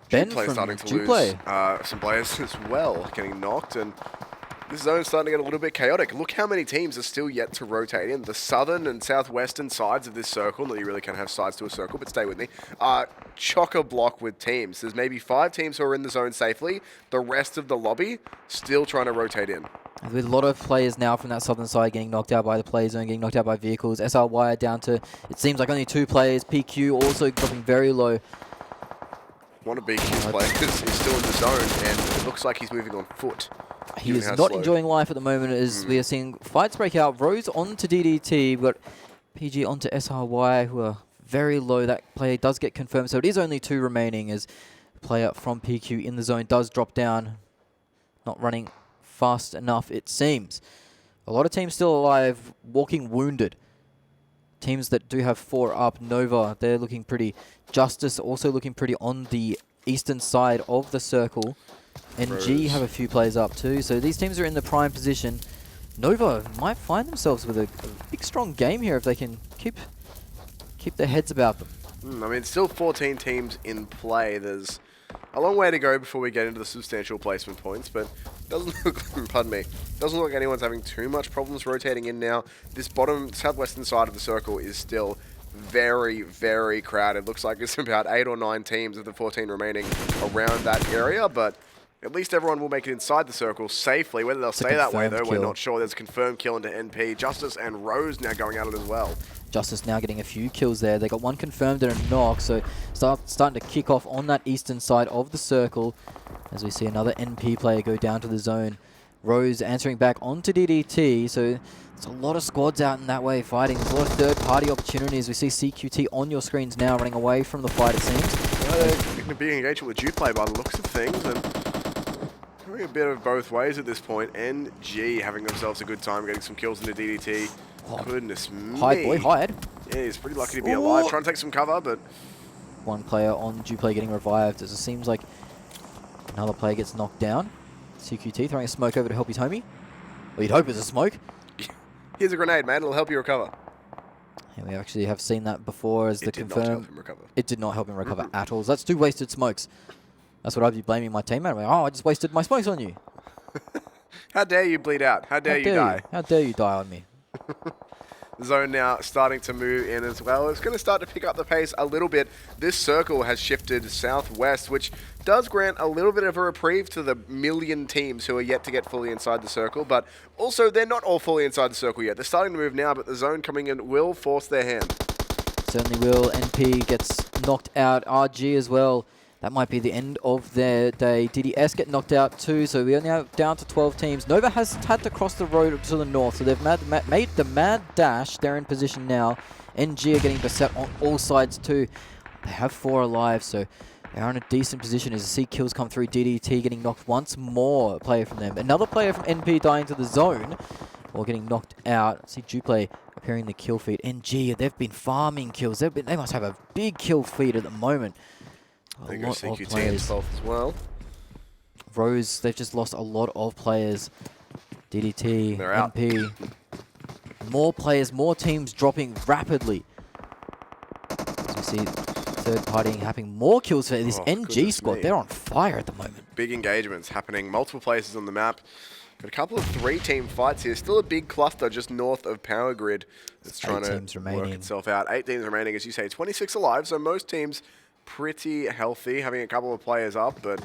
Ben from starting to JUPLAY. lose some players as well, getting knocked, and This zone's starting to get a little bit chaotic. Look how many teams are still yet to rotate in. The southern and southwestern sides of this circle, not that you really can have sides to a circle, but stay with me, are chock-a-block with teams. There's maybe 5 teams who are in the zone safely. The rest of the lobby still trying to rotate in. With a lot of players now from that southern side getting knocked out by the play zone, getting knocked out by vehicles. SRY down to, it seems like only 2 players. PQ also dropping very low. One of BQ's players is still in the zone, and it looks like he's moving on foot. He is not enjoying life at the moment as we are seeing fights break out. Rose onto DDT. We've got PG onto SRY who are very low. That player does get confirmed. So it is only 2 remaining as the player from PQ in the zone does drop down. Not running fast enough, it seems. A lot of teams still alive, walking wounded. Teams that do have 4 up. Nova, they're looking pretty. Justice also looking pretty on the eastern side of the circle. NG have a few players up too, so these teams are in the prime position. Nova might find themselves with a big strong game here if they can keep their heads about them. I mean, still 14 teams in play. There's a long way to go before we get into the substantial placement points, but doesn't look, pardon me, doesn't look like anyone's having too much problems rotating in now. This bottom southwestern side of the circle is still very, very crowded. Looks like it's about 8 or 9 teams of the 14 remaining around that area, but at least everyone will make it inside the circle safely. Whether they'll stay that way, though, we're not sure. There's a confirmed kill into NP. Justice and Rose now going at it as well. Justice now getting a few kills there. They got 1 confirmed and a knock, so starting to kick off on that eastern side of the circle as we see another NP player go down to the zone. Rose answering back onto DDT, so there's a lot of squads out in that way fighting. There's a lot of third-party opportunities. We see CQT on your screens now running away from the fight, it seems. Going to be engagement with JUPLAY by the looks of things, and going a bit of both ways at this point. NG having themselves a good time getting some kills into DDT. Oh. Goodness me. Hide, boy, hide. Yeah, he's pretty lucky to be alive. Trying to take some cover, but 1 player on JUPLAY getting revived as it seems like another player gets knocked down. CQT throwing a smoke over to help his homie. Well, you'd hope it's a smoke. Here's a grenade, man. It'll help you recover. Yeah, we actually have seen that before as the confirm. It did not help him recover. It did not help him recover at all. So that's 2 wasted smokes. That's what I'd be blaming my teammate. I'm like, oh, I just wasted my smokes on you. How dare you bleed out? How dare you die? How dare you die on me? The zone now starting to move in as well. It's going to start to pick up the pace a little bit. This circle has shifted southwest, which does grant a little bit of a reprieve to the million teams who are yet to get fully inside the circle, but also they're not all fully inside the circle yet. They're starting to move now, but the zone coming in will force their hand. Certainly will. NP gets knocked out. RG as well. That might be the end of their day. DDS get knocked out too, so we are now down to 12 teams. Nova has had to cross the road to the north, so they've made the mad dash. They're in position now. NG are getting beset on all sides too. They have 4 alive, so they are in a decent position as the see kills come through. DDT getting knocked once more, a player from them. Another player from NP dying to the zone, or getting knocked out. See JUPLAY appearing the kill feed. NG, they've been farming kills. They must have a big kill feed at the moment. They go CQT in 12th as well. Rose, they've just lost a lot of players. DDT, They're out. NP. More players, more teams dropping rapidly. As we see third partying happening. More kills for this NG squad. They're on fire at the moment. Big engagements happening multiple places on the map. Got a couple of 3-team fights here. Still a big cluster just north of Power Grid that's trying to work itself out. 8 teams remaining, as you say. 26 alive, so most teams pretty healthy, having a couple of players up, but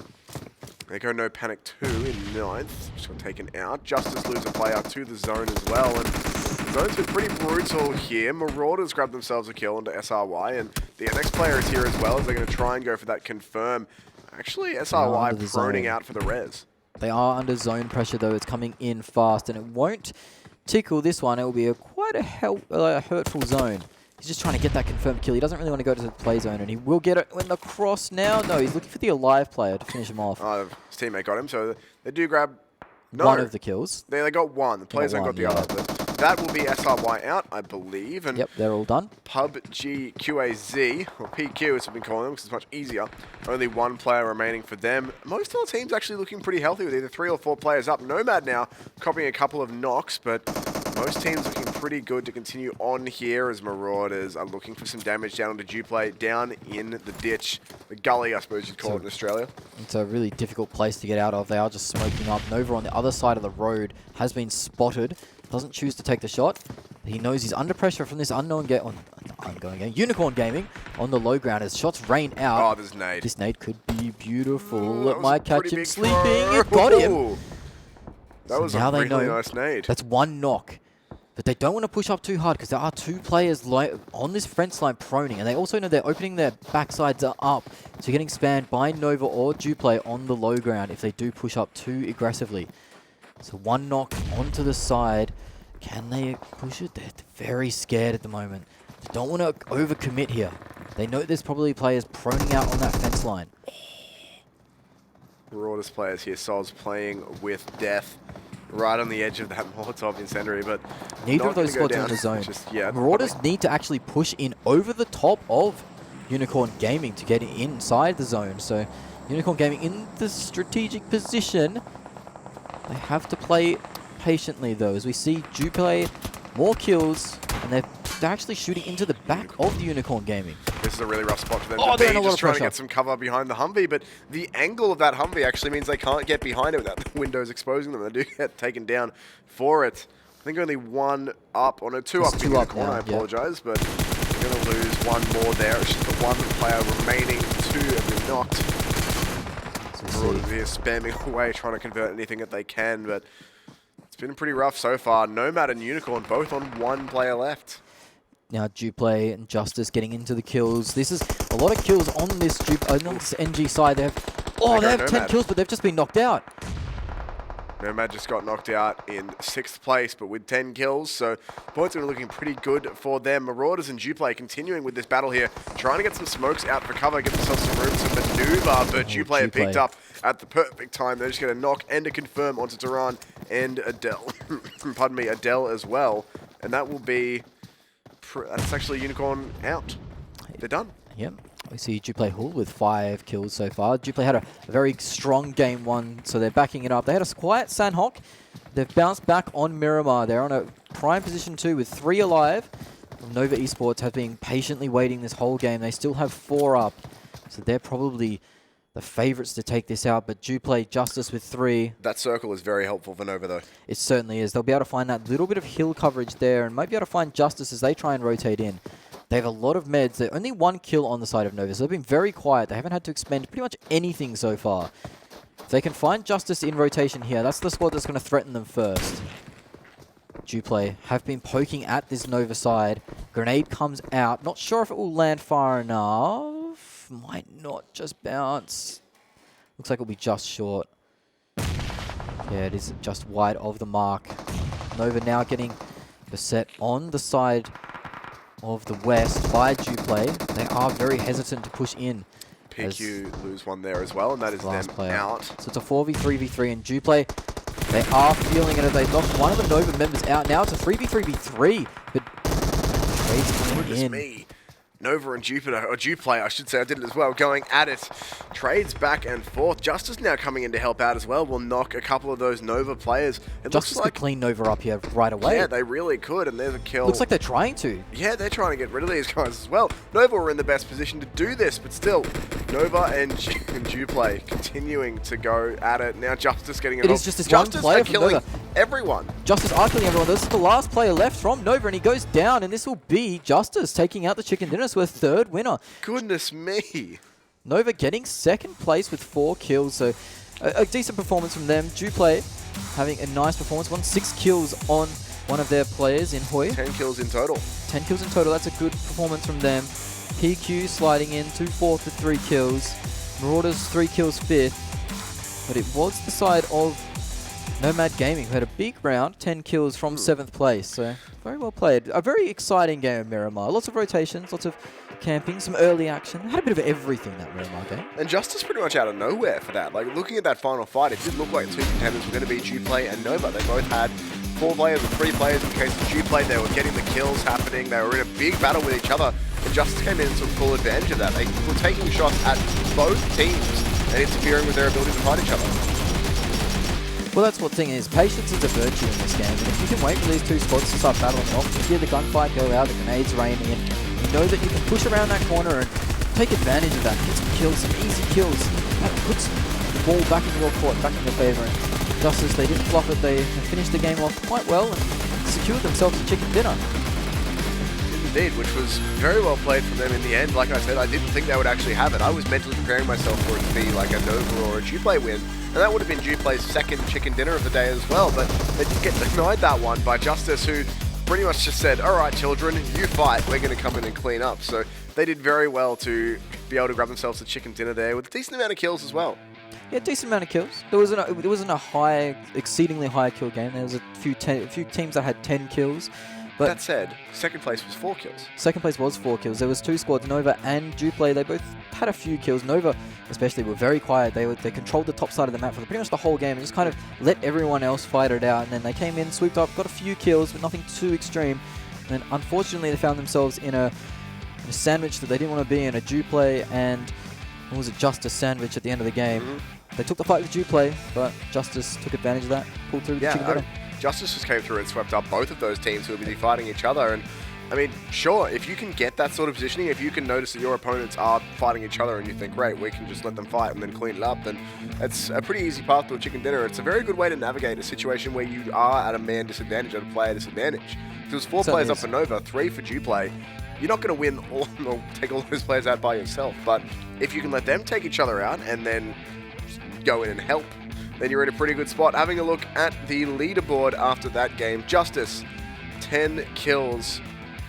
they go no panic 2 in 9th. Just got taken out. Justice lose a player to the zone as well, and the zone's been pretty brutal here. Marauders grabbed themselves a kill onto SRY, and the next player is here as well, as they're going to try and go for that confirm. Actually, SRY proning out for the res. They are under zone pressure though. It's coming in fast, and it won't tickle this one. It will be quite a hurtful zone. He's just trying to get that confirmed kill. He doesn't really want to go to the play zone, and he will get it in the cross now. No, he's looking for the alive player to finish him off. Oh, his teammate got him, so they do grab... one of the kills. They got one. The players got the other. But that will be SRY out, I believe. And yep, they're all done. PUBGQAZ, or PQ as we've been calling them, because it's much easier. Only 1 player remaining for them. Most of the team's actually looking pretty healthy with either 3 or 4 players up. Nomad now copying a couple of knocks, but most teams looking pretty good to continue on here as Marauders are looking for some damage down onto JUPLAY, down in the ditch, the gully I suppose you'd call it in Australia. It's a really difficult place to get out of. They are just smoking up. Nova on the other side of the road has been spotted. Doesn't choose to take the shot. He knows he's under pressure from this ongoing game, Unicorn Gaming on the low ground as shots rain out. Oh, there's nade. This nade could be beautiful. It was might a catch pretty him big sleeping. throw. It got him. That So was now a they really know nice nade. that's one knock. But they don't want to push up too hard because there are two players on this fence line proning. And they also know they're opening their backsides up. So getting spammed by Nova or JUPLAY on the low ground if they do push up too aggressively. So one knock onto the side. Can they push it? They're very scared at the moment. They don't want to overcommit here. They know there's probably players proning out on that fence line. Marauders players here, Sol's playing with death right on the edge of that Molotov incendiary, but neither of those squads are in the zone. Marauders need to actually push in over the top of Unicorn Gaming to get inside the zone. So Unicorn Gaming in the strategic position. They have to play patiently though, as we see JUPLAY more kills, and they're actually shooting into the back of the Unicorn Gaming. This is a really rough spot for them Oh, to they're be, in a lot just of trying to pressure. get some cover behind the Humvee, but the angle of that Humvee actually means they can't get behind it without the windows exposing them. They do get taken down for it. I think only one up, or no, two It's up two in the up corner, now, I apologise, but they're going to lose one more there. It's just the one player remaining, two have been knocked. So Marauders here spamming away, trying to convert anything that they can, but it's been pretty rough so far. Nomad and Unicorn both on one player left. now JUPLAY and Justice getting into the kills. This is a lot of kills on this on this NG side. They have 10 kills, but they've just been knocked out. Nomad just got knocked out in 6th place, but with 10 kills, so points are looking pretty good for them. Marauders and JUPLAY continuing with this battle here, trying to get some smokes out for cover, give themselves some room to maneuver, but JUPLAY have picked up at the perfect time. They're just going to knock and to confirm onto Duran and Adele. Pardon me, Adele as well. And that will be, that's actually Unicorn out. They're done. Yep. We see JUPLAY Hull with 5 kills so far. JUPLAY had a very strong game one, so they're backing it up. They had a quiet Sanhok. They've bounced back on Miramar. They're on a prime position 2 with 3 alive. Nova Esports have been patiently waiting this whole game. They still have 4 up, so they're probably the favourites to take this out. But JUPLAY Justice with 3. That circle is very helpful for Nova, though. It certainly is. They'll be able to find that little bit of hill coverage there and might be able to find Justice as they try and rotate in. They have a lot of meds. They're only 1 kill on the side of Nova, so they've been very quiet. They haven't had to expend pretty much anything so far. If they can find Justice in rotation here, that's the squad that's going to threaten them first. JUPLAY have been poking at this Nova side. Grenade comes out. Not sure if it will land far enough. Might not just bounce. Looks like it'll be just short. Yeah, it is just wide of the mark. Nova now getting beset on the side of the west by JUPLAY. They are very hesitant to push in. PQ lose one there as well, and that is them out. So it's a 4v3v3, and JUPLAY, they are feeling it as they knock one of the Nova members out. Now it's a 3v3v3, but Trade's coming in. Me. Nova and Jupiter, or JUPLAY, I should say, I did it as well, going at it. Trades back and forth. Justice now coming in to help out as well. Will knock a couple of those Nova players. It Justice looks like could clean Nova up here right away. Yeah, they really could, and there's a kill. Looks like they're trying to. Yeah, they're trying to get rid of these guys as well. Nova were in the best position to do this, but still, Nova and JUPLAY continuing to go at it. Now Justice getting involved. It is just this one player from killing Nova. Everyone. Justice are killing everyone. This is the last player left from Nova, and he goes down, and this will be Justice taking out the Chicken Dinners with 3rd winner. Goodness me. Nova getting 2nd place with 4 kills, so a decent performance from them. JUPLAY having a nice performance, 6 kills on one of their players in Hoi. 10 kills in total. 10 kills in total, that's a good performance from them. PQ sliding in, 2-4 with 3 kills. Marauders 3 kills 5th, but it was the side of Nomad Gaming who had a big round, 10 kills from 7th place, so very well played. A very exciting game of Miramar. Lots of rotations, lots of camping, some early action. Had a bit of everything, that Miramar game. And Justice pretty much out of nowhere for that. Like, looking at that final fight, it did look like 2 contenders were going to be JUPLAY and Nova. They both had 4 players or 3 players in the case of JUPLAY. They were getting the kills happening. They were in a big battle with each other. And Justice came in and took full advantage of that. They were taking shots at both teams and interfering with their ability to fight each other. Well, that's what thing is. Patience is a virtue in this game. And if you can wait for these two squads to start battling off, you hear the gunfight go out, the grenades raining, and you know that you can push around that corner and take advantage of that. Get some kills, some easy kills. That puts the ball back in your court, back in your favor. And Justice, they didn't flop it. They finished the game off quite well and secured themselves a chicken dinner. Indeed, which was very well played from them in the end. Like I said, I didn't think they would actually have it. I was mentally preparing myself for it to be like a Nova or a JUPLAY win, and that would have been JUPLAY's second chicken dinner of the day as well, but they did get denied that one by Justice, who pretty much just said, alright children, you fight, we're going to come in and clean up. So they did very well to be able to grab themselves a chicken dinner there with a decent amount of kills as well. Yeah, decent amount of kills. There wasn't a high, exceedingly high kill game. There was a few teams that had 10 kills. But that said, second place was 4 kills. Second place was 4 kills. There was 2 squads, Nova and JUPLAY. They both had a few kills. Nova, especially, were very quiet. They controlled the top side of the map for pretty much the whole game and just kind of let everyone else fight it out. And then they came in, swooped up, got a few kills, but nothing too extreme. And then, unfortunately, they found themselves in a sandwich that they didn't want to be in, a JUPLAY and, what was it, Justice sandwich at the end of the game. They took the fight with JUPLAY, but Justice took advantage of that, pulled through the chicken dinner. Justice just came through and swept up both of those teams who were busy fighting each other. And I mean, sure, if you can get that sort of positioning, if you can notice that your opponents are fighting each other and you think, great, we can just let them fight and then clean it up, then it's a pretty easy path to a chicken dinner. It's a very good way to navigate a situation where you are at a man disadvantage, at a player disadvantage. There's 4 players up for Nova, 3 for JUPLAY. You're not going to win all, or take all those players out by yourself, but if you can let them take each other out and then go in and help, then you're in a pretty good spot. Having a look at the leaderboard after that game, Justice, 10 kills,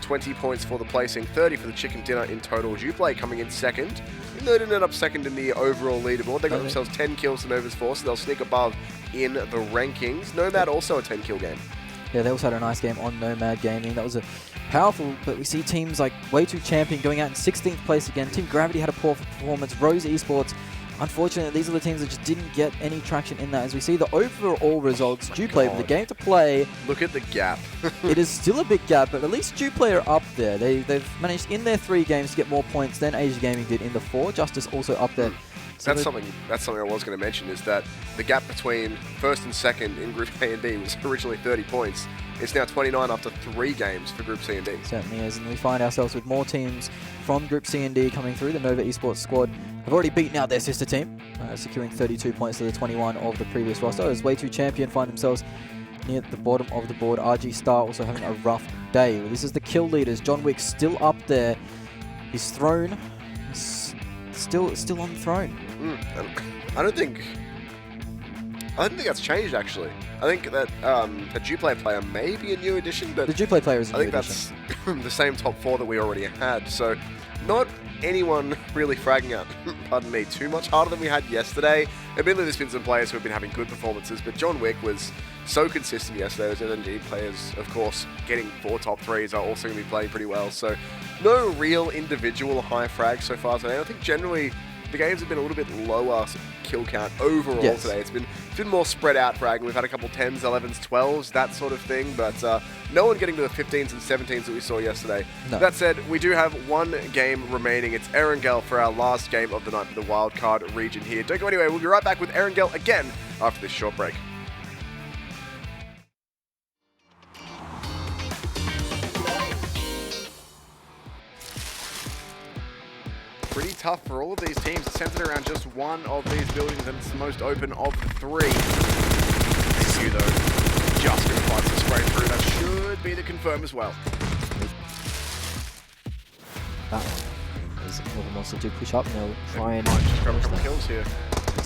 20 points for the placing, 30 for the chicken dinner in total. JUPLAY coming in second. Even though they didn't end up second in the overall leaderboard, they got themselves 10 kills to Nova's 4, so they'll sneak above in the rankings. Nomad also a 10-kill game. Yeah, they also had a nice game on Nomad Gaming. That was a powerful, but we see teams like Way2 Champion going out in 16th place again. Team Gravity had a poor performance. Rose Esports, unfortunately, these are the teams that just didn't get any traction in that. As we see the overall results, JUPLAY with the game to play. Look at the gap. It is still a big gap, but at least JUPLAY are up there. They've managed in their 3 games to get more points than Asia Gaming did in the 4. Justice also up there. So that's something I was going to mention, is that the gap between first and second in Group A and B was originally 30 points. It's now 29 after 3 games for Group C and D. Certainly is, and we find ourselves with more teams from Group C and D coming through. The Nova Esports squad have already beaten out their sister team, securing 32 points to the 21 of the previous roster. As Way2 Champion find themselves near the bottom of the board. RGStar also having a rough day. Well, this is the kill leaders. John Wick still up there. His throne is still on the throne. I don't think that's changed, actually. I think that a JUPLAY player may be a new addition, but the JUPLAY player is a new addition. That's the same top 4 that we already had. So not anyone really fragging out, pardon me, too much harder than we had yesterday. Admittedly, there's been some players who have been having good performances, but John Wick was so consistent yesterday. Those LNG players, of course, getting 4 top 3s are also going to be playing pretty well. So no real individual high frag so far today. I think generally the games have been a little bit lower kill count overall today. It's been more spread out fragging. We've had a couple 10s, 11s, 12s, that sort of thing, but no one getting to the 15s and 17s that we saw yesterday. No. That said, we do have 1 game remaining. It's Erangel for our last game of the night for the Wildcard region here. Don't go anywhere. We'll be right back with Erangel again after this short break. Pretty tough for all of these teams. It's centered around just one of these buildings, and it's the most open of the 3. PMCO, though, just going to fight to spray through. That should be the confirm as well. That one is Northern wants to do push up, and they'll try and just grab a couple kills here.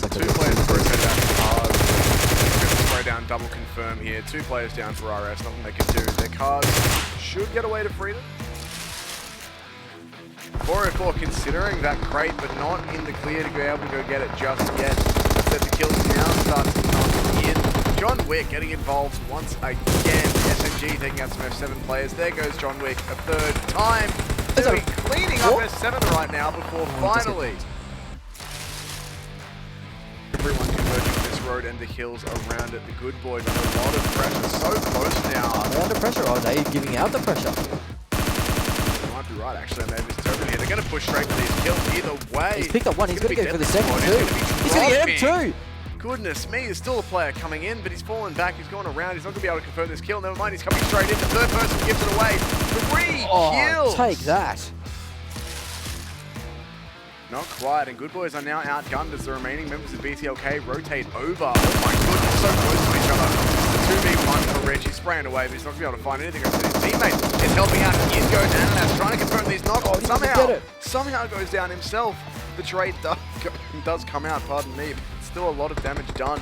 Like 2 players for head down hard. Going to spray down, double confirm here. 2 players down for RS. Nothing they can do. Their cards should get away to freedom. 404 considering that crate, but not in the clear to be able to go get it just yet. That the kills now start to come in. John Wick getting involved once again. SMG taking out some F7 players. There goes John Wick a 3rd time. They'll be cleaning up F7 right now before finally everyone converging to this road and the hills around it. The good boys under a lot of pressure. So close now. They're under pressure. Are they giving out the pressure? Might be right, actually. I may have misinterpreted here. They're going to push straight for these kills either way. He's picked up one. He's going to go for the second too. He's going to get him too. Goodness me, there's still a player coming in, but he's fallen back. He's going around. He's not going to be able to confirm this kill. Never mind, he's coming straight in. The third person gives it away. 3 kills! Take that. Not quite, and Good Boys are now outgunned as the remaining members of BTLK rotate over. Oh my goodness, so close to each other. The 2v1 for Rich. He's spraying away, but he's not going to be able to find anything. His teammate is helping out. In goes Ananas, trying to confirm these knockoffs. Somehow goes down himself. The trade does come out, pardon me. But still a lot of damage done.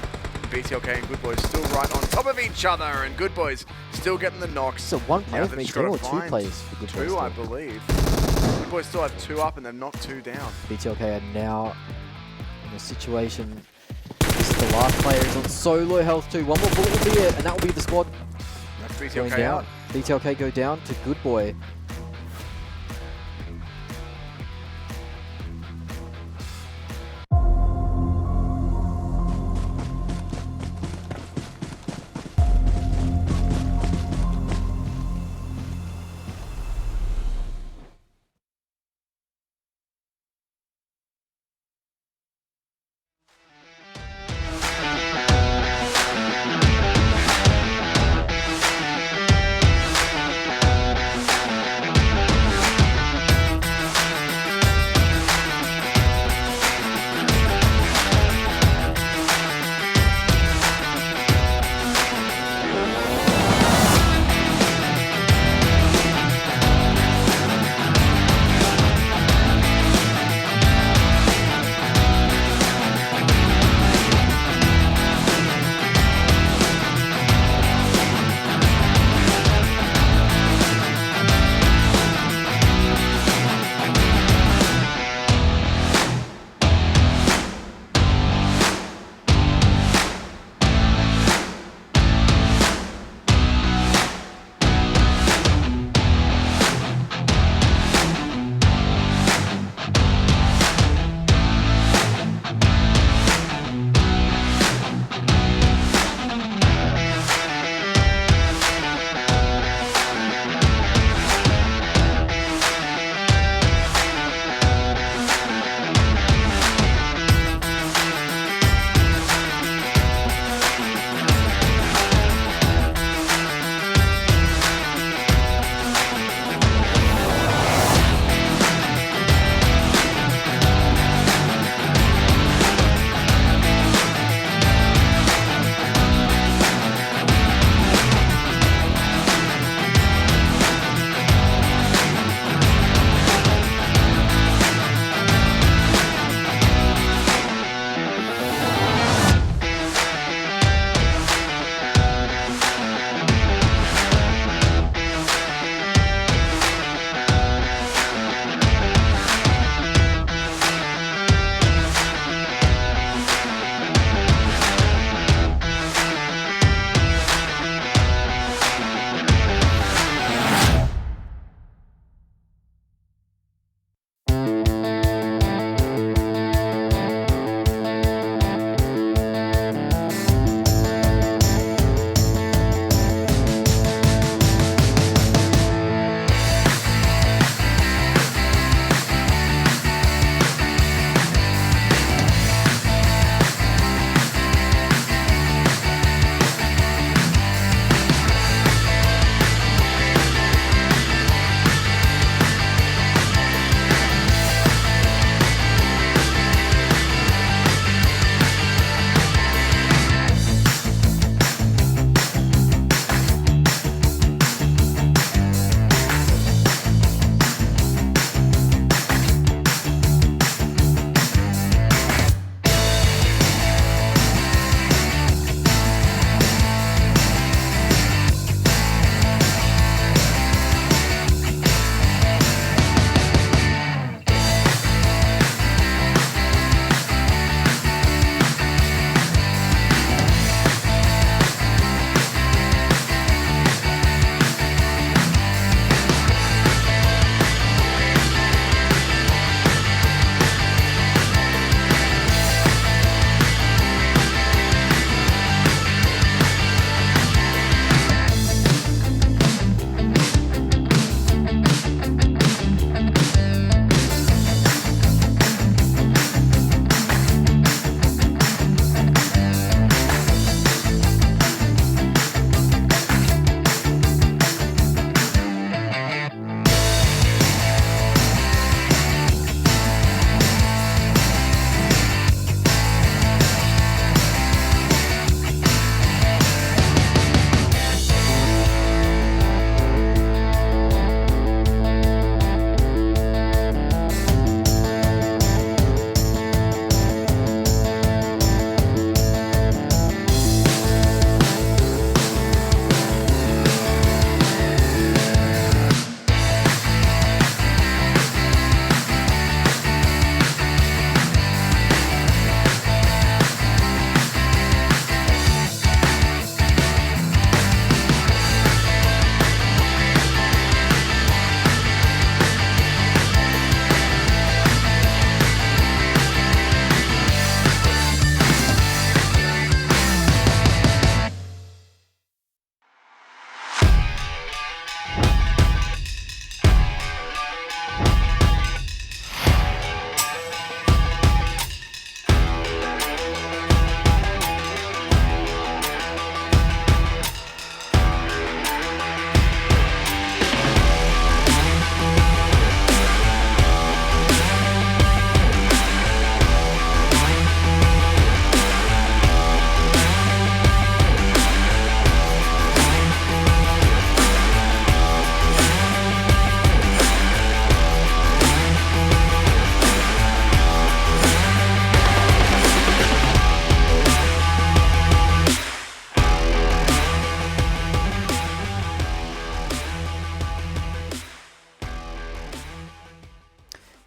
BTLK and Good Boys still right on top of each other, and Good Boys still getting the knocks. So one player for each team, or 2 players for Good Boys? 2, I believe. Good Boys still have 2 up, and they've knocked 2 down. BTLK are now in a situation. This is the last player. He's on so low health too. One more bullet will be it, and that will be the squad. That's Going BTLK down. out. BTLK go down to Good Boy.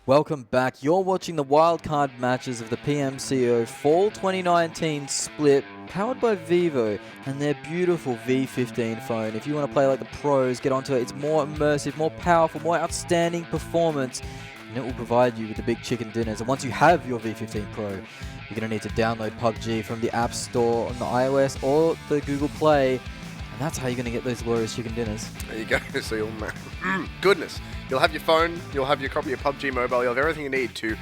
Welcome back. You're watching the wildcard matches of the PMCO Fall 2019 split, powered by Vivo and their beautiful V15 phone. If you want to play like the pros, get onto it. It's more immersive, more powerful, more outstanding performance, and it will provide you with the big chicken dinners. And once you have your V15 Pro, you're going to need to download PUBG from the App Store on the iOS or the Google Play, and that's how you're going to get those glorious chicken dinners. There you go. So you'll goodness. You'll have your phone, you'll have your copy of PUBG Mobile, you'll have everything you need to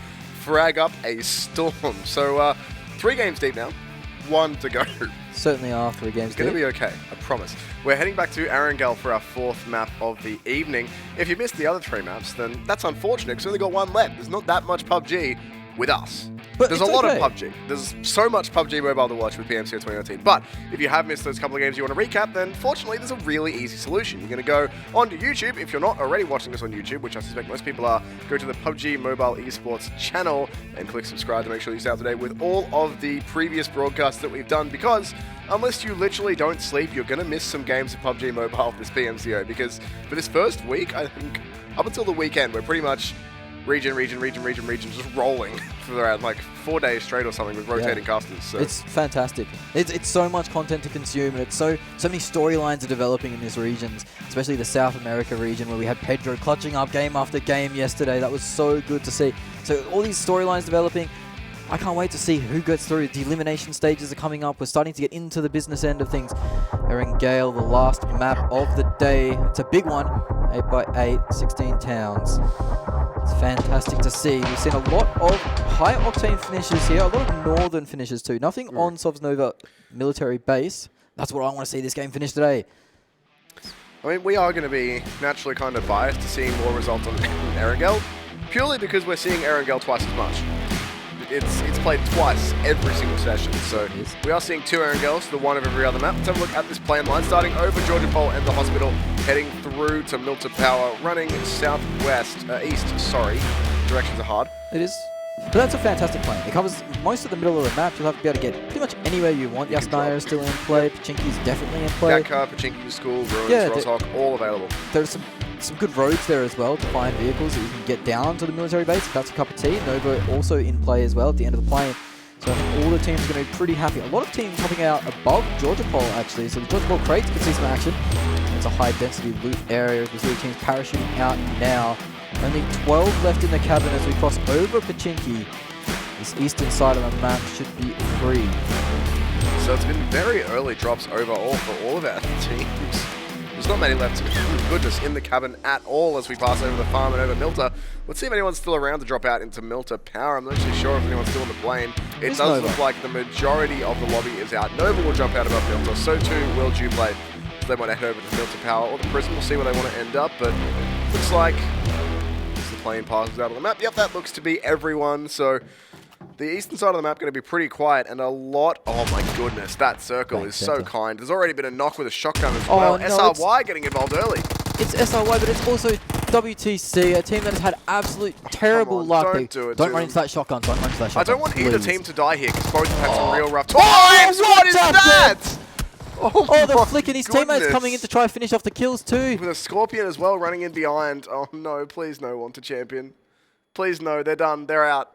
frag up a storm. So 3 games deep now, 1 to go. Certainly are 3 games It's going to deep. be okay, I promise. We're heading back to Erangel for our 4th map of the evening. If you missed the other 3 maps, then that's unfortunate because we only got 1 left. There's not that much PUBG with us. But There's it's a lot okay. of PUBG. There's so much PUBG Mobile to watch with PMCO 2019. But if you have missed those couple of games you want to recap, then fortunately there's a really easy solution. You're going to go onto YouTube. If you're not already watching this on YouTube, which I suspect most people are, go to the PUBG Mobile Esports channel and click subscribe to make sure you stay up to date with all of the previous broadcasts that we've done, because unless you literally don't sleep, you're going to miss some games of PUBG Mobile this PMCO, because for this first week, I think, up until the weekend, we're pretty much region, just rolling for around like 4 days straight or something with rotating casters. So it's fantastic. It's so much content to consume, and it's so many storylines are developing in these regions, especially the South America region where we had Pedro clutching up game after game yesterday. That was so good to see. So all these storylines developing. I can't wait to see who gets through. The elimination stages are coming up. We're starting to get into the business end of things. Erangel, the last map of the day. It's a big one. 8x8, 16 towns. It's fantastic to see. We've seen a lot of high-octane finishes here, a lot of northern finishes too. Nothing on Sovnova military base. That's what I want to see this game finish today. I mean, we are going to be naturally kind of biased to seeing more results on Erangel, purely because we're seeing Erangel twice as much. It's played twice every single session, so we are seeing 2 Erangels, the one of every other map. Let's have a look at this plan line, starting over Georgia Pole and the hospital, heading through to Milta Power, running east, directions are hard. It is. But that's a fantastic plan. It covers most of the middle of the map. You'll have to be able to get pretty much anywhere you want. Yasnaya is still in play. Pachinki's definitely in play. Yakar, Pachinki School, Ruins, Yeah, Roshawk, all available. There's some good roads there as well to find vehicles that you can get down to the military base if that's a cup of tea. Nova also in play as well at the end of the plane. So I think all the teams are going to be pretty happy. A lot of teams hopping out above Georgia Pole actually. So the Georgia Pole crates can see some action. It's a high density loot area. We see the teams parachuting out now. Only 12 left in the cabin as we cross over Pachinki. This eastern side of the map should be free. So it's been very early drops overall for all of our teams. There's not many left, goodness, in the cabin at all as we pass over the farm and over Milta. Let's see if anyone's still around to drop out into Milta Power. I'm not actually sure if anyone's still on the plane. It does Nova. look like the majority of the lobby is out. Nova will jump out above Milta, so too will JUPLAY. So they might head over to Milta Power or the prison. We'll see where they want to end up, but looks like as the plane passes out of the map. Yep, that looks to be everyone. So the eastern side of the map going to be pretty quiet, and a lot. Oh my goodness, that circle is so kind. There's already been a knock with a shotgun as well. No, SRY getting involved early. It's SRY, but it's also WTC, a team that has had absolute terrible luck. Don't run into that shotgun. Don't run into that shotgun. I don't want either team to die here because both have had some real rough times. Oh, What is that? Oh, the my flick, and his teammates goodness. coming in to try and finish off the kills too. With a Scorpion as well running in behind. Oh no, please no, want to champion. Please no, they're done. They're out.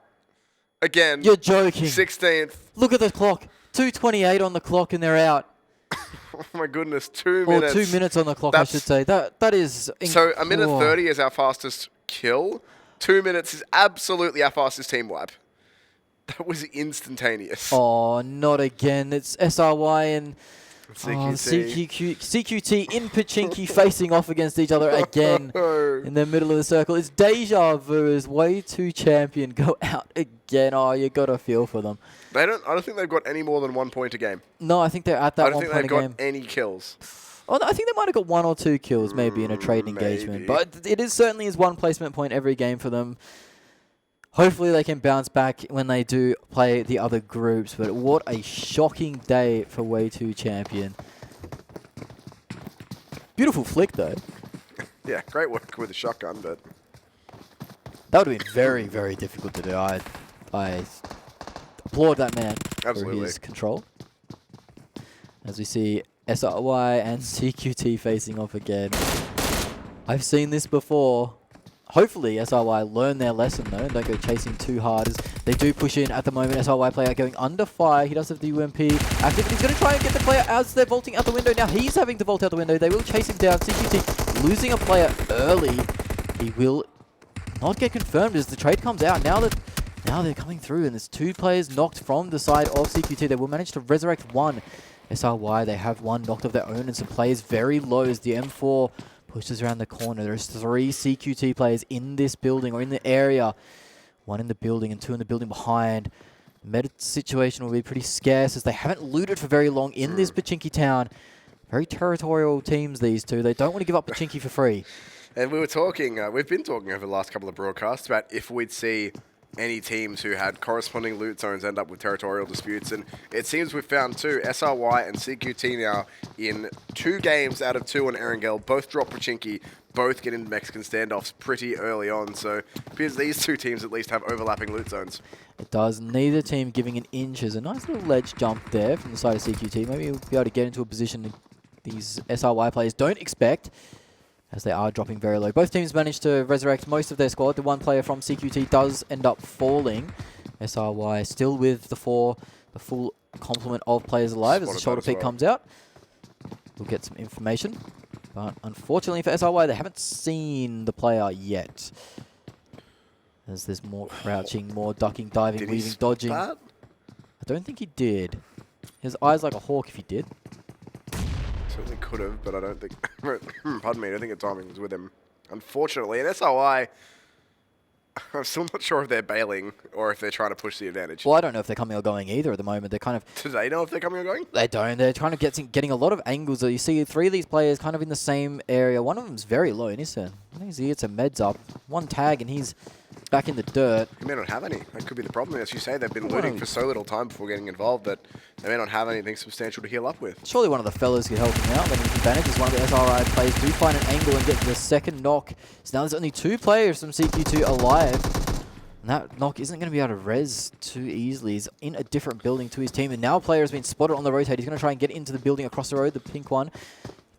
Again. You're joking. 16th. Look at the clock. 2:28 on the clock and they're out. Oh my goodness, 2 minutes. Or 2 minutes on the clock, I should say. That is... So a minute 30 is our fastest kill. 2 minutes is absolutely our fastest team wipe. That was instantaneous. Oh, not again. It's SRY and... CQT. CQT in Pachinki facing off against each other again in the middle of the circle. It's deja vu as Way 2 champion go out again. Oh, you got to feel for them. I don't think they've got any more than 1 point a game. No, I think they're at that 1 point a game. I don't think they've got any kills. Oh, no, I think they might have got 1 or 2 kills maybe in a trade engagement. But it is certainly is 1 placement point every game for them. Hopefully they can bounce back when they do play the other groups, but what a shocking day for Way 2 champion. Beautiful flick though. Yeah, great work with the shotgun, but... That would have been very, very difficult to do. I applaud that man for his control. As we see SRY and CQT facing off again. I've seen this before. hopefully SRY learn their lesson though, and don't go chasing too hard as they do push in at the moment. SRY player going under fire. He does have the UMP active, and he's going to try and get the player as they're vaulting out the window. Now he's having to vault out the window. They will chase him down. CQT losing a player early. He will not get confirmed as the trade comes out. Now they're coming through, and there's 2 players knocked from the side of CQT. They will manage to resurrect 1. SRY, they have 1 knocked of their own, and some players very low as the M4 pushes around the corner. There's 3 CQT players in this building or in the area. 1 in the building and 2 in the building behind. Meta situation will be pretty scarce as they haven't looted for very long in this Pachinki town. Very territorial teams, these two. They don't want to give up Pachinki for free. And we were talking, we've been talking over the last couple of broadcasts about if we'd see any teams who had corresponding loot zones end up with territorial disputes, and it seems we've found 2, SRY and CQT now in 2 games out of 2 on Erangel. Both drop Pachinki, both get into Mexican standoffs pretty early on, so it appears these 2 teams at least have overlapping loot zones. It does. Neither team giving an inch. There's a nice little ledge jump there from the side of CQT. Maybe we'll be able to get into a position that these SRY players don't expect, as they are dropping very low. Both teams managed to resurrect most of their squad. The 1 player from CQT does end up falling. SRY still with the full complement of players alive as the shoulder pick comes out. We'll get some information. But unfortunately for SRY, they haven't seen the player yet. As there's more crouching, more ducking, diving, weaving, dodging. I don't think he did. His eyes like a hawk if he did. Certainly could have, but I don't think... pardon me, I don't think the timing was with him. Unfortunately, and SRY, I'm still not sure if they're bailing or if they're trying to push the advantage. Well, I don't know if they're coming or going either at the moment. They're kind of... Do they know if they're coming or going? They don't. They're trying to getting a lot of angles. You see 3 of these players kind of in the same area. One of them's very low, and he's I think he gets some meds up. 1 tag, and he's back in the dirt. He may not have any. That could be the problem. As you say, they've been looting for so little time before getting involved that they may not have anything substantial to heal up with. Surely one of the fellas could help him out. Letting him advantage as one of the SRI players do find an angle and get the 2nd knock. So now there's only 2 players from CQ2 alive. And that knock isn't going to be able to res too easily. He's in a different building to his team. And now a player has been spotted on the rotate. He's going to try and get into the building across the road, the pink one.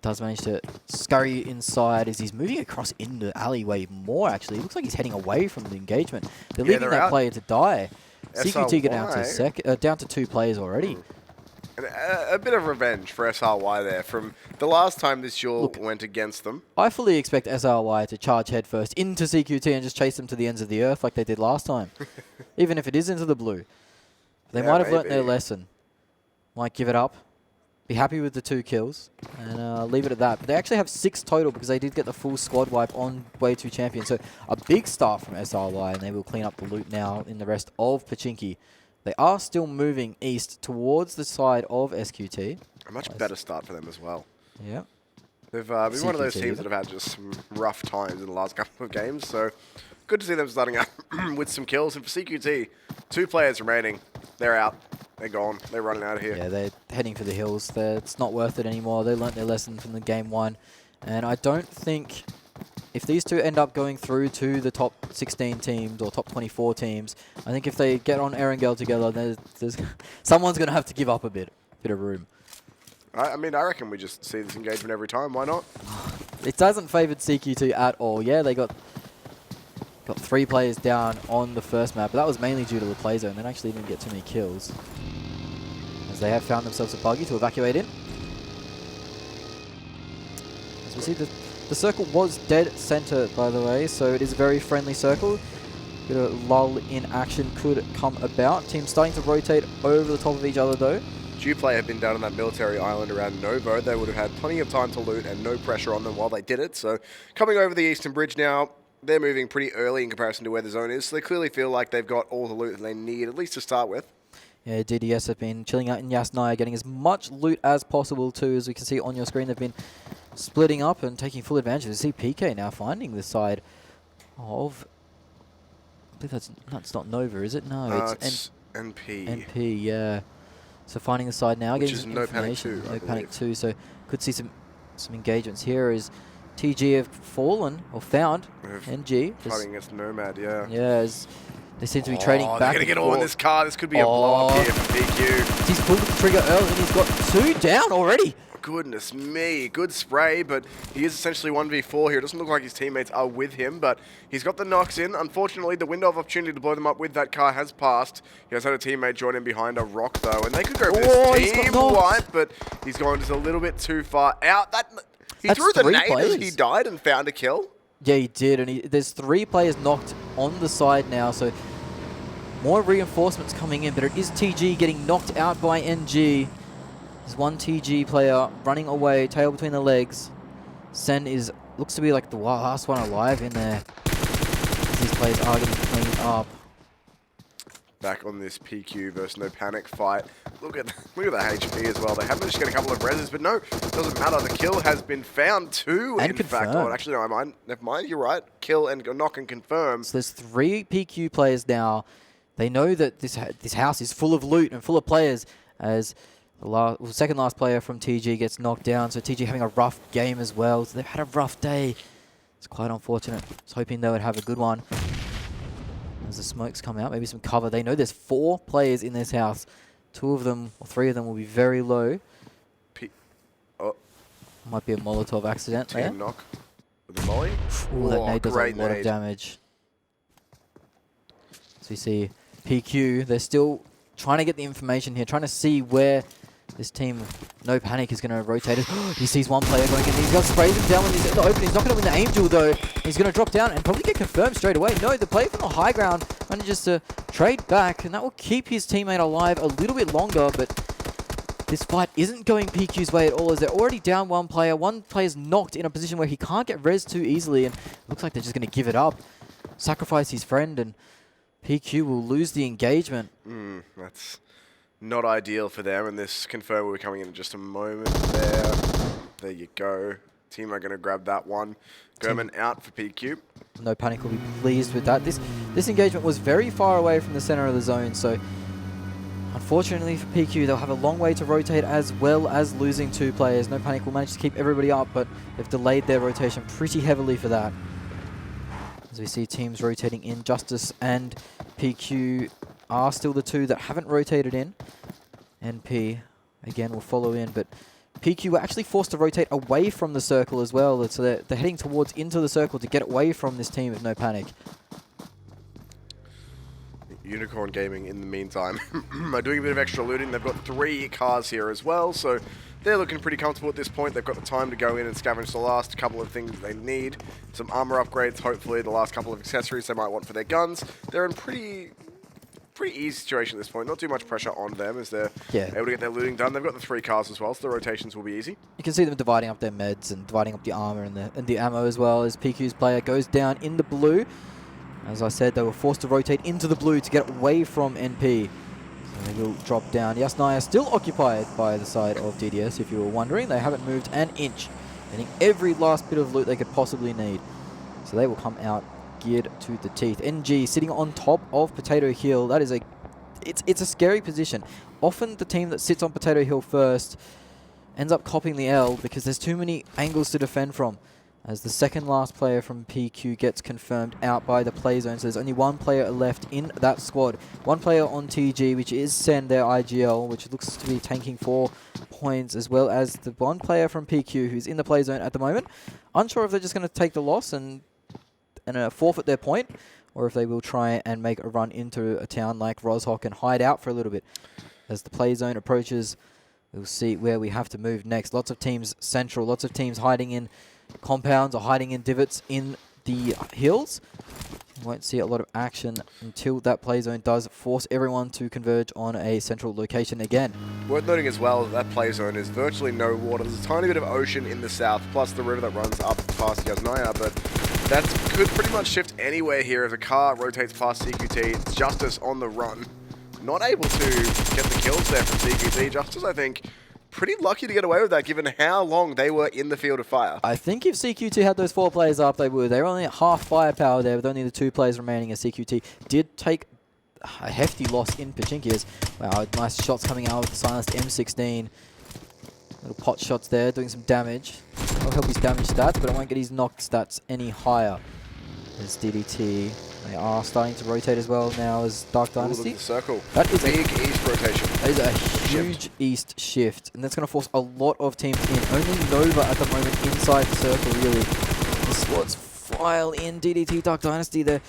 Does manage to scurry inside as he's moving across into the alleyway more, actually. It looks like he's heading away from the engagement. They're leaving that player to die. CQT get down to 2 players already. A bit of revenge for SRY there from the last time this duel went against them. I fully expect SRY to charge headfirst into CQT and just chase them to the ends of the earth like they did last time. Even if it is into the blue. They might have learnt their lesson. Might give it up. Be happy with the 2 kills and leave it at that. But they actually have 6 total because they did get the full squad wipe on Way 2 champion. So a big start from SRY, and they will clean up the loot now in the rest of Pachinki. They are still moving east towards the side of SQT. A much better start for them as well. Yeah. They've been one of those teams that have had just some rough times in the last couple of games. So good to see them starting out with some kills. And for CQT, 2 players remaining. They're out. They're gone. They're running out of here. Yeah, they're heading for the hills. It's not worth it anymore. They learnt their lesson from the game 1. And I don't think... If these 2 end up going through to the top 16 teams or top 24 teams, I think if they get on Erangel together, there's someone's going to have to give up a bit of room. I mean, I reckon we just see this engagement every time. Why not? It doesn't favour CQ2 at all. Yeah, they got 3 players down on the first map, but that was mainly due to the play zone. They actually didn't get too many kills, as they have found themselves a buggy to evacuate in. As we see, the circle was dead center, by the way, so it is a very friendly circle. Bit of lull in action could come about. Teams starting to rotate over the top of each other, though. JUPLAY have been down on that military island around Novo. They would have had plenty of time to loot and no pressure on them while they did it. So coming over the eastern bridge now, they're moving pretty early in comparison to where the zone is. So they clearly feel like they've got all the loot that they need, at least to start with. Yeah, DDS have been chilling out in Yasnaya, getting as much loot as possible too. As we can see on your screen, they've been splitting up and taking full advantage. You see PK now finding the side of... I believe that's not Nova, is it? No, it's NP. NP, yeah. So finding the side now, which getting is No Panic 2, No Panic 2, so could see some engagements here as TG have fallen, or found, NG. Fighting against Nomad, yeah. Yeah, as they seem to be trading back. They're going to get all in this car. This could be a blow-up here for PQ. He's pulled the trigger early and he's got 2 down already. goodness me. Good spray, but he is essentially 1v4 here. It doesn't look like his teammates are with him, but he's got the knocks in. Unfortunately, the window of opportunity to blow them up with that car has passed. He has had a teammate join him behind a rock, though, and they could go for this team wipe, but he's gone just a little bit too far out. He threw the nade as he died and found a kill. Yeah, he did, and there's 3 players knocked on the side now, so more reinforcements coming in, but it is TG getting knocked out by NG. There's one TG player running away, tail between the legs. Sen looks to be like the last one alive in there. These players are getting cleaned up. Back on this PQ versus No Panic fight. Look at the HP as well. They have managed to get a couple of reses, but no, doesn't matter. The kill has been found too. And in confirmed. fact, oh, actually, no, never mind. You're right. Kill and knock and confirm. So there's 3 PQ players now. They know that this house is full of loot and full of players, as the second last player from TG gets knocked down. So TG having a rough game as well. So they've had a rough day. It's quite unfortunate. I was hoping they would have a good one. As the smokes come out, maybe some cover. They know there's 4 players in this house. 2 of them, or 3 of them will be very low. Might be a Molotov accident there. Team knock with the molly. Ooh, that nade does a lot of damage. So you see PQ, they're still trying to get the information here, trying to see where this team, No Panic, is going to rotate it. He sees one player going in. He's got sprays him down when he's in the open. He's not going to win the Angel, though. He's going to drop down and probably get confirmed straight away. No, the player from the high ground manages to trade back, and that will keep his teammate alive a little bit longer, but this fight isn't going PQ's way at all, as they're already down one player. One player's knocked in a position where he can't get res too easily, and it looks like they're just going to give it up, sacrifice his friend, and PQ will lose the engagement. That's not ideal for them, and this confirm will be coming in just a moment there. There you go. Team are going to grab that one. German out for PQ. No Panic will be pleased with that. This engagement was very far away from the center of the zone, so unfortunately for PQ, they'll have a long way to rotate as well as losing 2 players. No Panic will manage to keep everybody up, but they've delayed their rotation pretty heavily for that. As we see teams rotating in, Justice and PQ are still the 2 that haven't rotated in. NP, again, will follow in, but PQ were actually forced to rotate away from the circle as well, so they're heading towards into the circle to get away from this team of No Panic. Unicorn Gaming, in the meantime, are doing a bit of extra looting. They've got 3 cars here as well, so they're looking pretty comfortable at this point. They've got the time to go in and scavenge the last couple of things they need. Some armor upgrades, hopefully the last couple of accessories they might want for their guns. They're in pretty easy situation at this point. Not too much pressure on them as they're able to get their looting done. They've got the 3 cars as well, so the rotations will be easy. You can see them dividing up their meds and dividing up the armor and the ammo as well, as PQ's player goes down in the blue. As I said, they were forced to rotate into the blue to get away from NP. So they will drop down. Yasnaya still occupied by the side of DDS, if you were wondering. They haven't moved an inch, getting every last bit of loot they could possibly need. So they will come out geared to the teeth. NG sitting on top of Potato Hill. That is it's a scary position. Often the team that sits on Potato Hill first ends up copping the L because there's too many angles to defend from. As the second last player from PQ gets confirmed out by the play zone. So there's only 1 player left in that squad. 1 player on TG, which is Sen, their IGL, which looks to be tanking 4 points, as well as the 1 player from PQ who's in the play zone at the moment. Unsure if they're just going to take the loss and forfeit their point, or if they will try and make a run into a town like Rozhok and hide out for a little bit. As the play zone approaches, we'll see where we have to move next. Lots of teams central, lots of teams hiding in compounds or hiding in divots in the hills. You won't see a lot of action until that play zone does force everyone to converge on a central location again. Worth noting as well that play zone is virtually no water. There's a tiny bit of ocean in the south, plus the river that runs up past Yasnaya, but that could pretty much shift anywhere here if a car rotates past CQT. It's Justice on the run. Not able to get the kills there from CQT. Justice, I think, pretty lucky to get away with that given how long they were in the field of fire. I think if CQT had those 4 players up, they would. They were only at half firepower there with only the 2 players remaining, as CQT did take a hefty loss in Pachinkias. Wow, nice shots coming out with the silenced M16. Little pot shots there, doing some damage. That'll help his damage stats, but it won't get his knocked stats any higher. As DDT They are starting to rotate as well now as Dark Dynasty. The circle. That is big east rotation. That is a huge east shift, and that's going to force a lot of teams in. Only Nova at the moment inside the circle, really. The squads file in. DDT, Dark Dynasty, they're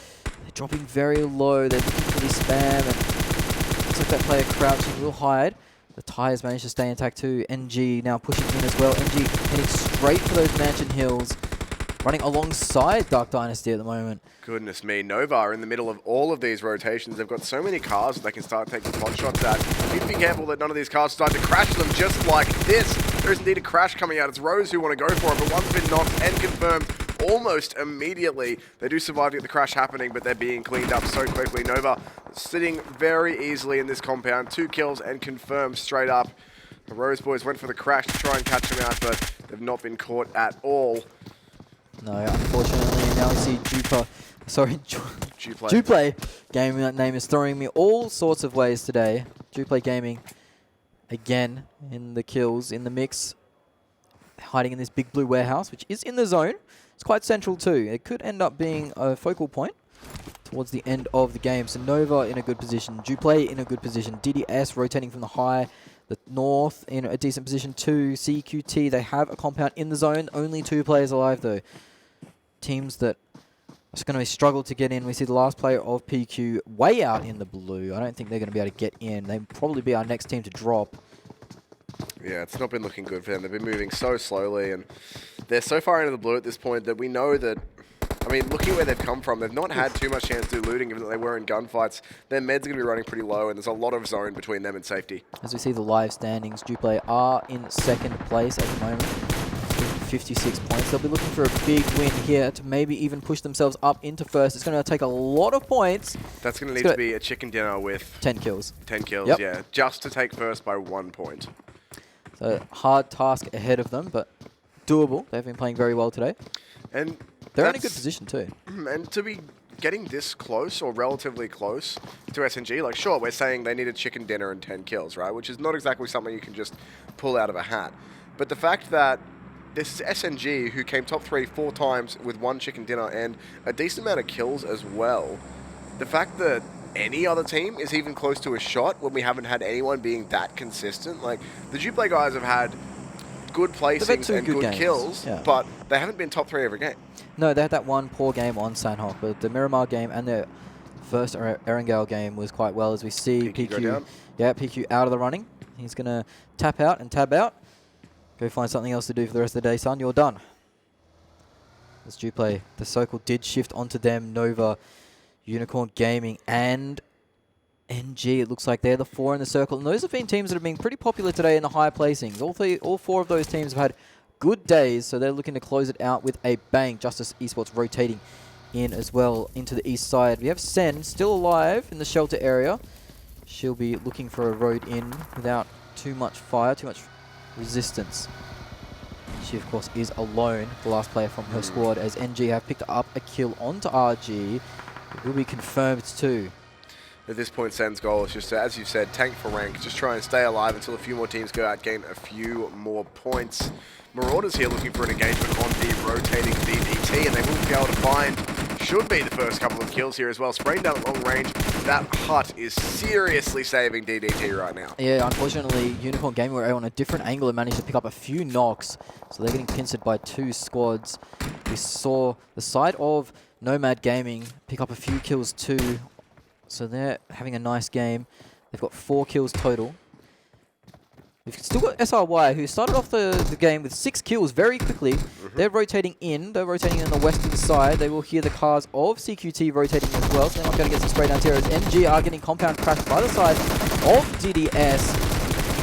dropping very low. They're looking for the spam, and looks like that player crouching will hide. The Tires managed to stay intact too. NG now pushing in as well. NG heading straight for those mansion hills, running alongside Dark Dynasty at the moment. Goodness me, Nova are in the middle of all of these rotations. They've got so many cars that they can start taking pot shots at. You need to be careful that none of these cars start to crash them just like this. There is indeed a crash coming out. It's Rose who want to go for it, but one's been knocked and confirmed almost immediately. They do survive to get the crash happening, but they're being cleaned up so quickly. Nova sitting very easily in this compound. 2 kills and confirmed straight up. The Rose boys went for the crash to try and catch them out, but they've not been caught at all. No, unfortunately, now we see JUPLAY. JUPLAY Gaming, that name is throwing me all sorts of ways today. JUPLAY Gaming, again, in the kills, in the mix. Hiding in this big blue warehouse, which is in the zone. It's quite central too. It could end up being a focal point towards the end of the game. So Nova in a good position. JUPLAY in a good position. DDS rotating from the high. The North in a decent position too. CQT, they have a compound in the zone. Only 2 players alive though. Teams that are going to struggle to get in. We see the last player of PQ way out in the blue. I don't think they're going to be able to get in. They'll probably be our next team to drop. Yeah, it's not been looking good for them. They've been moving so slowly, and they're so far into the blue at this point that we know that, I mean, looking at where they've come from, they've not had too much chance to do looting, given that they were in gunfights. Their meds are going to be running pretty low, and there's a lot of zone between them and safety. As we see the live standings, JUPLAY are in 2nd place at the moment. 56 points. They'll be looking for a big win here to maybe even push themselves up into 1st. It's going to take a lot of points. That's going to need to be a chicken dinner with 10 kills. 10 kills, yep. Yeah, just to take 1st by 1 point. So hard task ahead of them, but doable. They've been playing very well today. And they're in a good position too. And to be getting this close, or relatively close, to SNG, like, sure, we're saying they need a chicken dinner and 10 kills, right? Which is not exactly something you can just pull out of a hat. But the fact that this is SNG, who came top 3 4 times with 1 chicken dinner and a decent amount of kills as well, the fact that any other team is even close to a shot when we haven't had anyone being that consistent. Like, the JUPLAY guys have had good placings and good kills, yeah, but they haven't been top 3 every game. No, they had that one poor game on Sanhok, but the Miramar game and their first Erangel game was quite well, as we see PQ out of the running. He's going to tap out and tab out. Go find something else to do for the rest of the day, son. You're done. As JUPLAY, the circle did shift onto them. Nova, Unicorn Gaming, and NG. It looks like they're the 4 in the circle. And those have been teams that have been pretty popular today in the high placings. All 4 of those teams have had good days, so they're looking to close it out with a bang. Justice Esports rotating in as well into the east side. We have Sen still alive in the shelter area. She'll be looking for a road in without too much fire, too much resistance. She, of course, is alone, the last player from her squad, as NG have picked up a kill onto RG. It will be confirmed too. At this point, Sen's goal is just to, as you said, tank for rank. Just try and stay alive until a few more teams go out, gain a few more points. Marauders here looking for an engagement on the rotating DDT, and they will be able to find, should be the first couple of kills here as well. Spraying down at long range, that hut is seriously saving DDT right now. Yeah, unfortunately, Unicorn Gaming were on a different angle and managed to pick up a few knocks, so they're getting pincered by 2 squads. We saw the side of Nomad Gaming pick up a few kills too, so they're having a nice game. They've got 4 kills total. We've still got SRY, who started off the game with 6 kills very quickly. They're rotating in. They're rotating in on the western side. They will hear the cars of CQT rotating as well, so they're not going to get some spray down here, as NG are getting compound crashed by the side of DDS.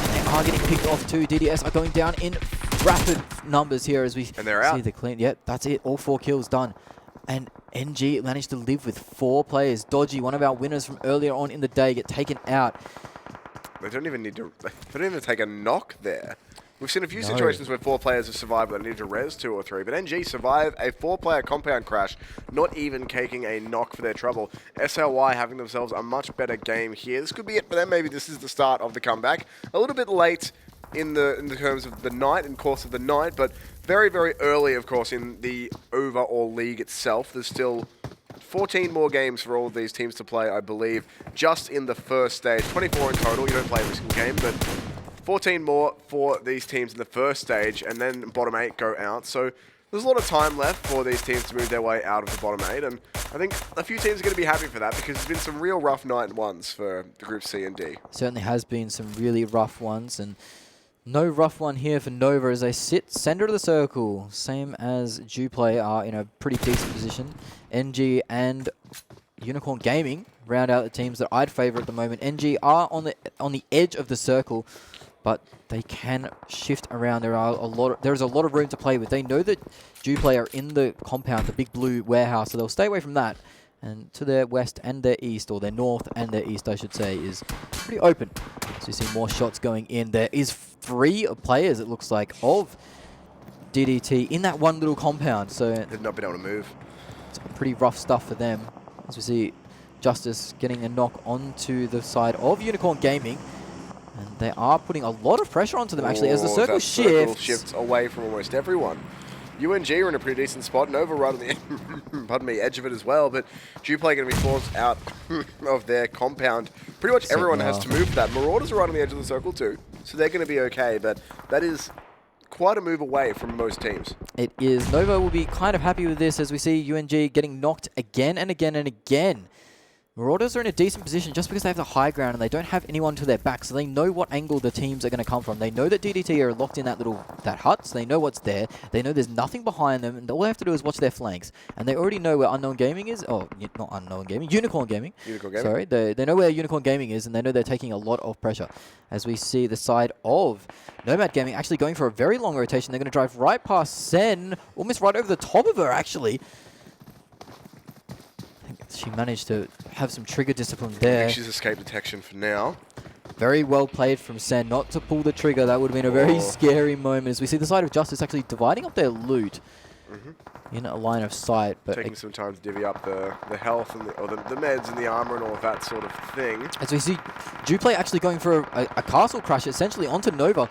And they are getting picked off too. DDS are going down in rapid numbers here as we see the clean. Yep, that's it. All 4 kills done. And NG managed to live with 4 players. Dodgy, one of our winners from earlier on in the day, get taken out. They don't even need to. They don't even take a knock there. We've seen a few situations where 4 players have survived, but they need to res 2 or 3. But NG survive a 4-player compound crash, not even taking a knock for their trouble. SLY having themselves a much better game here. This could be it for them. Maybe this is the start of the comeback. A little bit late in the terms of the night and course of the night, but very, very early, of course, in the overall league itself. There's still 14 more games for all of these teams to play, I believe, just in the first stage. 24 in total. You don't play every single game, but 14 more for these teams in the first stage, and then bottom 8 go out. So there's a lot of time left for these teams to move their way out of the bottom 8, and I think a few teams are going to be happy for that because there's been some real rough night ones for the Group C and D. Certainly has been some really rough ones, and no rough one here for Nova as they sit center of the circle. Same as JUPLAY are in a pretty decent position. NG and Unicorn Gaming round out the teams that I'd favor at the moment. NG are on the edge of the circle, but they can shift around. There's a lot of room to play with. They know that JUPLAY are in the compound, the big blue warehouse, so they'll stay away from that. And to their west and their east, or their north and their east, I should say, is pretty open. So you see more shots going in. There is 3 players, it looks like, of DDT in that one little compound. So they've not been able to move. It's pretty rough stuff for them. As we see Justice getting a knock onto the side of Unicorn Gaming. And they are putting a lot of pressure onto them, actually, as the circle shifts away from almost everyone. UNG are in a pretty decent spot. Nova right on the pardon me, edge of it as well, but JUPLAY going to be forced out of their compound. Pretty much everyone has to move for that. Marauders are right on the edge of the circle too, so they're going to be okay, but that is quite a move away from most teams. It is. Nova will be kind of happy with this as we see UNG getting knocked again and again and again. Marauders are in a decent position just because they have the high ground and they don't have anyone to their back, so they know what angle the teams are going to come from. They know that DDT are locked in that hut, so they know what's there. They know there's nothing behind them, and all they have to do is watch their flanks. And they already know where Unknown Gaming is. Oh, not Unknown Gaming, Unicorn Gaming. Unicorn Gaming. Sorry, they know where Unicorn Gaming is, and they know they're taking a lot of pressure. As we see the side of Nomad Gaming actually going for a very long rotation. They're going to drive right past Sen, almost right over the top of her, actually. She managed to have some trigger discipline there. I think she's escaped detection for now. Very well played from Sen not to pull the trigger. That would have been a very scary moment as we see the side of Justice actually dividing up their loot in a line of sight. But taking some time to divvy up the health and the meds and the armor and all of that sort of thing. As we see JUPLAY actually going for a castle crash essentially onto Nova.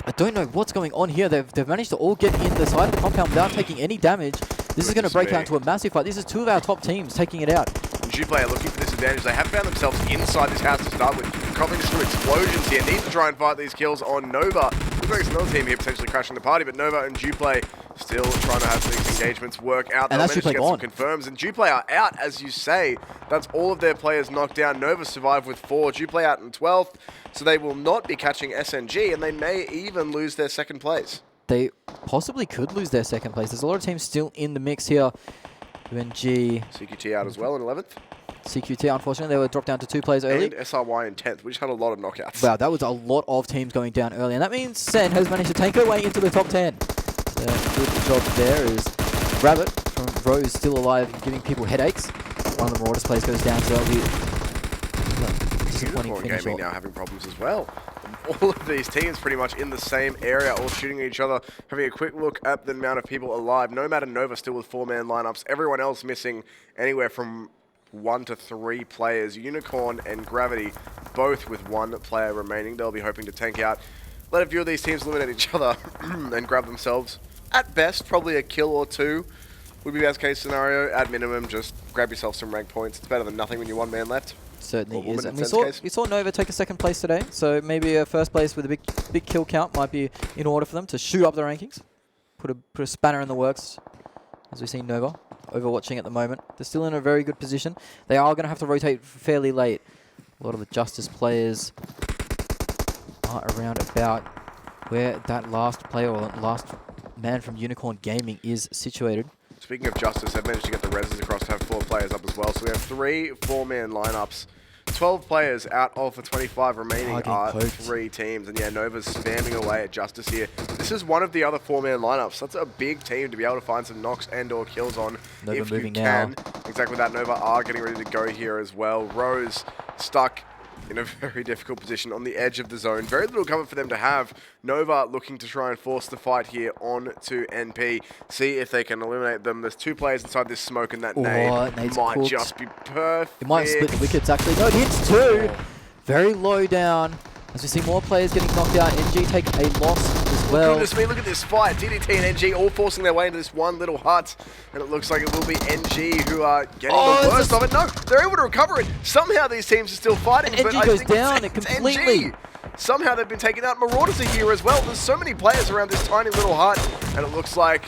I don't know what's going on here. They've managed to all get in the side of the compound without taking any damage. This is going to break out into a massive fight. This is 2 of our top teams taking it out. And JUPLAY are looking for this advantage. They have found themselves inside this house to start with. Coughing through explosions here. Need to try and fight these kills on Nova. Looks like it's another team here potentially crashing the party, but Nova and JUPLAY still trying to have these engagements work out. And they'll that's manage to JUPLAY get some confirms. And JUPLAY are out, as you say. That's all of their players knocked down. Nova survived with 4. JUPLAY out in 12th, so they will not be catching SNG, and they may even lose their second place. They possibly could lose their second place. There's a lot of teams still in the mix here. UNG. CQT out as well in 11th. CQT, unfortunately, they were dropped down to 2 players early. And SRY in 10th. We just had a lot of knockouts. Wow, that was a lot of teams going down early. And that means Sen has managed to tank her way into the top 10. Good job there is Rabbit from Rose still alive and giving people headaches. One of the Marauders players goes down, so that'll be a disappointing finish. Gaming now having problems as well. All of these teams pretty much in the same area, all shooting at each other. Having a quick look at the amount of people alive. Nomad and Nova still with 4-man lineups. Everyone else missing anywhere from 1 to 3 players. Unicorn and Gravity both with 1 player remaining. They'll be hoping to tank out. Let a few of these teams eliminate each other and grab themselves, at best, probably a kill or 2 would be best case scenario. At minimum, just grab yourself some rank points. It's better than nothing when you're 1 man left. Certainly is. And we saw Nova take a second place today, so maybe a first place with a big kill count might be in order for them to shoot up the rankings. Put a spanner in the works, as we see Nova overwatching at the moment. They're still in a very good position. They are going to have to rotate fairly late. A lot of the Justice players are around about where that last player or last man from Unicorn Gaming is situated. Speaking of Justice, they've managed to get the reses across to have 4 players up as well. So we have 3 4-man lineups. 12 players out of the 25 remaining are 3 teams. And yeah, Nova's spamming away at Justice here. This is one of the other 4-man lineups. That's a big team to be able to find some knocks and or kills on Nova if you moving can. now. Exactly that. Nova are getting ready to go here as well. Rose stuck in a very difficult position on the edge of the zone. Very little cover for them to have. Nova looking to try and force the fight here on to NP. See if they can eliminate them. There's 2 players inside this smoke, and that nade might just be perfect. It might split the wickets, actually. No, it hits 2. Very low down. As we see more players getting knocked out, NG take a loss as well. Goodness me, look at this fight. DDT and NG all forcing their way into this one little hut. And it looks like it will be NG who are getting the worst of it. No, they're able to recover it. Somehow these teams are still fighting. And NG goes down completely. NG. Somehow they've been taken out. Marauders are here as well. There's so many players around this tiny little hut. And it looks like,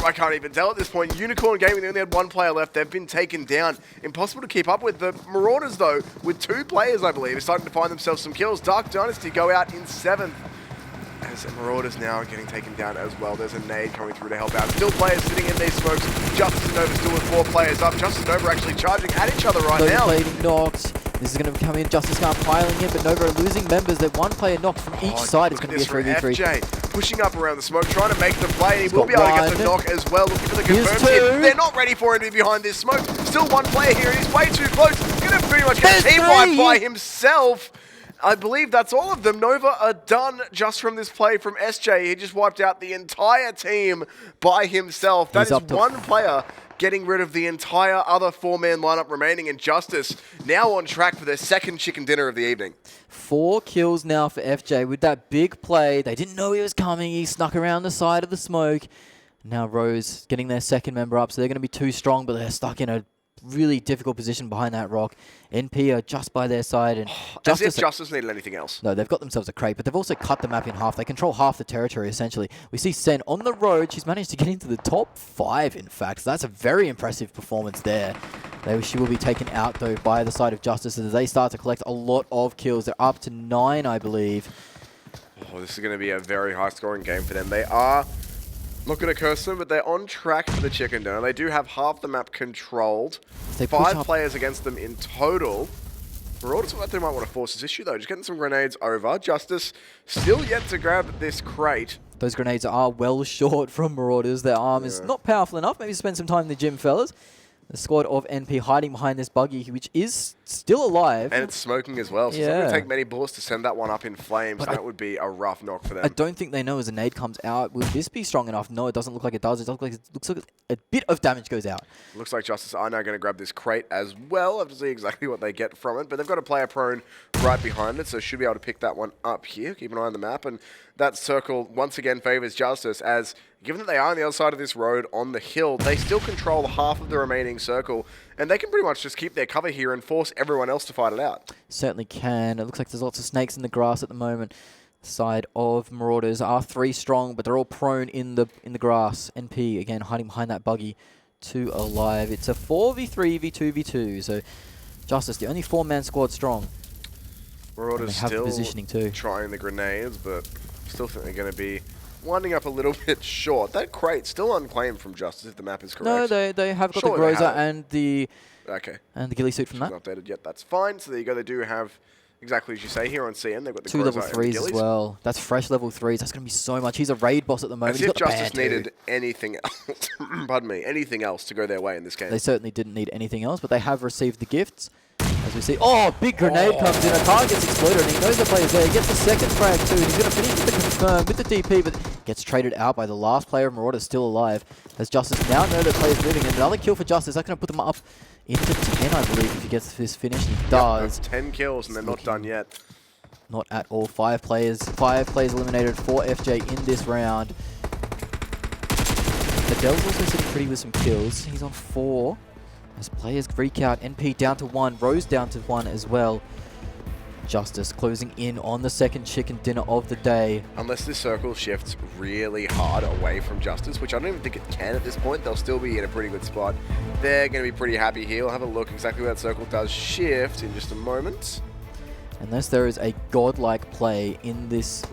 I can't even tell at this point. Unicorn Gaming, they only had one player left. They've been taken down. Impossible to keep up with. The Marauders, though, with 2 players, I believe, are starting to find themselves some kills. Dark Dynasty go out in 7th. As Marauders now are getting taken down as well. There's a nade coming through to help out. Still players sitting in these smokes. Justice and Nova still with 4 players up. Justice and Nova actually charging at each other right now. Nova knocked. This is going to come in. Justice Guard piling in, but Nova are losing members. That one player knocked from each side is going to be a 3v3. FJ pushing up around the smoke, trying to make the play, and he will be able to get the knock as well. Looking for the confirmed hit. They're not ready for him to be behind this smoke. Still one player here, and he's way too close. Going to pretty much get a team wipe by himself. I believe that's all of them. Nova are done just from this play from SJ. He just wiped out the entire team by himself. That is one player getting rid of the entire other 4-man lineup remaining, in Justice now on track for their second chicken dinner of the evening. 4 kills now for FJ with that big play. They didn't know he was coming. He snuck around the side of the smoke. Now Rose getting their second member up, so they're going to be too strong, but they're stuck in a really difficult position behind that rock. NP are just by their side. And as if Justice needed anything else. No, they've got themselves a crate, but they've also cut the map in half. They control half the territory, essentially. We see Sen on the road. She's managed to get into the top 5, in fact. So that's a very impressive performance there. She will be taken out, though, by the side of Justice as they start to collect a lot of kills. They're up to 9, I believe. Oh, this is going to be a very high-scoring game for them. They are... not going to curse them, but they're on track for the chicken dinner. They do have half the map controlled. 5 players against them in total. Marauders look like they might want to force this issue, though. Just getting some grenades over. Justice still yet to grab this crate. Those grenades are well short from Marauders. Their arm is not powerful enough. Maybe spend some time in the gym, fellas. The squad of NP hiding behind this buggy, which is still alive. And it's smoking as well, so it's not going to take many bullets to send that one up in flames. But that would be a rough knock for them. I don't think they know as a nade comes out, will this be strong enough? No, it doesn't look like it does. It looks like a bit of damage goes out. Looks like Justice are now going to grab this crate as well. I have to see exactly what they get from it. But they've got a player prone right behind it, so should be able to pick that one up here. Keep an eye on the map. And that circle once again favors Justice, as given that they are on the other side of this road on the hill, they still control half of the remaining circle, and they can pretty much just keep their cover here and force everyone else to fight it out. Certainly can. It looks like there's lots of snakes in the grass at the moment. The side of Marauders are 3 strong, but they're all prone in the grass. NP again hiding behind that buggy, 2 alive. It's a 4v3 v2v2. So Justice, the only 4-man squad strong. Marauders still positioning too, trying the grenades, but still think they're going to be winding up a little bit short. That crate still unclaimed from Justice, if the map is correct. No, they have got the Groza and the ghillie suit from that. Not updated yet. That's fine. So there you go. They do have exactly as you say here on CN. They've got the 2 level 3s as well. That's fresh level 3s. That's going to be so much. He's a raid boss at the moment. As if Justice needed anything else. Pardon me. Anything else to go their way in this game. They certainly didn't need anything else, but they have received the gifts. As we see, big grenade comes in. A car gets exploded, and he knows the player's there. He gets the second frag too. He's going to finish with the confirm, with the DP, but gets traded out by the last player of Marauders still alive. As Justice now know the player's moving, and another kill for Justice. That's going to put them up into 10, I believe, if he gets this finished. He does. 10 kills, and they're not done yet. Not at all. 5 players eliminated for FJ in this round. Adele's also sitting pretty with some kills. He's on 4. As players freak out, NP down to 1, Rose down to 1 as well. Justice closing in on the second chicken dinner of the day. Unless this circle shifts really hard away from Justice, which I don't even think it can at this point, they'll still be in a pretty good spot. They're going to be pretty happy here. We'll have a look exactly where that circle does shift in just a moment. Unless there is a godlike play in this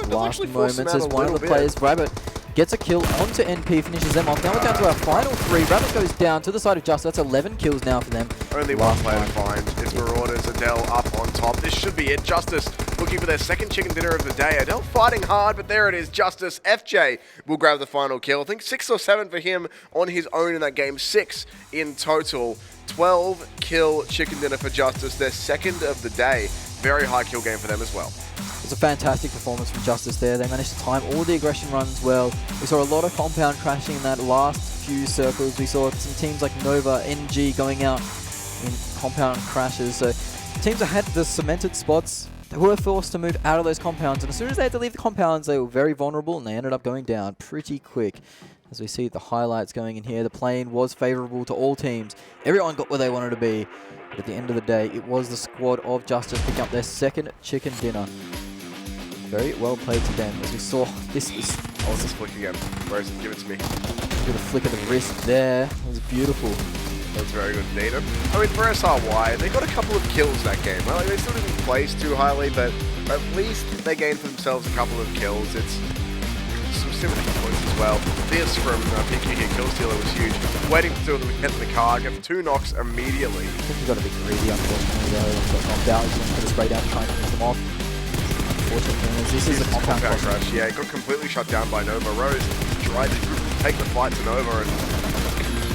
last moment, as one of the players, Rabbit, gets a kill onto NP, finishes them off. Now we're down to our final 3. Rabbit goes down to the side of Justice. That's 11 kills now for them. Only one player to find. It's Marauders. Adele up on top. This should be it. Justice looking for their second chicken dinner of the day. Adele fighting hard, but there it is. Justice. FJ will grab the final kill. I think 6 or 7 for him on his own in that game. 6 in total. 12 kill chicken dinner for Justice. Their second of the day. Very high kill game for them as well. It was a fantastic performance from Justice there. They managed to time all the aggression runs well. We saw a lot of compound crashing in that last few circles. We saw some teams like Nova, NG going out in compound crashes. So teams that had the cemented spots, were forced to move out of those compounds, and as soon as they had to leave the compounds, they were very vulnerable, and they ended up going down pretty quick. As we see the highlights going in here, the plane was favorable to all teams. Everyone got where they wanted to be. But at the end of the day, it was the squad of Justice picking up their second chicken dinner. Very well played to them. As we saw, this is... Oh, it's this flick again. Where is it? Give it to me. With a flick of the wrist there. It was beautiful. That's very good indeed. I mean, for SRY, they got a couple of kills that game. Well, like, they still didn't place too highly, but at least they gained for themselves a couple of kills. It's some similar points as well. This from PQT Kill Stealer was huge. Waiting for two of them to get to the car, get 2 knocks immediately. I think he got a bit greedy, unfortunately, though. He got knocked out. He's going to put a spray down to try and finish them off. Unfortunately, this is a compound crash. Yeah, it got completely shut down by Nova. Rose tried to take the fight to Nova and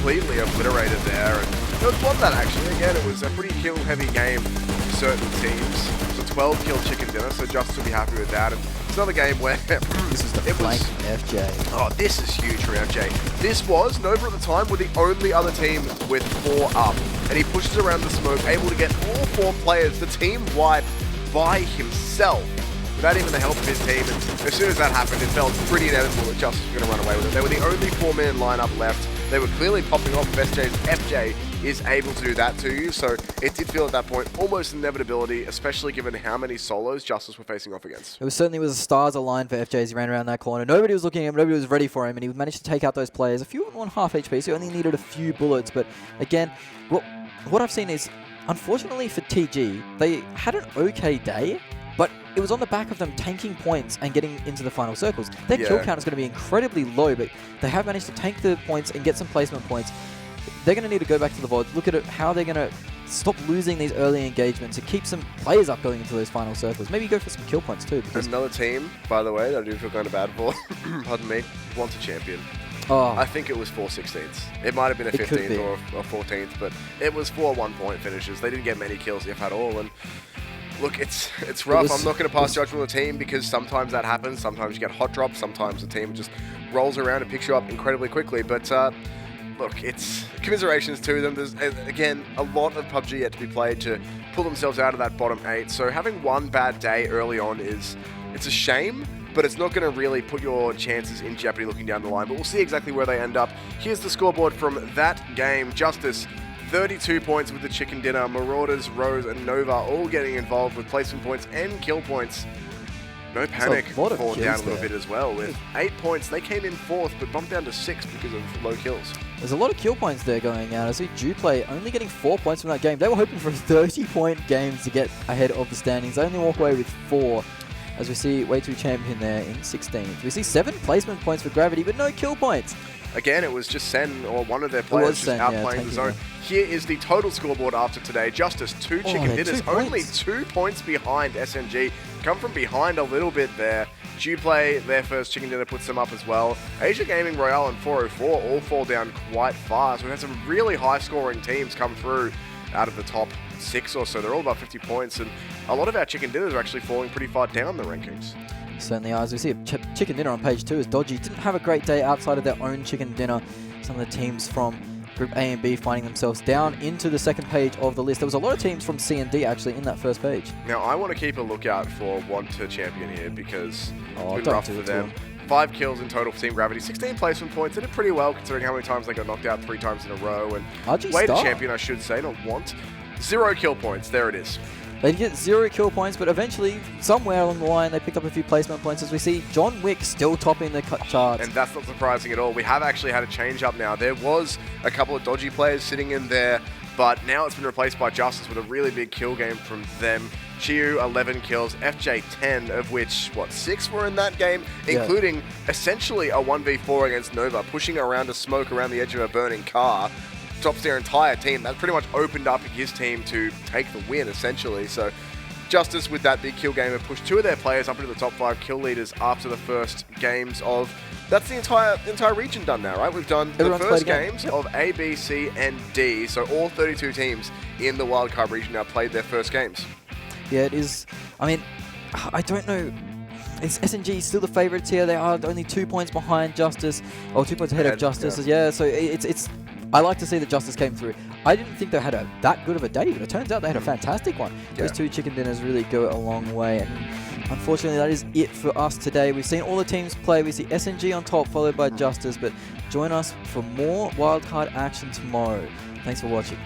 completely obliterated there. And there was one that actually, again, it was a pretty kill-heavy game for certain teams. So 12 kill chicken dinner, so Justice will be happy with that. And it's another game where this is the flank from FJ. Oh, this is huge from FJ. This was, Nova at the time, were the only other team with 4 up. And he pushes around the smoke, able to get all 4 players, the team wipe by himself, without even the help of his team. And as soon as that happened, it felt pretty inevitable that Justice was going to run away with it. They were the only 4-man lineup left. They were clearly popping off FJ's. FJ is able to do that to you, so it did feel at that point almost inevitability, especially given how many solos Justice were facing off against. It was certainly was the stars aligned for FJ as he ran around that corner. Nobody was looking at him, nobody was ready for him, and he managed to take out those players. A few on 1.5 HP, so he only needed a few bullets, but again, what I've seen is, unfortunately for TG, they had an okay day, but it was on the back of them tanking points and getting into the final circles. Their kill count is going to be incredibly low, but they have managed to tank the points and get some placement points. They're going to need to go back to the VOD, look at it, how they're going to stop losing these early engagements and keep some players up going into those final circles. Maybe go for some kill points too. Because another team, by the way, that I do feel kind of bad for, pardon me, wants a champion. Oh. I think it was 4 16ths. It might have been a 15th or 14th, but it was 4 1-point finishes. They didn't get many kills, if at all. And look, it's rough. I'm not going to pass judgment on the team because sometimes that happens. Sometimes you get hot drops. Sometimes the team just rolls around and picks you up incredibly quickly. But look, it's commiserations to them. There's, again, a lot of PUBG yet to be played to pull themselves out of that bottom 8. So having one bad day early on it's a shame, but it's not going to really put your chances in jeopardy looking down the line. But we'll see exactly where they end up. Here's the scoreboard from that game. Justice, 32 points with the chicken dinner. Marauders, Rose, and Nova all getting involved with placement points and kill points. No Panic falling down a little bit as well. With 8 points, they came in 4th, but bumped down to 6th because of low kills. There's a lot of kill points there going out. I see JUPLAY only getting 4 points from that game. They were hoping for 30-point games to get ahead of the standings. They only walk away with 4. As we see Way 2 champion there in 16th. We see 7 placement points for Gravity, but no kill points. Again, it was just Sen or one of their players just outplaying the zone. Here is the total scoreboard after today. Justice, 2 chicken dinners, only 2 points behind SNG. Come from behind a little bit there. JUPLAY, their first chicken dinner, puts them up as well. Asia Gaming, Royale, and 404 all fall down quite fast. We've had some really high-scoring teams come through out of the top 6 or so. They're all about 50 points, and a lot of our chicken dinners are actually falling pretty far down the rankings. Certainly are. As we see a chicken dinner on page 2 as Dodgy didn't have a great day outside of their own chicken dinner. Some of the teams from Group A and B finding themselves down into the second page of the list. There was a lot of teams from C and D actually in that first page. Now, I want to keep a lookout for Want to champion here because it's been rough for them. 5 kills in total for Team Gravity, 16 placement points. They did pretty well considering how many times they got knocked out 3 times in a row. And RGStar. Way to champion, I should say, not Want. 0 kill points. There it is. They get 0 kill points, but eventually, somewhere along the line, they picked up a few placement points as we see John Wick still topping the charts. And that's not surprising at all. We have actually had a change up now. There was a couple of Dodgy players sitting in there, but now it's been replaced by Justice with a really big kill game from them. Chiyu, 11 kills, FJ 10, of which, 6 were in that game, including essentially a 1v4 against Nova, pushing around a smoke around the edge of a burning car. Tops their entire team. That pretty much opened up his team to take the win, essentially. So Justice, with that big kill game, have pushed 2 of their players up into the top 5 kill leaders after the first games of... That's the entire region done now, right? We've done the first games of A, B, C, and D. So all 32 teams in the Wildcard region now played their first games. Yeah, it is... I mean, I don't know... Is SNG still the favourites here? They are only 2 points behind Justice, or 2 points ahead of Justice. Yeah, so it's I like to see that Justice came through. I didn't think they had that good of a day, but it turns out they had a fantastic one. Those 2 chicken dinners really go a long way. And unfortunately, that is it for us today. We've seen all the teams play. We see SNG on top, followed by Justice. But join us for more wildcard action tomorrow. Thanks for watching.